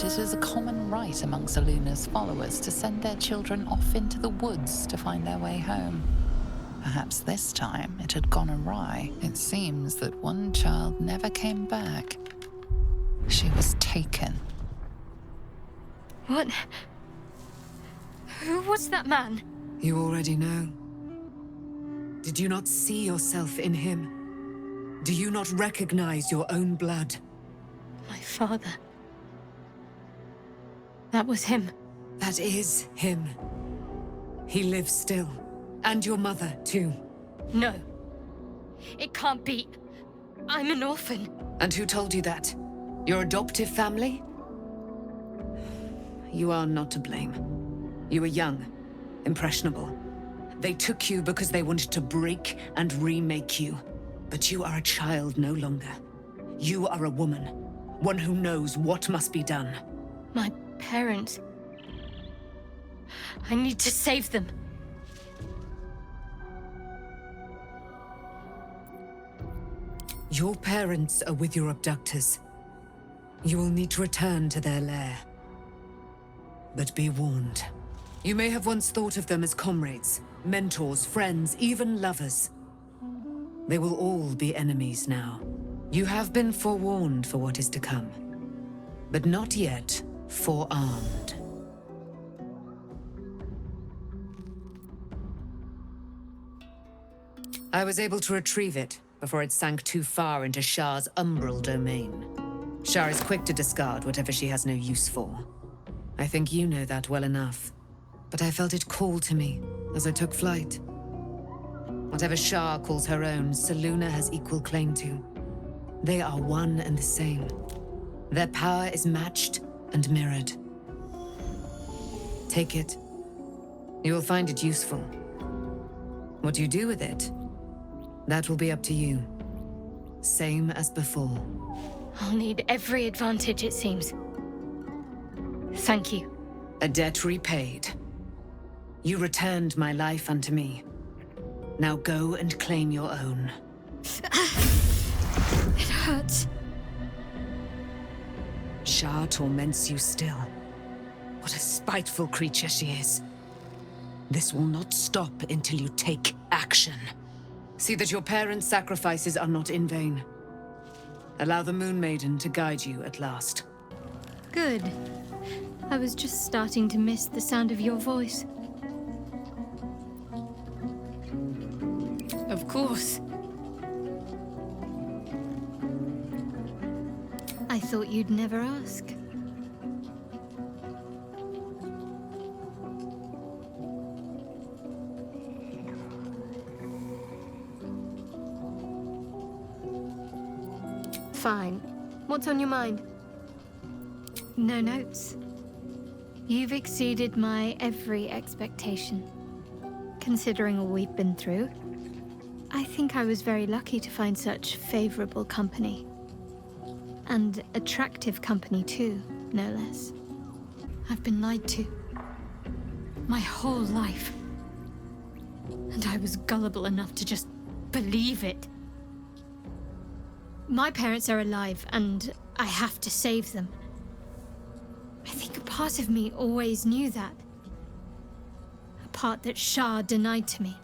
It is a common rite among Luna's followers to send their children off into the woods to find their way home. Perhaps this time it had gone awry. It seems that one child never came back. She was taken. What? Who was that man? You already know. Did you not see yourself in him? Do you not recognize your own blood? My father. That was him. That is him. He lives still. And your mother, too. No. It can't be. I'm an orphan. And who told you that? Your adoptive family? You are not to blame. You were young, impressionable. They took you because they wanted to break and remake you. But you are a child no longer. You are a woman. One who knows what must be done. My parents. I need to save them. Your parents are with your abductors. You will need to return to their lair. But be warned. You may have once thought of them as comrades, mentors, friends, even lovers. They will all be enemies now. You have been forewarned for what is to come, but not yet forearmed. I was able to retrieve it before it sank too far into Shah's umbral domain. Shah is quick to discard whatever she has no use for. I think you know that well enough. But I felt it call to me as I took flight. Whatever Shah calls her own, Selûne has equal claim to. They are one and the same. Their power is matched and mirrored. Take it. You will find it useful. What you do with it, that will be up to you. Same as before. I'll need every advantage, it seems. Thank you. A debt repaid. You returned my life unto me. Now go and claim your own. It hurts. Shah torments you still. What a spiteful creature she is. This will not stop until you take action. See that your parents' sacrifices are not in vain. Allow the Moon Maiden to guide you at last. Good. I was just starting to miss the sound of your voice. Of course. I thought you'd never ask. Fine. What's on your mind? No notes. You've exceeded my every expectation. Considering all we've been through, I think I was very lucky to find such favorable company. And attractive company too, no less. I've been lied to. My whole life. And I was gullible enough to just believe it. My parents are alive, and I have to save them. I think a part of me always knew that. A part that Shah denied to me.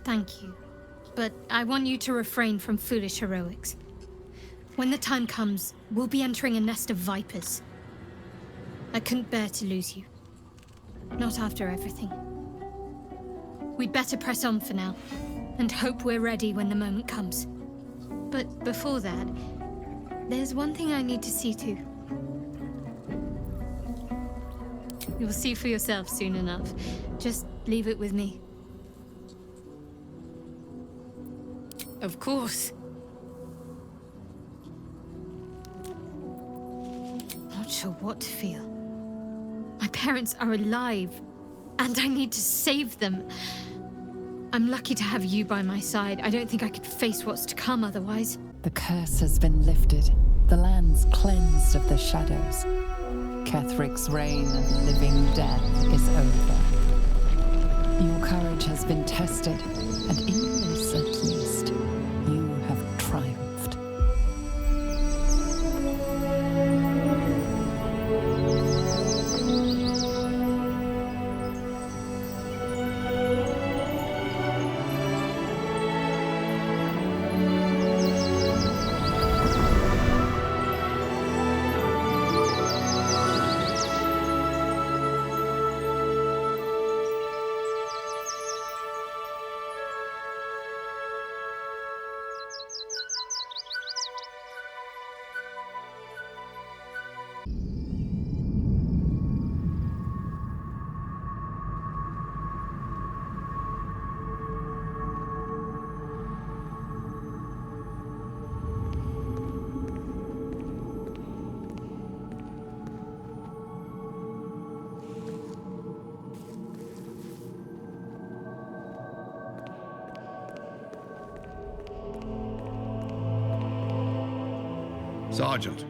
Thank you. But I want you to refrain from foolish heroics. When the time comes, we'll be entering a nest of vipers. I couldn't bear to lose you. Not after everything. We'd better press on for now, and hope we're ready when the moment comes. But before that, there's one thing I need to see to. You'll see for yourself soon enough. Just leave it with me. Of course. Not sure what to feel. My parents are alive, and I need to save them. I'm lucky to have you by my side. I don't think I could face what's to come otherwise. The curse has been lifted, the land's cleansed of the shadows. Ketheric's reign of living death is over. Your courage has been tested, and in this at least, you have triumphed. Sergeant,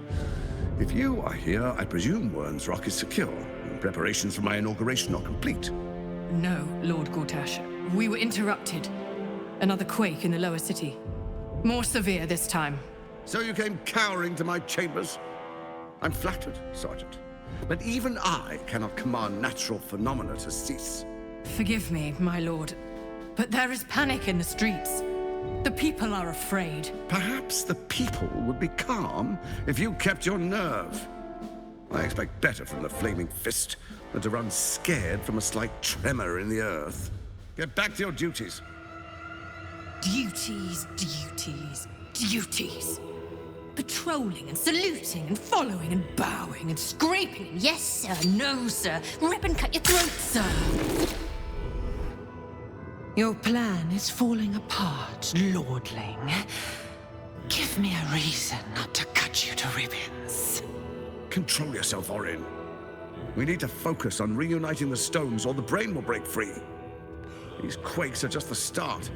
if you are here, I presume Wern's Rock is secure, and preparations for my inauguration are complete. No, Lord Gortash. We were interrupted. Another quake in the lower city. More severe this time. So you came cowering to my chambers? I'm flattered, Sergeant. But even I cannot command natural phenomena to cease. Forgive me, my lord, but there is panic in the streets. The people are afraid. Perhaps the people would be calm if you kept your nerve. I expect better from the flaming fist than to run scared from a slight tremor in the earth. Get back to your duties. Duties, duties, duties. Patrolling and saluting and following and bowing and scraping and yes sir, no sir, rip and cut your throat, sir. Your plan is falling apart, lordling. Give me a reason not to cut you to ribbons. Control yourself, Orin. We need to focus on reuniting the stones or the brain will break free. These quakes are just the start.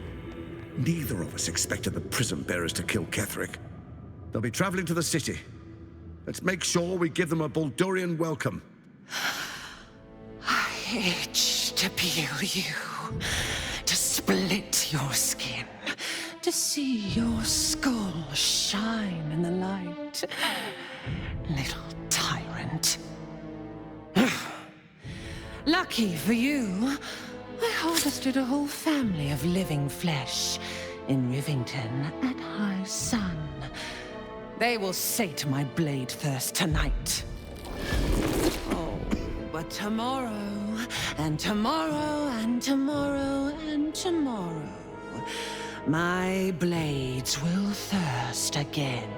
Neither of us expected the Prism Bearers to kill Ketheric. They'll be traveling to the city. Let's make sure we give them a Baldurian welcome. I itch to peel you, to split your skin, to see your skull shine in the light. Little tyrant. Lucky for you, I harvested a whole family of living flesh in Rivington at high sun. They will sate my blade thirst tonight. Oh, but tomorrow, and tomorrow, and tomorrow, and tomorrow, my blades will thirst again.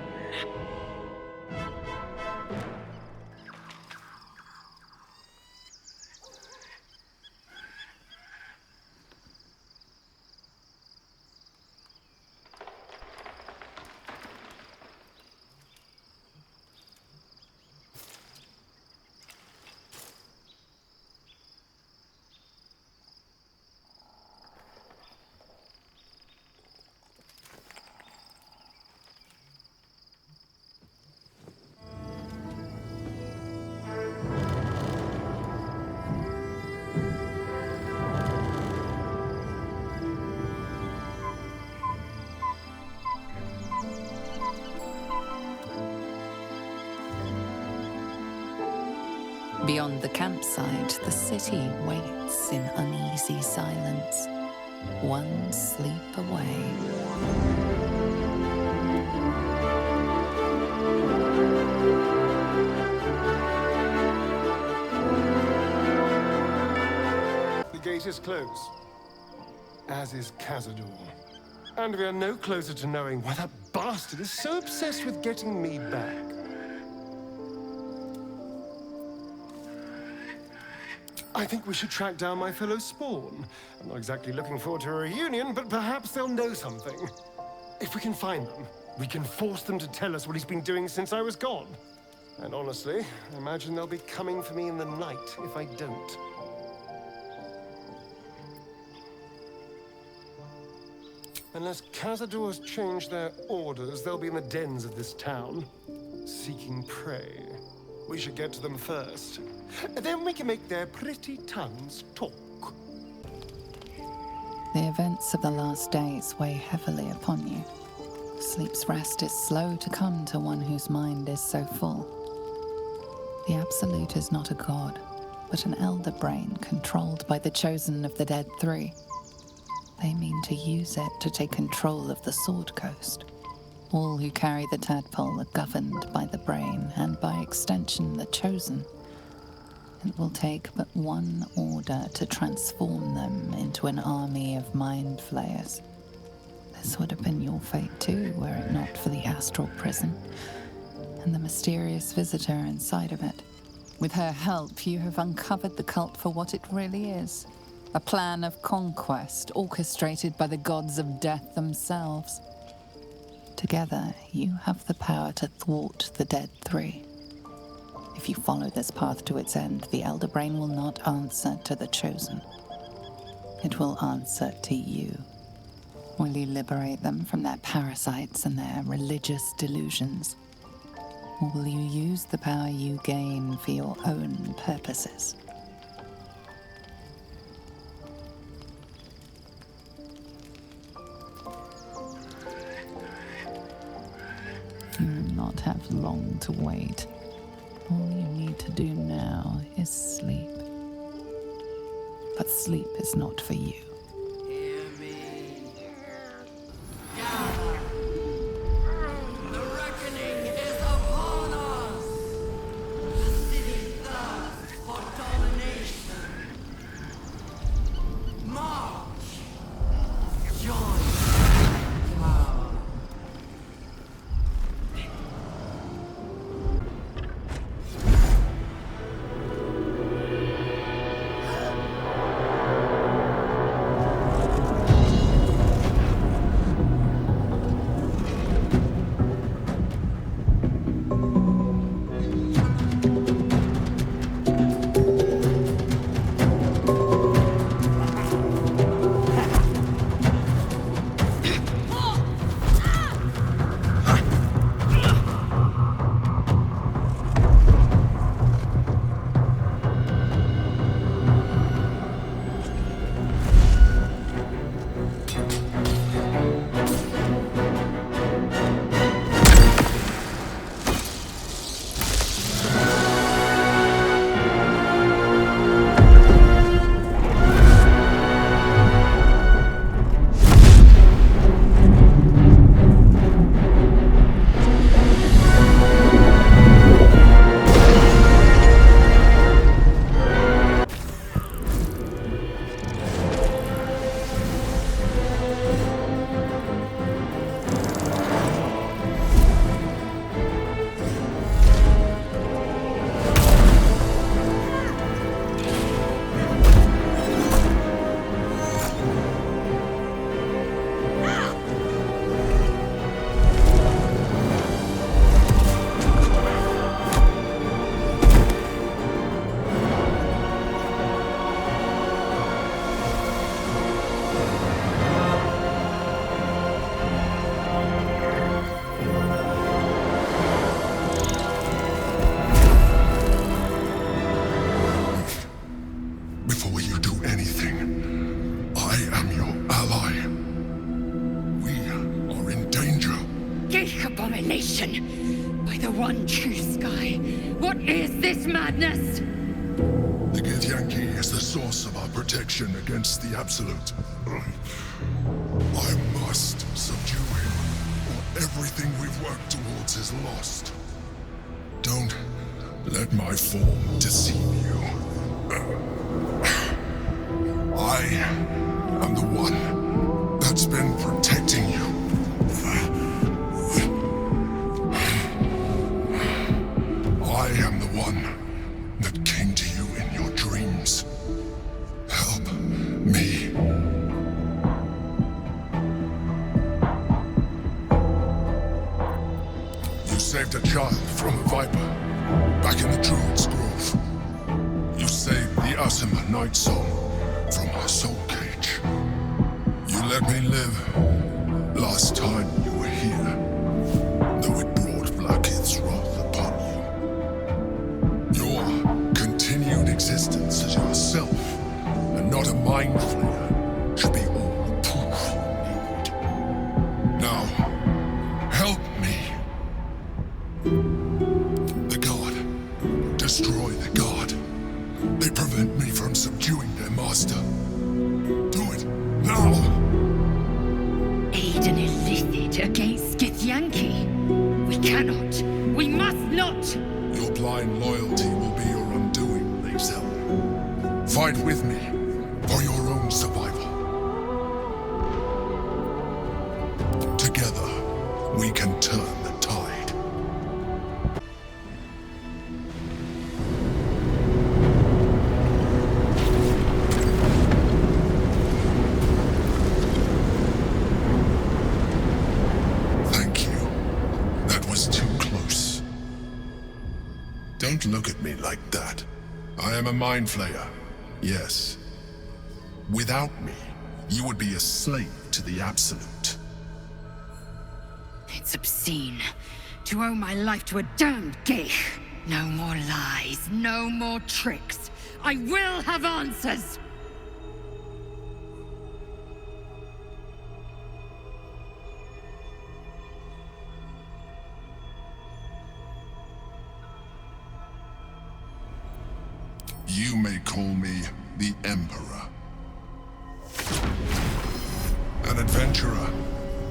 Beyond the campsite, the city waits in uneasy silence, one sleep away. The gate is closed, as is Cazador. And we are no closer to knowing why that bastard is so obsessed with getting me back. I think we should track down my fellow Spawn. I'm not exactly looking forward to a reunion, but perhaps they'll know something. If we can find them, we can force them to tell us what he's been doing since I was gone. And honestly, I imagine they'll be coming for me in the night if I don't. Unless Cazador's changed their orders, they'll be in the dens of this town, seeking prey. We should get to them first. Then we can make their pretty tongues talk. The events of the last days weigh heavily upon you. Sleep's rest is slow to come to one whose mind is so full. The Absolute is not a god, but an elder brain controlled by the chosen of the Dead Three. They mean to use it to take control of the Sword Coast. All who carry the tadpole are governed by the brain, and by extension the chosen. It will take but one order to transform them into an army of mind flayers. This would have been your fate too, were it not for the astral prison, and the mysterious visitor inside of it. With her help, you have uncovered the cult for what it really is. A plan of conquest orchestrated by the gods of death themselves. Together, you have the power to thwart the Dead Three. If you follow this path to its end, the Elder Brain will not answer to the Chosen. It will answer to you. Will you liberate them from their parasites and their religious delusions? Or will you use the power you gain for your own purposes? You will not have long to wait. All you need to do now is sleep. But sleep is not for you. Hear me. The reckoning is upon us. The you do anything, I am your ally. We are in danger. Geek abomination! By the one true sky, what is this madness? The Githyanki is the source of our protection against the Absolute. I must subdue him, or everything we've worked towards is lost. Don't let my form deceive you. I am the one that's been protecting you. I am the one that came to you in your dreams. Help me. You saved a child from a viper back in the Druid's Grove. You saved the Asima Night Song from her soul cage. You let me live last time you were here, though it brought Blackith's wrath upon you. Your continued existence as yourself, and not a mind flayer, should be all the proof you need. Now, help me. The God. Destroy the God. They prevent me from subduing their master. Do it now! Aid an illicit against Githyanki. We cannot. We must not! Your blind loyalty will be your undoing, Lae'zel. Fight with me for your own survival. Together, we can turn the tide. Thank you. That was too close. Don't look at me like that. I am a mind flayer, yes. Without me, you would be a slave to the Absolute. It's obscene to owe my life to a damned geek. No more lies, no more tricks. I will have answers! You may call me the Emperor. An adventurer,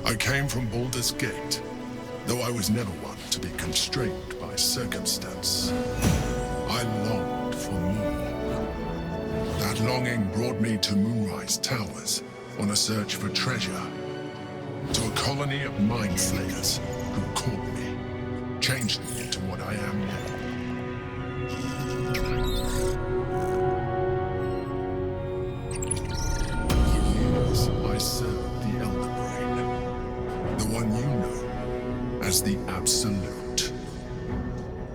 I came from Baldur's Gate, though I was never one to be constrained by circumstance. I longed for more. That longing brought me to Moonrise Towers on a search for treasure, to a colony of mind flayers who caught me, changed me into what I am now. I served the Elder Brain, the one you know as the Absolute.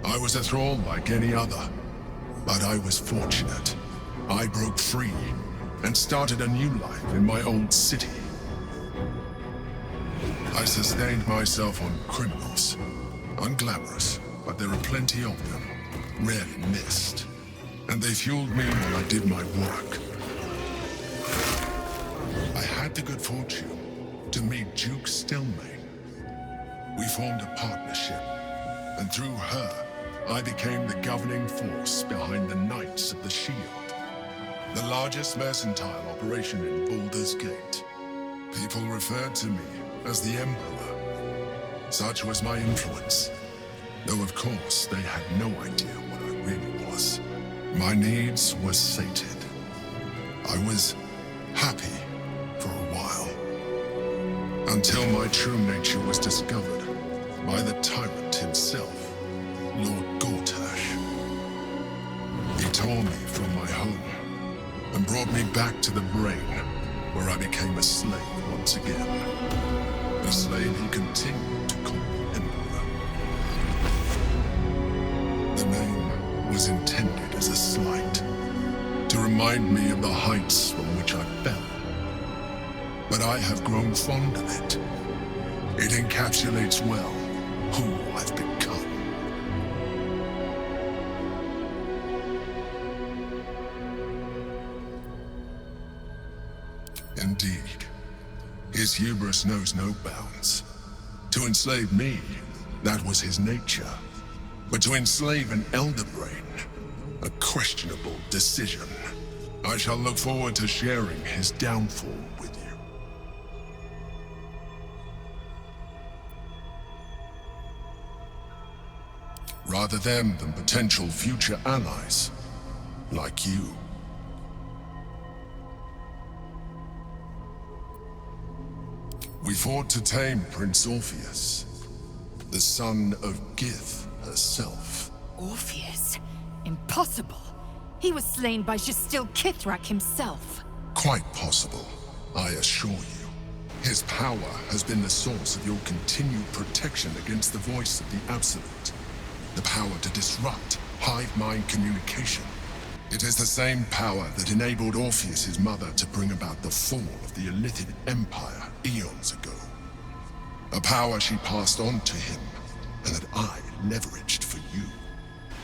I was a thrall like any other, but I was fortunate. I broke free and started a new life in my old city. I sustained myself on criminals, unglamorous, but there are plenty of them, rarely missed, and they fueled me while I did my work. I had the good fortune to meet Duke Stillmain. We formed a partnership, and through her, I became the governing force behind the Knights of the Shield, the largest mercantile operation in Baldur's Gate. People referred to me as the Emperor. Such was my influence, though of course they had no idea what I really was. My needs were sated. I was happy for a while, until my true nature was discovered by the tyrant himself, Lord Gortash. He tore me from my home and brought me back to the Brain, where I became a slave once again. A slave he continued to call me Emperor. The name was intended as a slight, to remind me of the heights from which I fell. But I have grown fond of it. It encapsulates well who I've become. Indeed. His hubris knows no bounds. To enslave me, that was his nature. But to enslave an elder brain, a questionable decision. I shall look forward to sharing his downfall with you. Rather them than potential future allies, like you. We fought to tame Prince Orpheus, the son of Gith herself. Orpheus? Impossible. He was slain by Justil Kithrak himself. Quite possible, I assure you. His power has been the source of your continued protection against the voice of the Absolute. The power to disrupt hive mind communication. It is the same power that enabled Orpheus's mother to bring about the fall of the Illithid Empire eons ago. A power she passed on to him, and that I leveraged for you.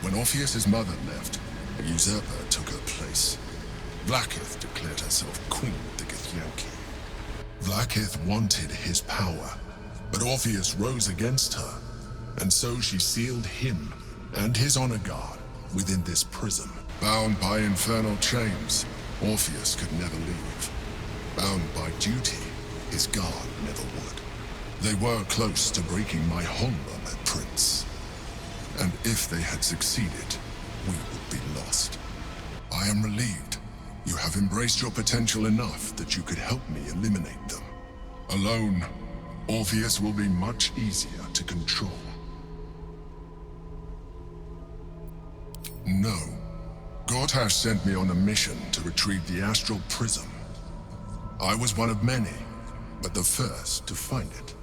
When Orpheus's mother left, a usurper took her place. Vlaakith declared herself queen of the Githyanki. Vlaakith wanted his power, but Orpheus rose against her, and so she sealed him and his honor guard within this prison. Bound by infernal chains, Orpheus could never leave. Bound by duty, his guard never would. They were close to breaking my hold on that prince. And if they had succeeded, we would be lost. I am relieved. You have embraced your potential enough that you could help me eliminate them. Alone, Orpheus will be much easier to control. No. Gortash sent me on a mission to retrieve the Astral Prism. I was one of many, but the first to find it.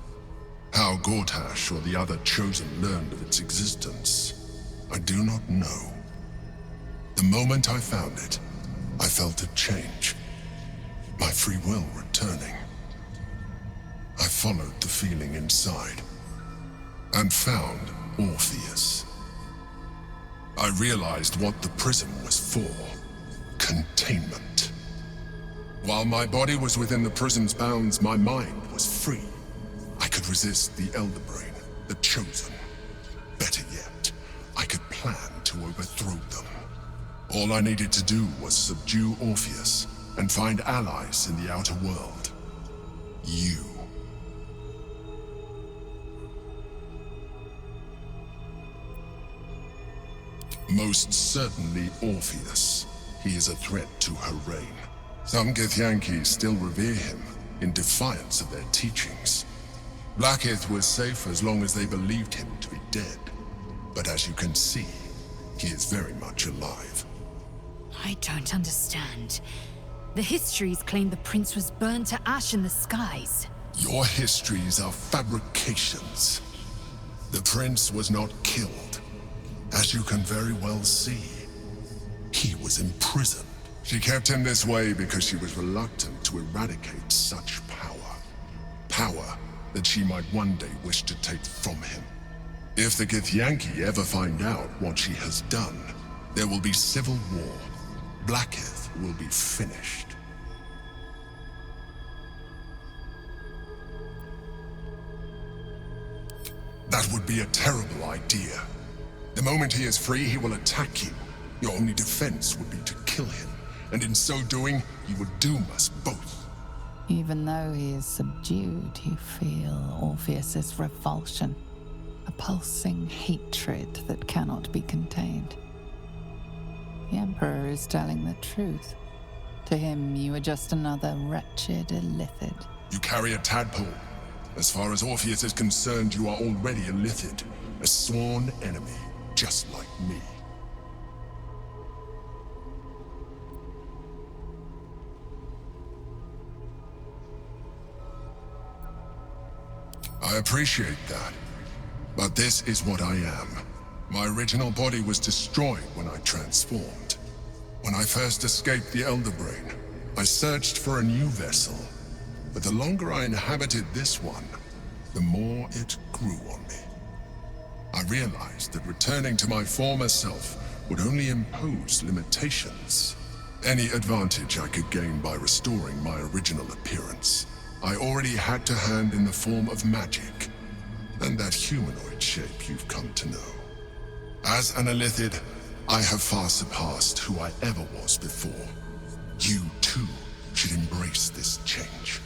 How Gortash or the other Chosen learned of its existence, I do not know. The moment I found it, I felt a change. My free will returning. I followed the feeling inside, and found Orpheus. I realized what the prism was for. Containment. While my body was within the prism's bounds, my mind was free. I could resist the Elder Brain, the Chosen. Better yet, I could plan to overthrow them. All I needed to do was subdue Orpheus and find allies in the outer world. You. Most certainly Orpheus. He is a threat to her reign. Some Githyanki still revere him in defiance of their teachings. Vlaakith was safe as long as they believed him to be dead. But as you can see, he is very much alive. I don't understand. The histories claim the prince was burned to ash in the skies. Your histories are fabrications. The prince was not killed. As you can very well see, he was imprisoned. She kept him this way because she was reluctant to eradicate such power. Power that she might one day wish to take from him. If the Githyanki ever find out what she has done, there will be civil war. Vlaakith will be finished. That would be a terrible idea. The moment he is free, he will attack you. Your only defense would be to kill him, and in so doing, you would doom us both. Even though he is subdued, you feel Orpheus's revulsion, a pulsing hatred that cannot be contained. The Emperor is telling the truth. To him, you are just another wretched Illithid. You carry a tadpole. As far as Orpheus is concerned, you are already a Illithid, a sworn enemy. Just like me. I appreciate that, but this is what I am. My original body was destroyed when I transformed. When I first escaped the Elder Brain, I searched for a new vessel, but the longer I inhabited this one, the more it grew on me. I realized that returning to my former self would only impose limitations. any advantage I could gain by restoring my original appearance, I already had to hand in the form of magic, and that humanoid shape you've come to know. As an Illithid, I have far surpassed who I ever was before. You, too, should embrace this change.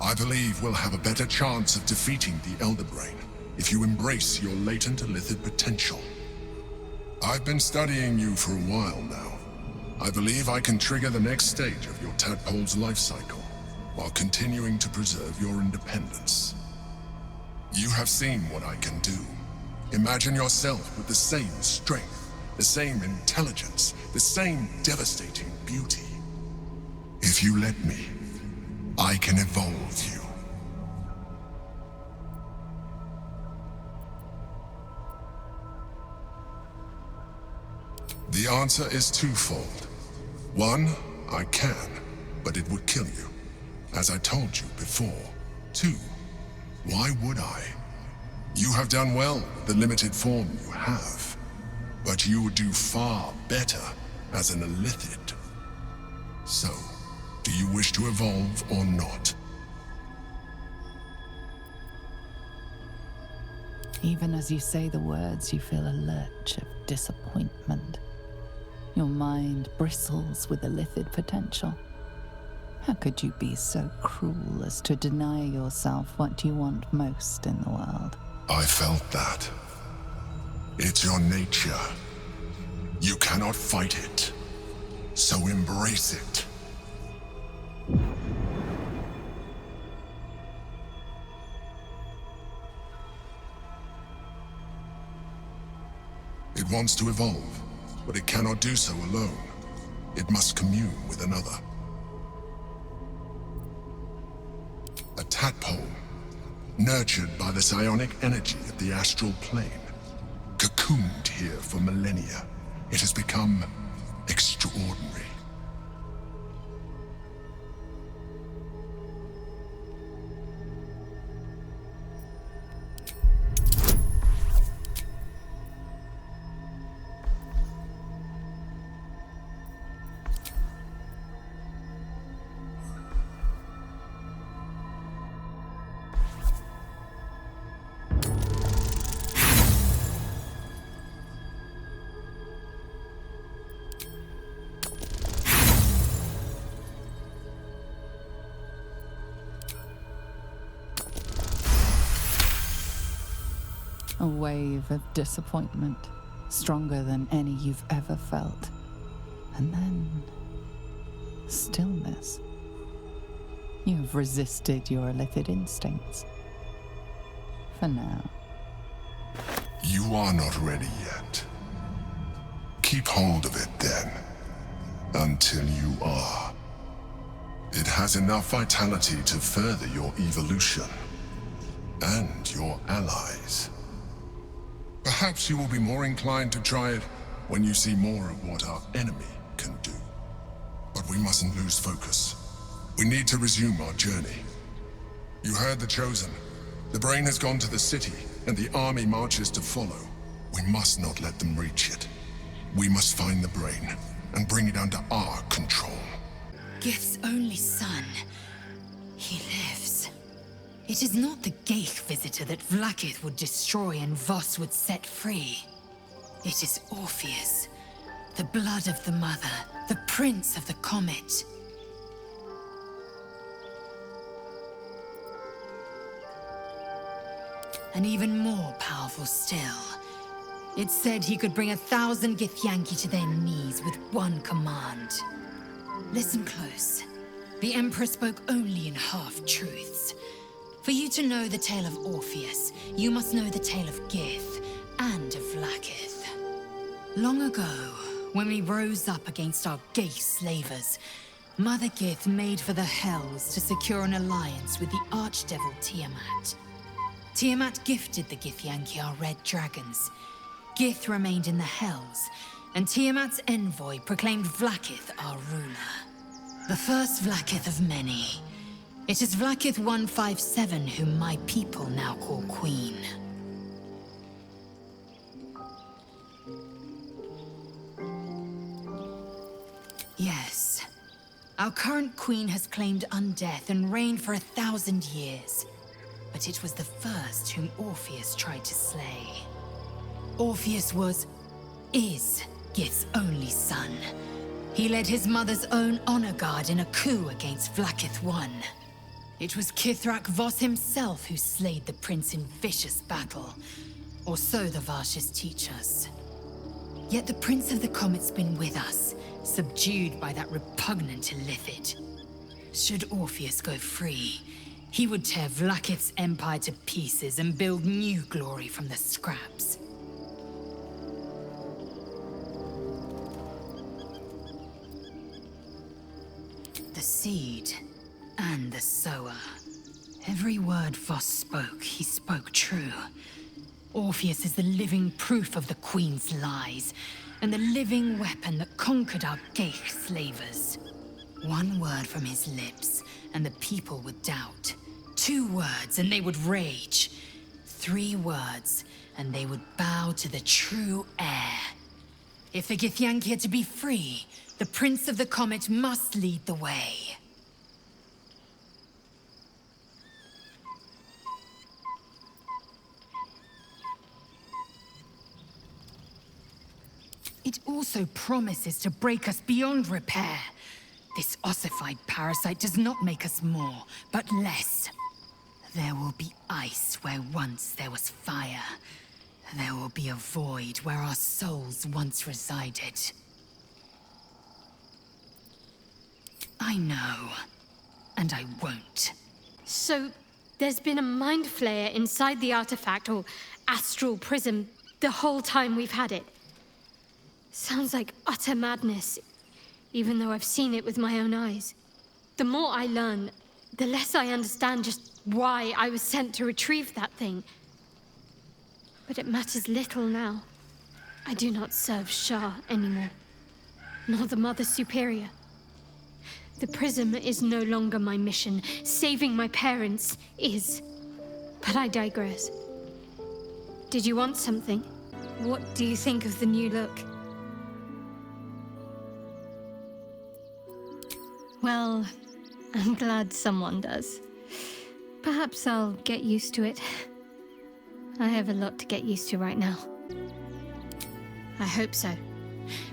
I believe we'll have a better chance of defeating the Elder Brain if you embrace your latent Illithid potential. I've been studying you for a while now. I believe I can trigger the next stage of your tadpole's life cycle, while continuing to preserve your independence. You have seen what I can do. Imagine yourself with the same strength, the same intelligence, the same devastating beauty. If you let me, I can evolve you. The answer is twofold. One, I can, but it would kill you, as I told you before. Two, why would I? You have done well with the limited form you have, but you would do far better as an Illithid. So, do you wish to evolve or not? Even as you say the words, you feel a lurch of disappointment. Your mind bristles with Illithid potential. How could you be so cruel as to deny yourself what you want most in the world? I felt that. It's your nature. You cannot fight it. So embrace it. It wants to evolve, but it cannot do so alone. It must commune with another. A tadpole, nurtured by the psionic energy of the astral plane, cocooned here for millennia. It has become extraordinary. A wave of disappointment, stronger than any you've ever felt. And then, stillness. You've resisted your Illithid instincts. For now. You are not ready yet. Keep hold of it then, until you are. It has enough vitality to further your evolution, and your allies. Perhaps you will be more inclined to try it when you see more of what our enemy can do. But we mustn't lose focus. We need to resume our journey. You heard the Chosen. The Brain has gone to the city, and the army marches to follow. We must not let them reach it. We must find the Brain, and bring it under our control. Gith's only son. He lives. It is not the Geich visitor that Vlaakith would destroy and Voss would set free. It is Orpheus, the blood of the mother, the prince of the comet. And even more powerful still. It said he could bring 1,000 Githyanki to their knees with one command. Listen close. The Emperor spoke only in half-truths. For you to know the tale of Orpheus, you must know the tale of Gith and of Vlaakith. Long ago, when we rose up against our Geich slavers, Mother Gith made for the Hells to secure an alliance with the Archdevil Tiamat. Tiamat gifted the Githyanki our red dragons. Gith remained in the Hells, and Tiamat's envoy proclaimed Vlaakith our ruler. The first Vlaakith of many. It is Vlaakith 157 whom my people now call Queen. Yes. Our current queen has claimed undeath and reigned for 1,000 years. But it was the first whom Orpheus tried to slay. Orpheus is Gith's only son. He led his mother's own honor guard in a coup against Vlaakith I. It was Kithrak Voss himself who slayed the prince in vicious battle. Or so the Varshas teach us. Yet the Prince of the Comet's been with us, subdued by that repugnant Illithid. Should Orpheus go free, he would tear Vlaakith's empire to pieces and build new glory from the scraps. The seed and the sower. Every word Voss spoke, he spoke true. Orpheus is the living proof of the Queen's lies, and the living weapon that conquered our Geich slavers. One word from his lips, and the people would doubt. 2 words, and they would rage. 3 words, and they would bow to the true heir. If the Githyanki are to be free, the Prince of the Comet must lead the way. It also promises to break us beyond repair. This ossified parasite does not make us more, but less. There will be ice where once there was fire. There will be a void where our souls once resided. I know, and I won't. So, there's been a mind flayer inside the artifact, or astral prism, the whole time we've had it. Sounds like utter madness, even though I've seen it with my own eyes. The more I learn, the less I understand just why I was sent to retrieve that thing. But it matters little now. I do not serve Shah anymore, nor the Mother Superior. The prism is no longer my mission. Saving my parents is. But I digress. Did you want something? What do you think of the new look? Well, I'm glad someone does. Perhaps I'll get used to it. I have a lot to get used to right now. I hope so.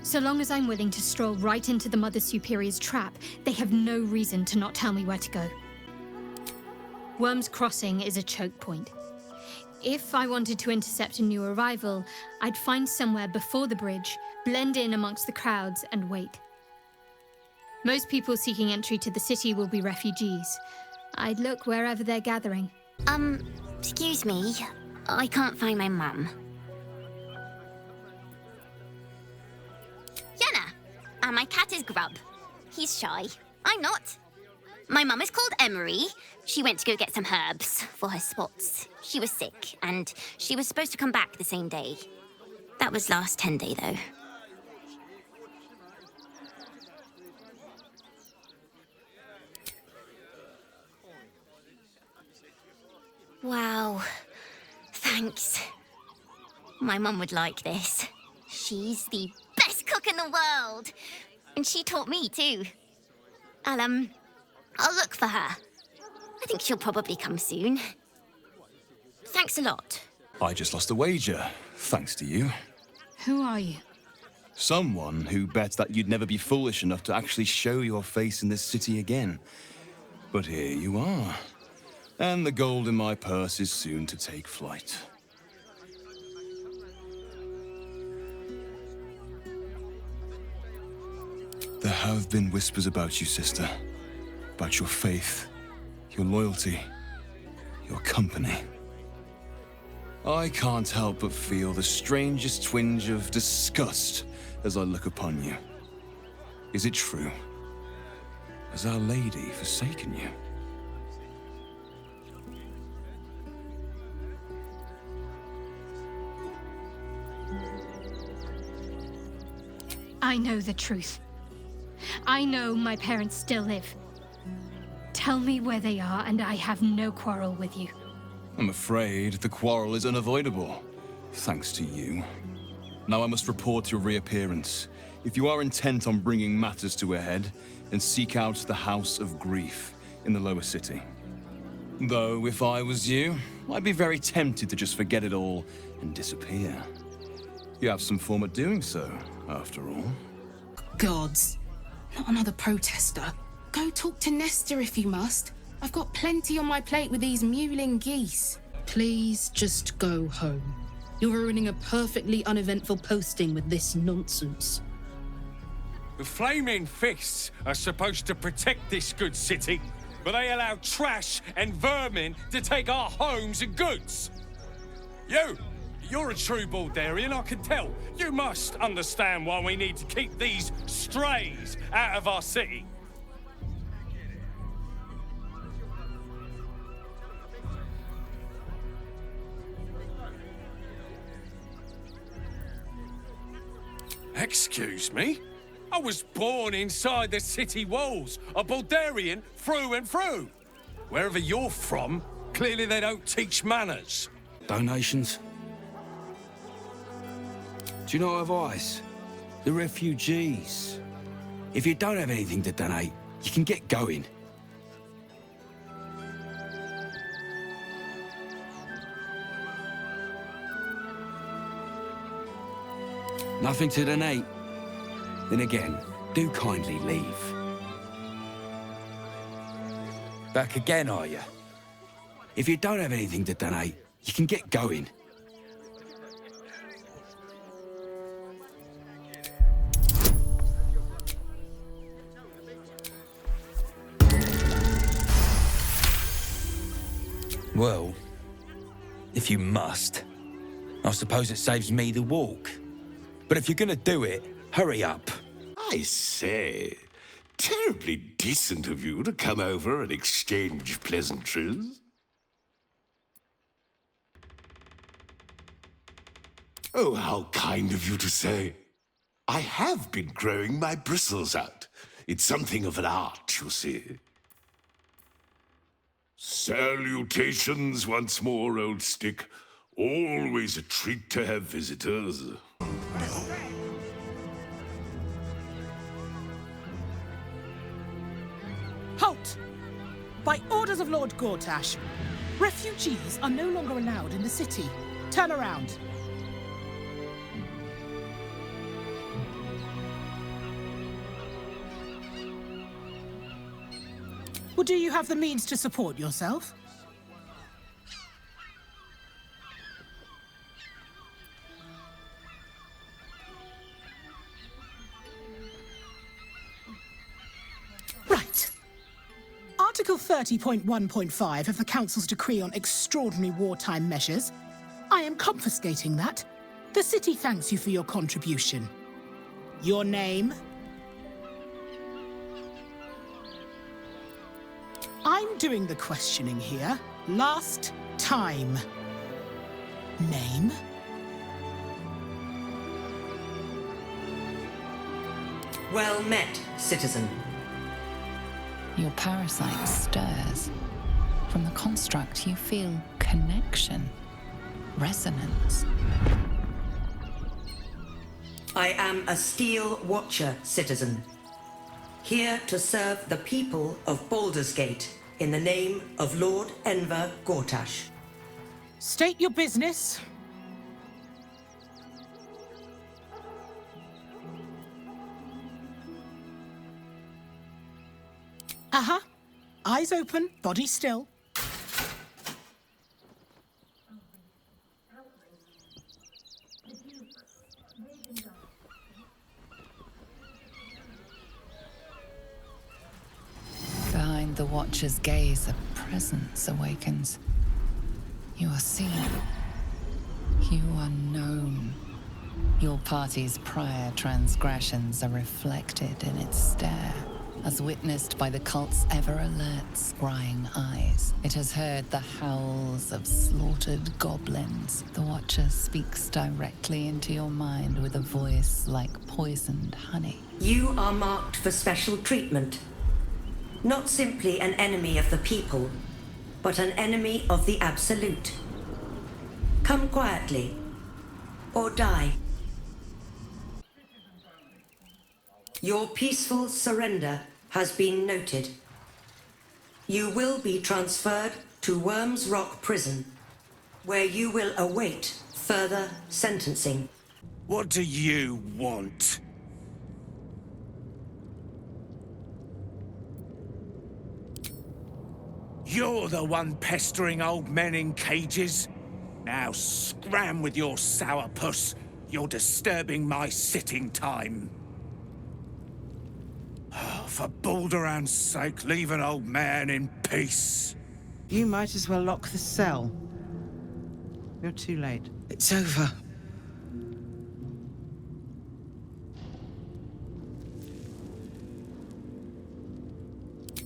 So long as I'm willing to stroll right into the Mother Superior's trap, they have no reason to not tell me where to go. Worm's Crossing is a choke point. If I wanted to intercept a new arrival, I'd find somewhere before the bridge, blend in amongst the crowds, and wait. Most people seeking entry to the city will be refugees. I'd look wherever they're gathering. Excuse me. I can't find my mum. Yenna! My cat is Grub. He's shy. I'm not. My mum is called Emery. She went to go get some herbs for her spots. She was sick, and she was supposed to come back the same day. That was last 10 day, though. Wow. Thanks. My mum would like this. She's the best cook in the world. And she taught me, too. I'll look for her. I think she'll probably come soon. Thanks a lot. I just lost a wager, thanks to you. Who are you? Someone who bet that you'd never be foolish enough to actually show your face in this city again. But here you are. And the gold in my purse is soon to take flight. There have been whispers about you, sister. About your faith, your loyalty, your company. I can't help but feel the strangest twinge of disgust as I look upon you. Is it true? Has Our Lady forsaken you? I know the truth. I know my parents still live. Tell me where they are, and I have no quarrel with you. I'm afraid the quarrel is unavoidable, thanks to you. Now I must report your reappearance. If you are intent on bringing matters to a head, then seek out the House of Grief in the lower city. Though, if I was you, I'd be very tempted to just forget it all and disappear. You have some form of doing so, after all. Gods. Not another protester. Go talk to Nestor if you must. I've got plenty on my plate with these mewling geese. Please just go home. You're ruining a perfectly uneventful posting with this nonsense. The Flaming Fists are supposed to protect this good city, but they allow trash and vermin to take our homes and goods. You're a true Baldurian, I can tell. You must understand why we need to keep these strays out of our city. Excuse me? I was born inside the city walls, a Baldurian through and through. Wherever you're from, clearly they don't teach manners. Donations? Do you know advice? The refugees. If you don't have anything to donate, you can get going. Nothing to donate? Then again, do kindly leave. Back again, are you? If you don't have anything to donate, you can get going. Well, if you must, I suppose it saves me the walk. But if you're gonna do it, hurry up. I say, terribly decent of you to come over and exchange pleasantries. Oh, how kind of you to say. I have been growing my bristles out. It's something of an art, you see. Salutations once more, old stick. Always a treat to have visitors. Halt! By orders of Lord Gortash, refugees are no longer allowed in the city. Turn around. Well, do you have the means to support yourself? Right. Article 30.1.5 of the Council's Decree on Extraordinary Wartime Measures. I am confiscating that. The city thanks you for your contribution. Your name? I'm doing the questioning here. Last time. Name? Well met, citizen. Your parasite stirs. From the construct, you feel connection, resonance. I am a Steel Watcher, citizen. Here to serve the people of Baldur's Gate in the name of Lord Enver Gortash. State your business. Uh-huh. Eyes open, body still. Behind the Watcher's gaze, a presence awakens. You are seen. You are known. Your party's prior transgressions are reflected in its stare, as witnessed by the cult's ever-alert, scrying eyes. It has heard the howls of slaughtered goblins. The Watcher speaks directly into your mind with a voice like poisoned honey. You are marked for special treatment. Not simply an enemy of the people, but an enemy of the Absolute. Come quietly, or die. Your peaceful surrender has been noted. You will be transferred to Worms Rock Prison, where you will await further sentencing. What do you want? You're the one pestering old men in cages. Now scram with your sourpuss. You're disturbing my sitting time. Oh, for Balduran's sake, leave an old man in peace. You might as well lock the cell. You're too late. It's over.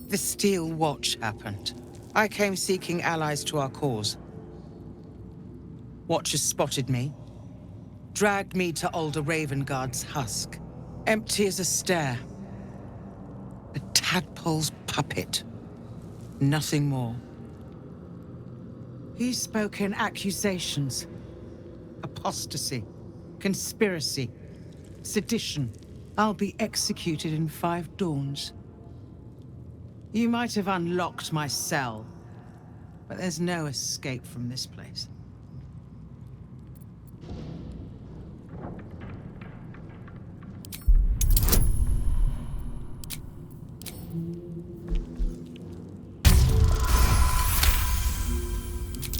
The Steel Watch happened. I came seeking allies to our cause. Watchers spotted me, dragged me to Older Ravengard's husk, empty as a stare. A tadpole's puppet. Nothing more. He's spoken accusations. Apostasy, conspiracy, sedition. I'll be executed in 5 dawns. You might have unlocked my cell, but there's no escape from this place.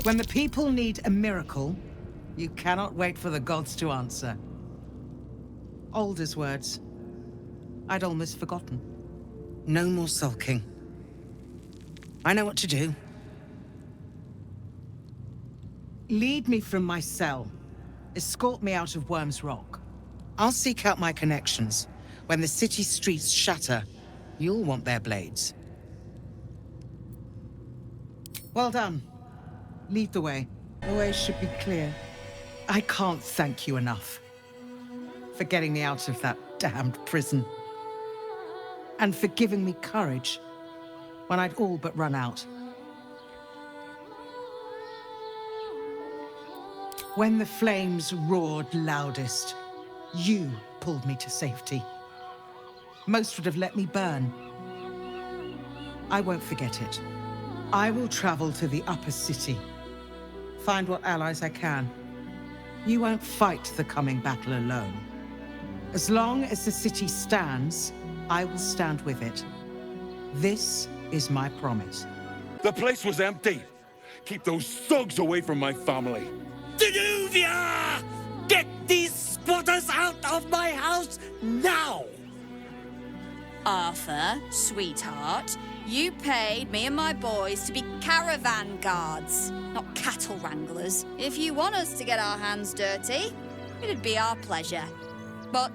When the people need a miracle, you cannot wait for the gods to answer. Alder's words. I'd almost forgotten. No more sulking. I know what to do. Lead me from my cell. Escort me out of Worms Rock. I'll seek out my connections. When the city streets shatter, you'll want their blades. Well done. Lead the way. The way should be clear. I can't thank you enough for getting me out of that damned prison. And for giving me courage when I'd all but run out. When the flames roared loudest, you pulled me to safety. Most would have let me burn. I won't forget it. I will travel to the upper city, find what allies I can. You won't fight the coming battle alone. As long as the city stands, I will stand with it. This is my promise. The place was empty. Keep those thugs away from my family. Danuvia! Get these spotters out of my house now! Arthur, sweetheart, you paid me and my boys to be caravan guards, not cattle wranglers. If you want us to get our hands dirty, it'd be our pleasure. But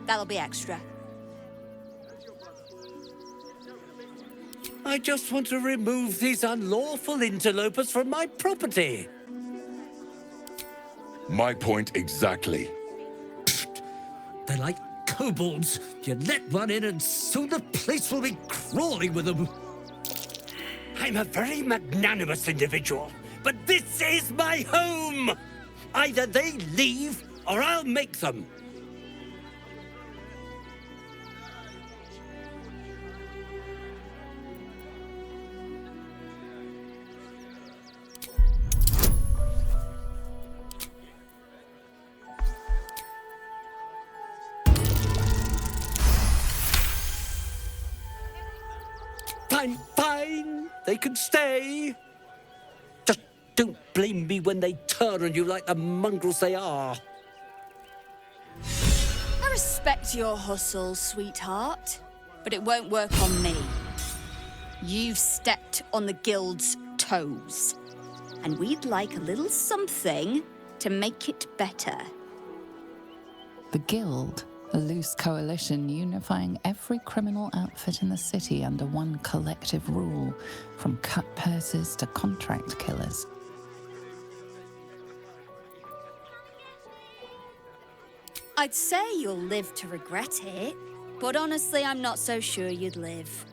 that'll be extra. I just want to remove these unlawful interlopers from my property. My point exactly. They're like kobolds. You let one in and soon the place will be crawling with them. I'm a very magnanimous individual, but this is my home. Either they leave or I'll make them. Fine. They can stay. Just don't blame me when they turn on you like the mongrels they are. I respect your hustle, sweetheart, but it won't work on me. You've stepped on the guild's toes, and we'd like a little something to make it better. The Guild, a loose coalition unifying every criminal outfit in the city under one collective rule, from cut purses to contract killers. I'd say you'll live to regret it, but honestly, I'm not so sure you'd live.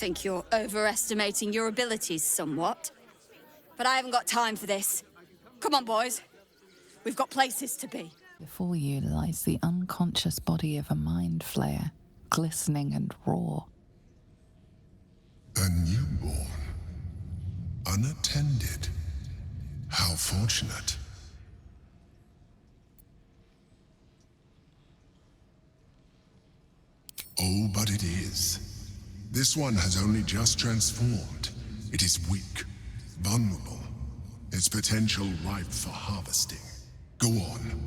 think you're overestimating your abilities somewhat. But I haven't got time for this. Come on, boys. We've got places to be. Before you lies the unconscious body of a mind flayer, glistening and raw. A newborn. Unattended. How fortunate. Oh, but it is. This one has only just transformed. It is weak, vulnerable. Its potential ripe for harvesting. Go on,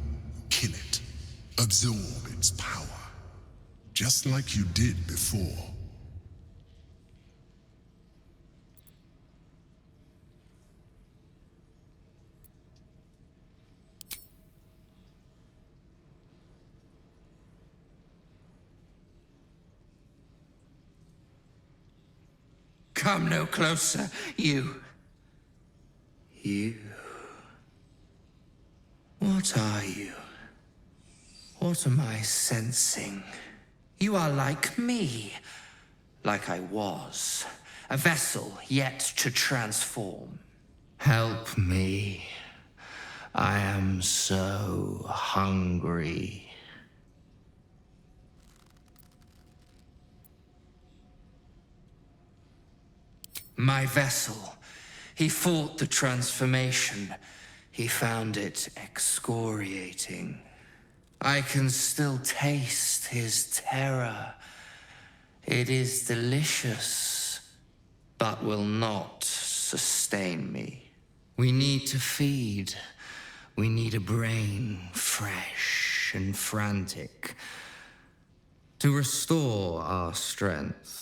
kill it. Absorb its power. Just like you did before. Come no closer, you. You. What are you? What am I sensing? You are like me. Like I was. A vessel yet to transform. Help me. I am so hungry. My vessel. He fought the transformation. He found it excoriating. I can still taste his terror. It is delicious, but will not sustain me. We need to feed. We need a brain fresh and frantic to restore our strength.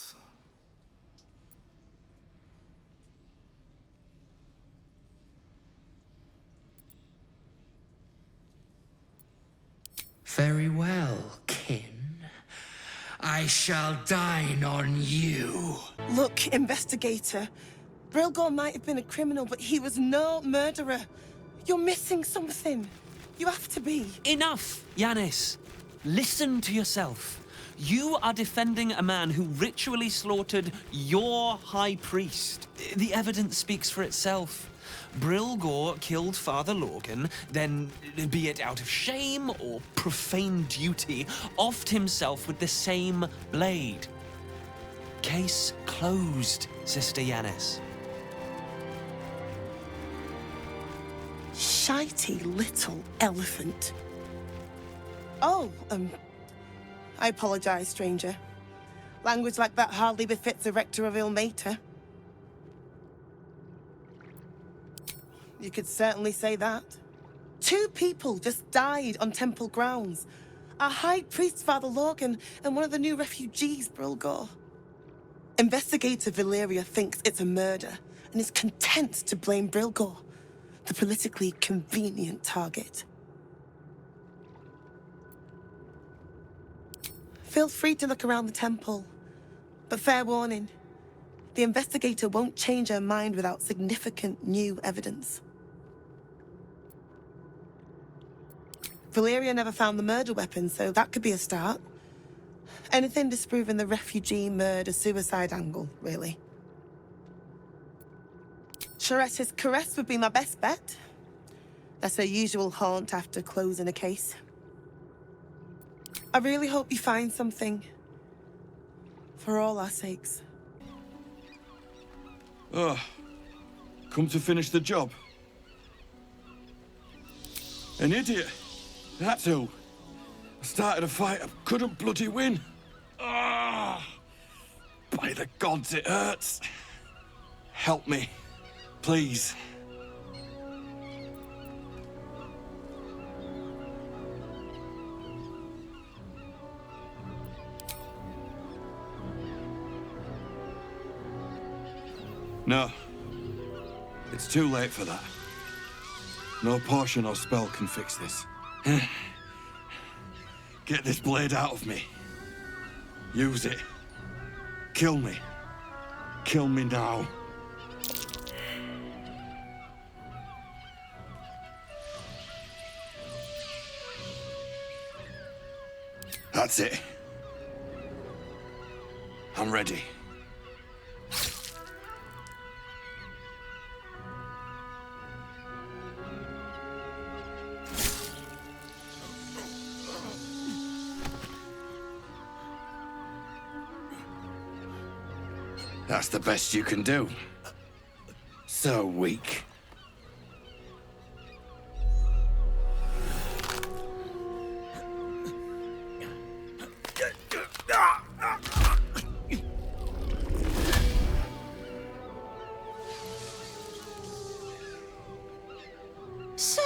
Very well, kin. I shall dine on you. Look, investigator. Brilgor might have been a criminal, but he was no murderer. You're missing something. You have to be. Enough, Yanis. Listen to yourself. You are defending a man who ritually slaughtered your high priest. The evidence speaks for itself. Brilgor killed Father Lorgan, then, be it out of shame or profane duty, offed himself with the same blade. Case closed, Sister Yanis. Shitey little elephant. Oh, I apologize, stranger. Language like that hardly befits a rector of Ilmater. You could certainly say that. 2 people just died on temple grounds. Our High Priest, Father Lorgan, and one of the new refugees, Brilgor. Investigator Valeria thinks it's a murder and is content to blame Brilgor, the politically convenient target. Feel free to look around the temple, but fair warning, the investigator won't change her mind without significant new evidence. Valeria never found the murder weapon, so that could be a start. Anything disproving the refugee murder-suicide angle, really. Charetta's caress would be my best bet. That's her usual haunt after closing a case. I really hope you find something. For all our sakes. Come to finish the job. An idiot. That's who. I started a fight I couldn't bloody win. By the gods, it hurts. Help me, please. No. It's too late for that. No potion or spell can fix this. Get this blade out of me. Use it. Kill me. Kill me now. That's it. I'm ready. That's the best you can do. So weak. So,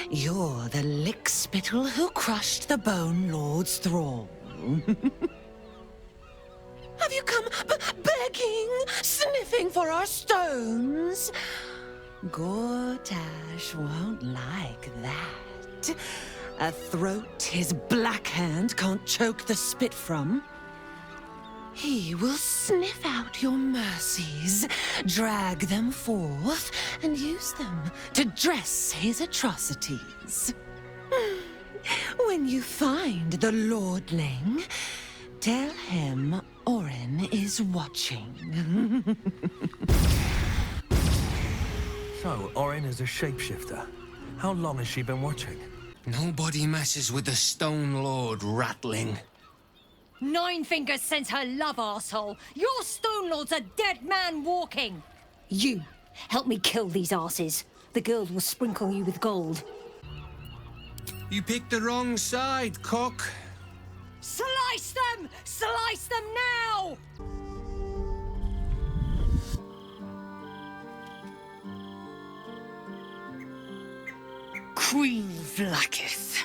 you're the lickspittle who crushed the Bone Lord's thrall. Have you come begging, sniffing for our stones? Gortash won't like that. A throat his black hand can't choke the spit from. He will sniff out your mercies, drag them forth, and use them to dress his atrocities. When you find the Lordling, tell him Orin is watching. So, Orin is a shapeshifter. How long has she been watching? Nobody messes with the Stone Lord, Ratling. Nine Fingers sends her love, arsehole. Your Stone Lord's a dead man walking. You, help me kill these arses. The girls will sprinkle you with gold. You picked the wrong side, cock. Slice them! Slice them now! Queen Vlakith.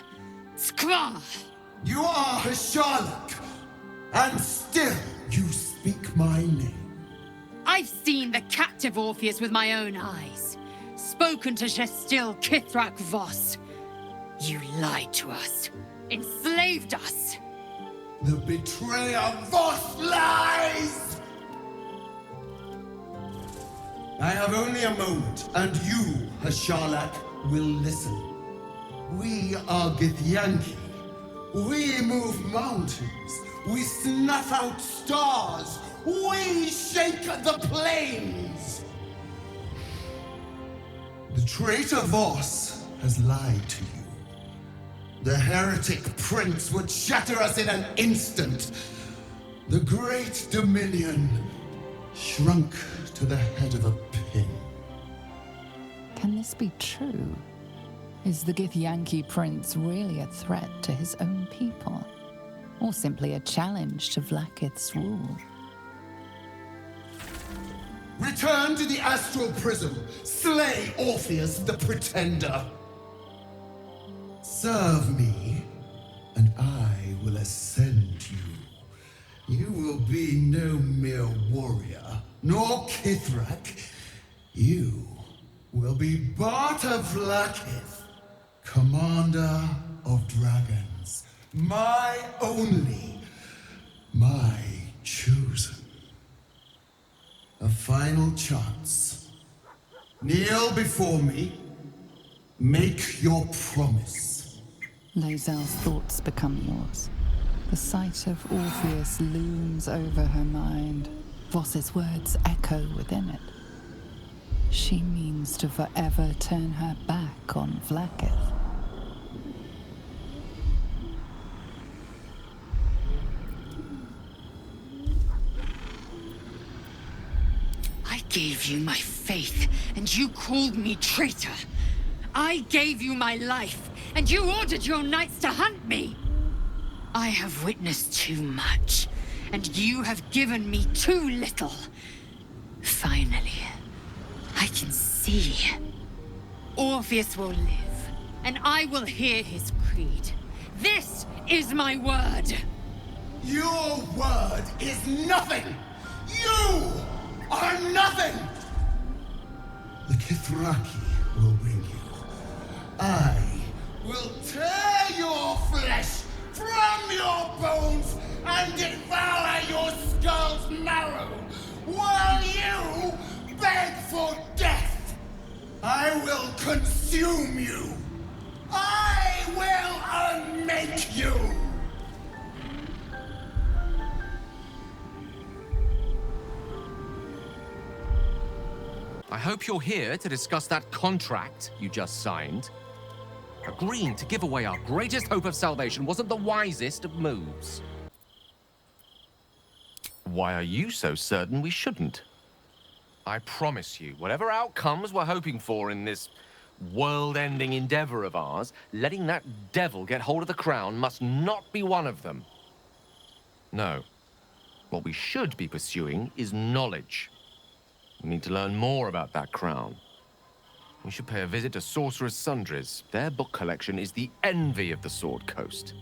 Skra! You are a Charlotte, and still you speak my name. I've seen the captive Orpheus with my own eyes. Spoken to Shestil Kithrak Voss. You lied to us. Enslaved us. The betrayer Voss lies! I have only a moment, and you, Hashalak, will listen. We are Githyanki. We move mountains. We snuff out stars. We shake the plains. The traitor Voss has lied to you. The heretic prince would shatter us in an instant. The great Dominion shrunk to the head of a pin. Can this be true? Is the Githyanki prince really a threat to his own people? Or simply a challenge to Vlakith's rule? Return to the astral prism. Slay Orpheus the Pretender. Serve me, and I will ascend you. You will be no mere warrior, nor Kithrak. You will be Barta Vlakith, commander of dragons. My only, my chosen. A final chance. Kneel before me. Make your promise. Lae'zel's thoughts become yours. The sight of Orpheus looms over her mind. Voss's words echo within it. She means to forever turn her back on Vlakith. I gave you my faith, and you called me traitor. I gave you my life, and you ordered your knights to hunt me. I have witnessed too much, and you have given me too little. Finally, I can see. Orpheus will live, and I will hear his creed. This is my word. Your word is nothing! You are nothing! The Kithraki will bring you. I will tear your flesh from your bones and devour your skull's marrow while you beg for death. I will consume you. I will unmake you. I hope you're here to discuss that contract you just signed. Agreeing to give away our greatest hope of salvation wasn't the wisest of moves. Why are you so certain we shouldn't? I promise you, whatever outcomes we're hoping for in this world-ending endeavor of ours, letting that devil get hold of the crown must not be one of them. No. What we should be pursuing is knowledge. We need to learn more about that crown. We should pay a visit to Sorcerer's Sundries. Their book collection is the envy of the Sword Coast.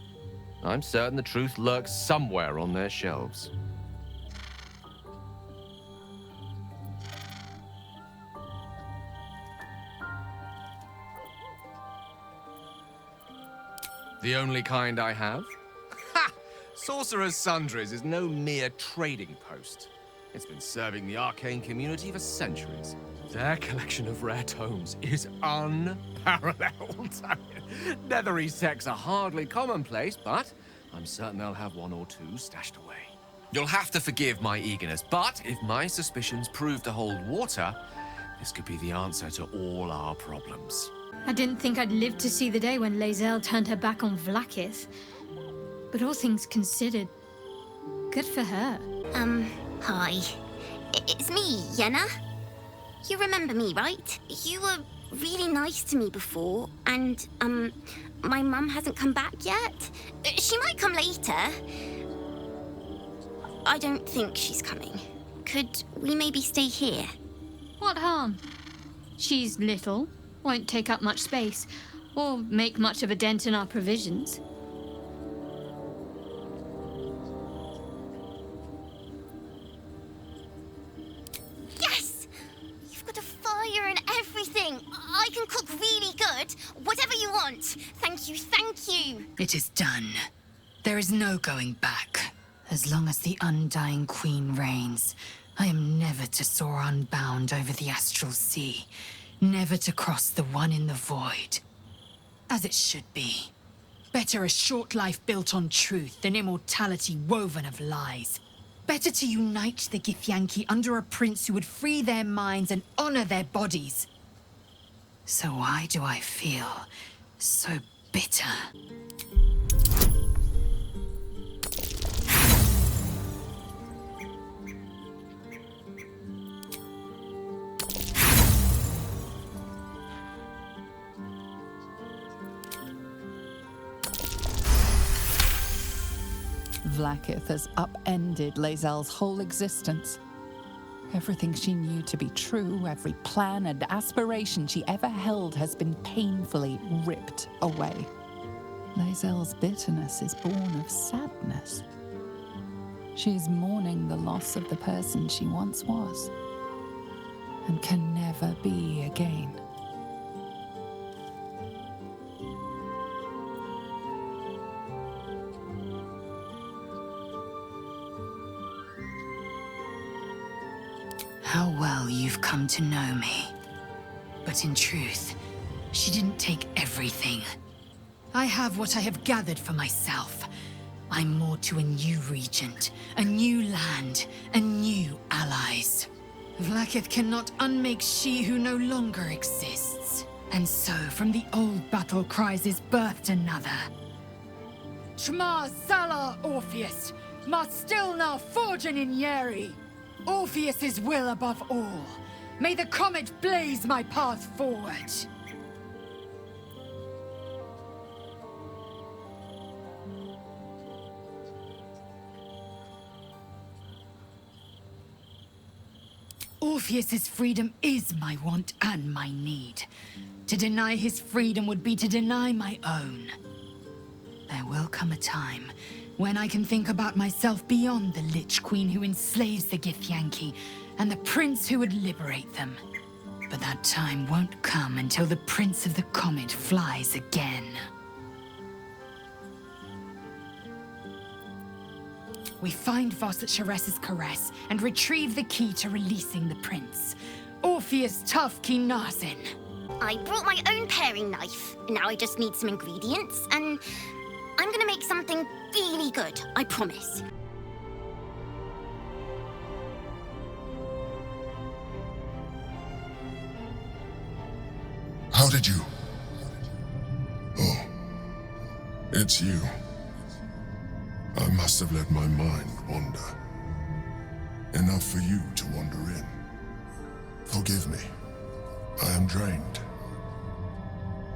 I'm certain the truth lurks somewhere on their shelves. The only kind I have? Ha! Sorcerer's Sundries is no mere trading post. It's been serving the arcane community for centuries. Their collection of rare tomes is unparalleled. Nethery sects are hardly commonplace, but I'm certain they'll have one or two stashed away. You'll have to forgive my eagerness, but if my suspicions prove to hold water, this could be the answer to all our problems. I didn't think I'd live to see the day when Lae'zel turned her back on Vlaakith. But all things considered, good for her. Hi. It's me, Yenna. You remember me, right? You were really nice to me before, and, my mum hasn't come back yet. She might come later. I don't think she's coming. Could we maybe stay here? What harm? She's little, won't take up much space, or make much of a dent in our provisions. Yes! You've got a fire and everything. I can cook really good. Whatever you want. Thank you, thank you. It is done. There is no going back. As long as the Undying Queen reigns, I am never to soar unbound over the astral sea. Never to cross the one in the void. As it should be. Better a short life built on truth than immortality woven of lies. Better to unite the Githyanki under a prince who would free their minds and honor their bodies. So why do I feel so bitter? Vlaakith has upended Lae'zel's whole existence. Everything she knew to be true, every plan and aspiration she ever held has been painfully ripped away. Lae'zel's bitterness is born of sadness. She is mourning the loss of the person she once was, and can never be again. How well you've come to know me. But in truth, she didn't take everything. I have what I have gathered for myself. I'm more to a new regent, a new land, and new allies. Vlaakith cannot unmake she who no longer exists. And so, from the old battle cries is birthed another. Shma Salar Orpheus, Ma Stilna Forgin in Yeri. Orpheus's will above all. May the comet blaze my path forward. Orpheus's freedom is my want and my need. To deny his freedom would be to deny my own. There will come a time when I can think about myself beyond the Lich Queen who enslaves the Githyanki, and the prince who would liberate them. But that time won't come until the Prince of the Comet flies again. We find Voss at Sharess's caress, and retrieve the key to releasing the prince. Orpheus Tufki Narsin. I brought my own paring knife. Now I just need some ingredients, and I'm gonna make something really good, I promise. How did you? Oh, it's you. I must have let my mind wander. Enough for you to wander in. Forgive me. I am drained.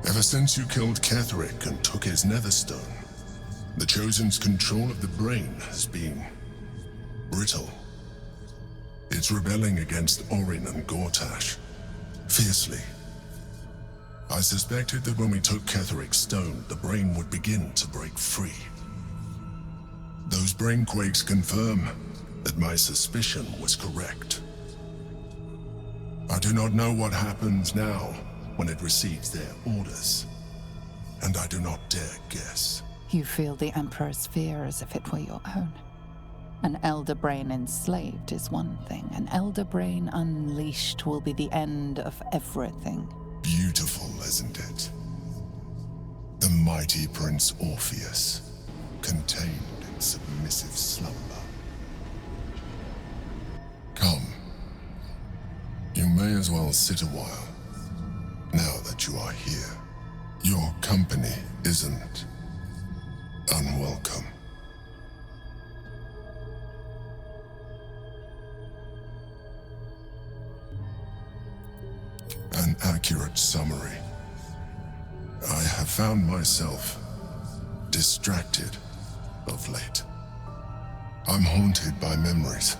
Ever since you killed Ketheric and took his netherstone, the Chosen's control of the brain has been brittle. It's rebelling against Orin and Gortash, fiercely. I suspected that when we took Ketheric's stone, the brain would begin to break free. Those brain quakes confirm that my suspicion was correct. I do not know what happens now when it receives their orders, and I do not dare guess. You feel the Emperor's fear as if it were your own. An elder brain enslaved is one thing. An elder brain unleashed will be the end of everything. Beautiful, isn't it? The mighty Prince Orpheus, contained in submissive slumber. Come. You may as well sit a while, now that you are here. Your company isn't unwelcome. An accurate summary. I have found myself distracted of late. I'm haunted by memories.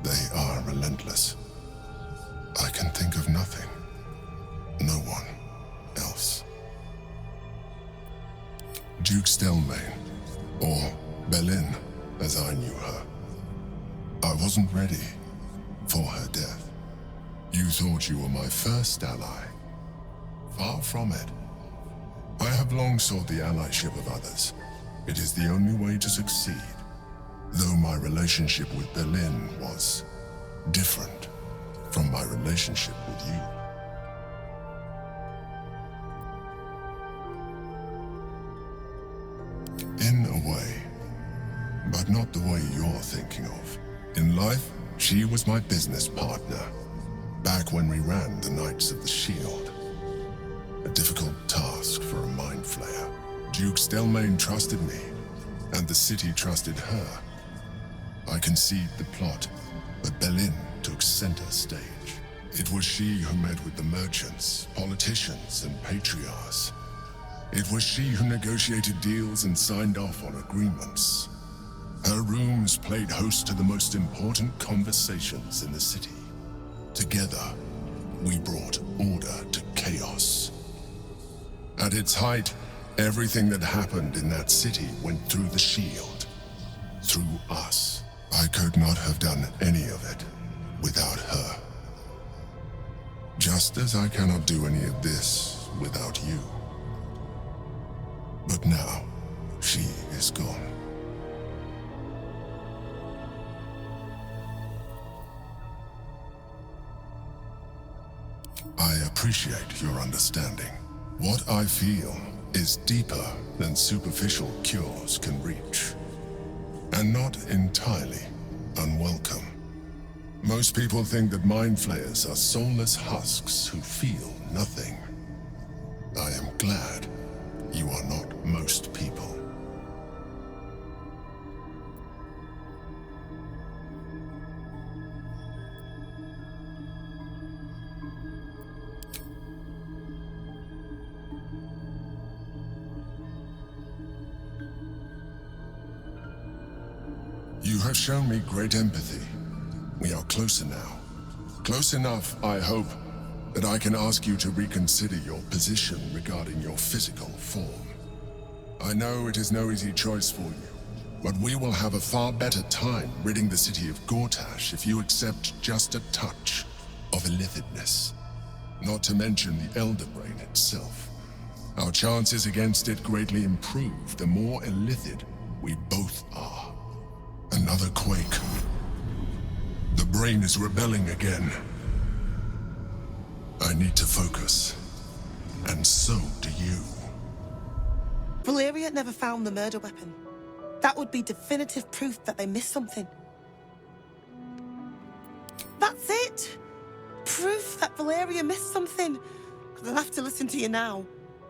They are relentless. I can think of nothing. No one else. Duke Stelmane, or Belin, as I knew her. I wasn't ready for her death. You thought you were my first ally. Far from it. I have long sought the allyship of others. It is the only way to succeed. Though my relationship with Belin was different from my relationship with you. In a way, but not the way you're thinking of. In life, she was my business partner, back when we ran the Knights of the Shield. A difficult task for a mind flayer. Duke Stelmane trusted me, and the city trusted her. I conceived the plot, but Belin took center stage. It was she who met with the merchants, politicians, and patriarchs. It was she who negotiated deals and signed off on agreements. Her rooms played host to the most important conversations in the city. Together, we brought order to chaos. At its height, everything that happened in that city went through the shield. Through us. I could not have done any of it without her. Just as I cannot do any of this without you. But now, she is gone. I appreciate your understanding. What I feel is deeper than superficial cures can reach, and not entirely unwelcome. Most people think that mind flayers are soulless husks who feel nothing. I am glad you are not most people. You have shown me great empathy. We are closer now. Close enough, I hope, that I can ask you to reconsider your position regarding your physical form. I know it is no easy choice for you, but we will have a far better time ridding the city of Gortash if you accept just a touch of illithidness. Not to mention the Elder Brain itself. Our chances against it greatly improve the more illithid we both are. Another quake. The brain is rebelling again. I need to focus. And so do you. Valeria never found the murder weapon. That would be definitive proof that they missed something. That's it! Proof that Valeria missed something. They'll have to listen to you now.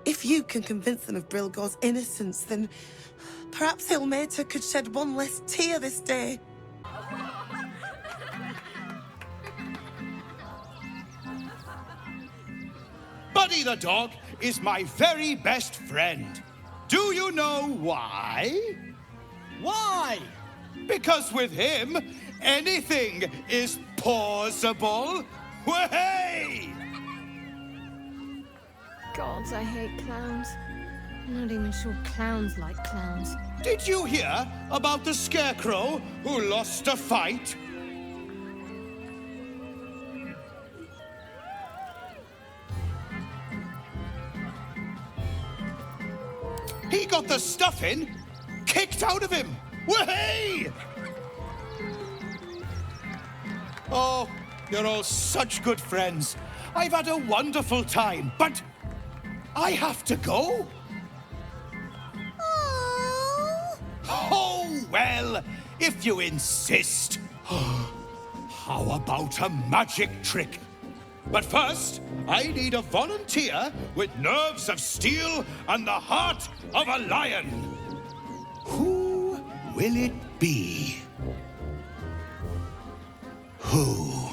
If you can convince them of Brilgor's innocence, then perhaps Ilmater could shed one less tear this day. Buddy the dog is my very best friend. Do you know why? Why? Because with him, anything is possible. Way! God, I hate clowns. I'm not even sure clowns like clowns. Did you hear about the scarecrow who lost a fight? He got the stuffing kicked out of him. Way! Oh, you're all such good friends. I've had a wonderful time, but I have to go. Oh, well, if you insist. How about a magic trick? But first, I need a volunteer with nerves of steel and the heart of a lion. Who will it be? Who?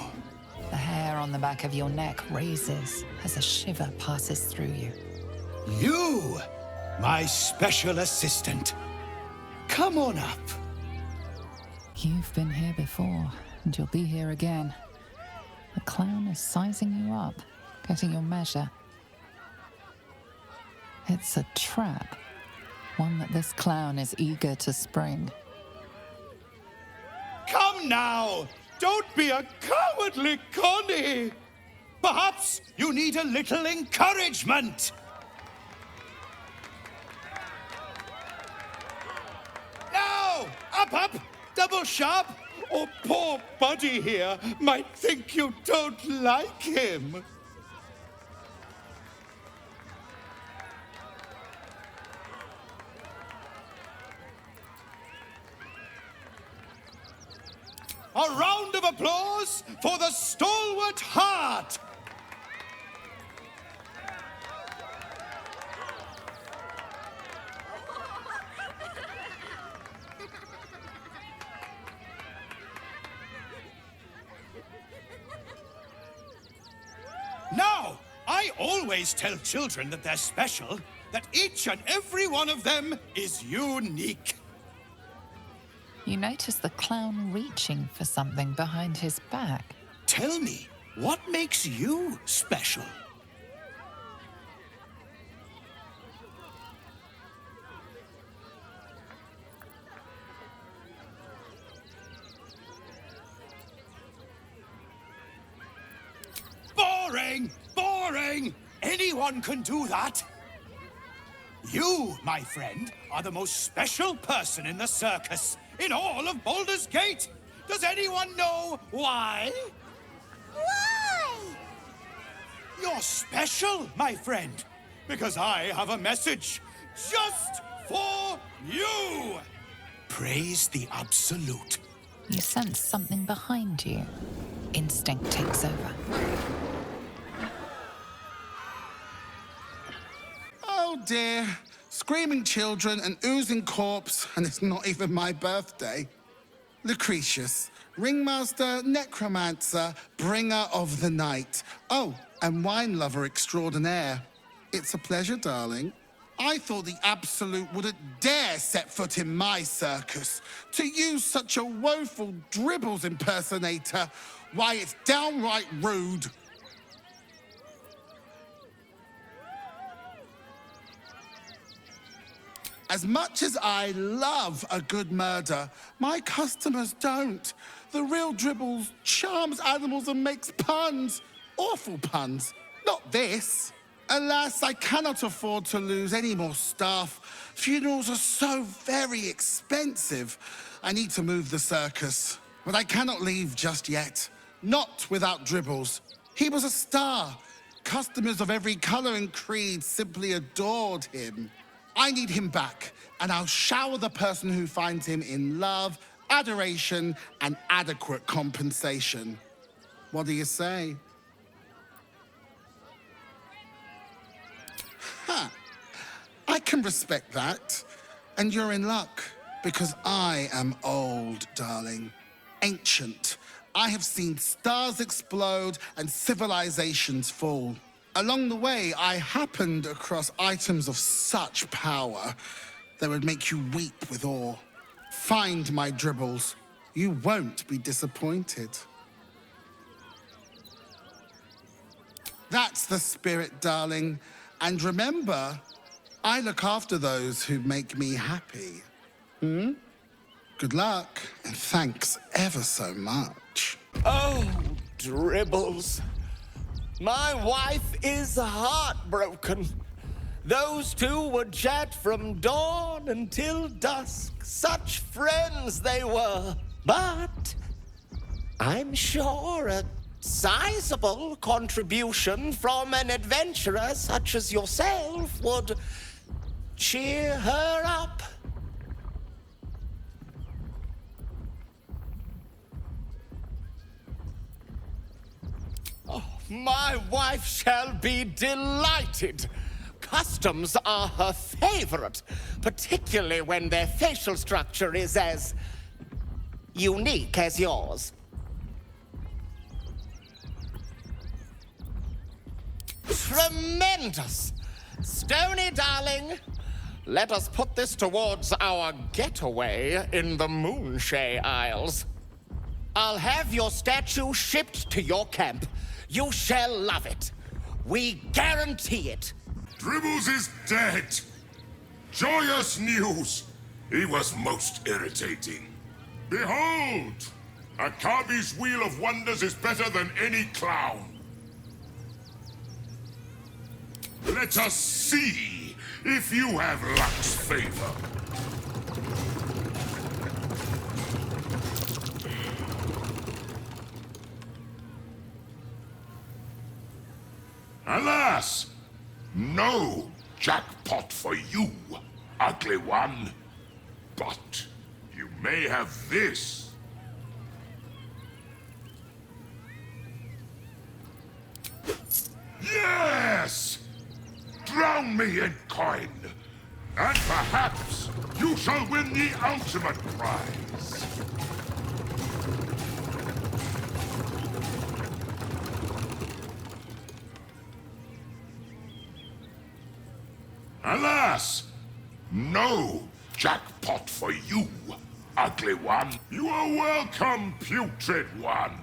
The hair on the back of your neck raises as a shiver passes through you. You, my special assistant. Come on up. You've been here before, and you'll be here again. The clown is sizing you up, getting your measure. It's a trap, one that this clown is eager to spring. Come now! Don't be a cowardly Connie! Perhaps you need a little encouragement. Now! Up! Double sharp! Or poor Buddy here might think you don't like him. A round of applause for the stalwart heart! Now, I always tell children that they're special, that each and every one of them is unique. You notice the clown reaching for something behind his back. Tell me, what makes you special? Boring! Anyone can do that. You, my friend, are the most special person in the circus, in all of Baldur's Gate. Does anyone know why? Why? You're special, my friend, because I have a message just for you. Praise the Absolute. You sense something behind you. Instinct takes over. Oh dear. Screaming children, an oozing corpse, and it's not even my birthday. Lucretius, ringmaster, necromancer, bringer of the night. Oh, and wine lover extraordinaire. It's a pleasure, darling. I thought the Absolute wouldn't dare set foot in my circus. To use such a woeful dribbles impersonator, why, it's downright rude. As much as I love a good murder, my customers don't. The real Dribbles charms animals and makes puns. Awful puns. Not this. Alas, I cannot afford to lose any more staff. Funerals are so very expensive. I need to move the circus. But I cannot leave just yet. Not without Dribbles. He was a star. Customers of every color and creed simply adored him. I need him back, and I'll shower the person who finds him in love, adoration, and adequate compensation. What do you say? I can respect that. And you're in luck, because I am old, darling. Ancient. I have seen stars explode and civilizations fall. Along the way, I happened across items of such power that would make you weep with awe. Find my dribbles. You won't be disappointed. That's the spirit, darling. And remember, I look after those who make me happy. Good luck, and thanks ever so much. Oh, dribbles. My wife is heartbroken. Those two would chat from dawn until dusk. Such friends they were. But I'm sure a sizable contribution from an adventurer such as yourself would cheer her up. Oh, my wife shall be delighted. Customs are her favorite, particularly when their facial structure is as unique as yours. Tremendous! Stony, darling, let us put this towards our getaway in the Moonshay Isles. I'll have your statue shipped to your camp. You shall love it. We guarantee it. Dribbles is dead. Joyous news. He was most irritating. Behold! Akabi's Wheel of Wonders is better than any clown. Let us see if you have luck's favor. Alas! No jackpot for you, ugly one. But you may have this. Yes! Drown me in coin, and perhaps you shall win the ultimate prize. Alas! No jackpot for you, ugly one. You are welcome, putrid one.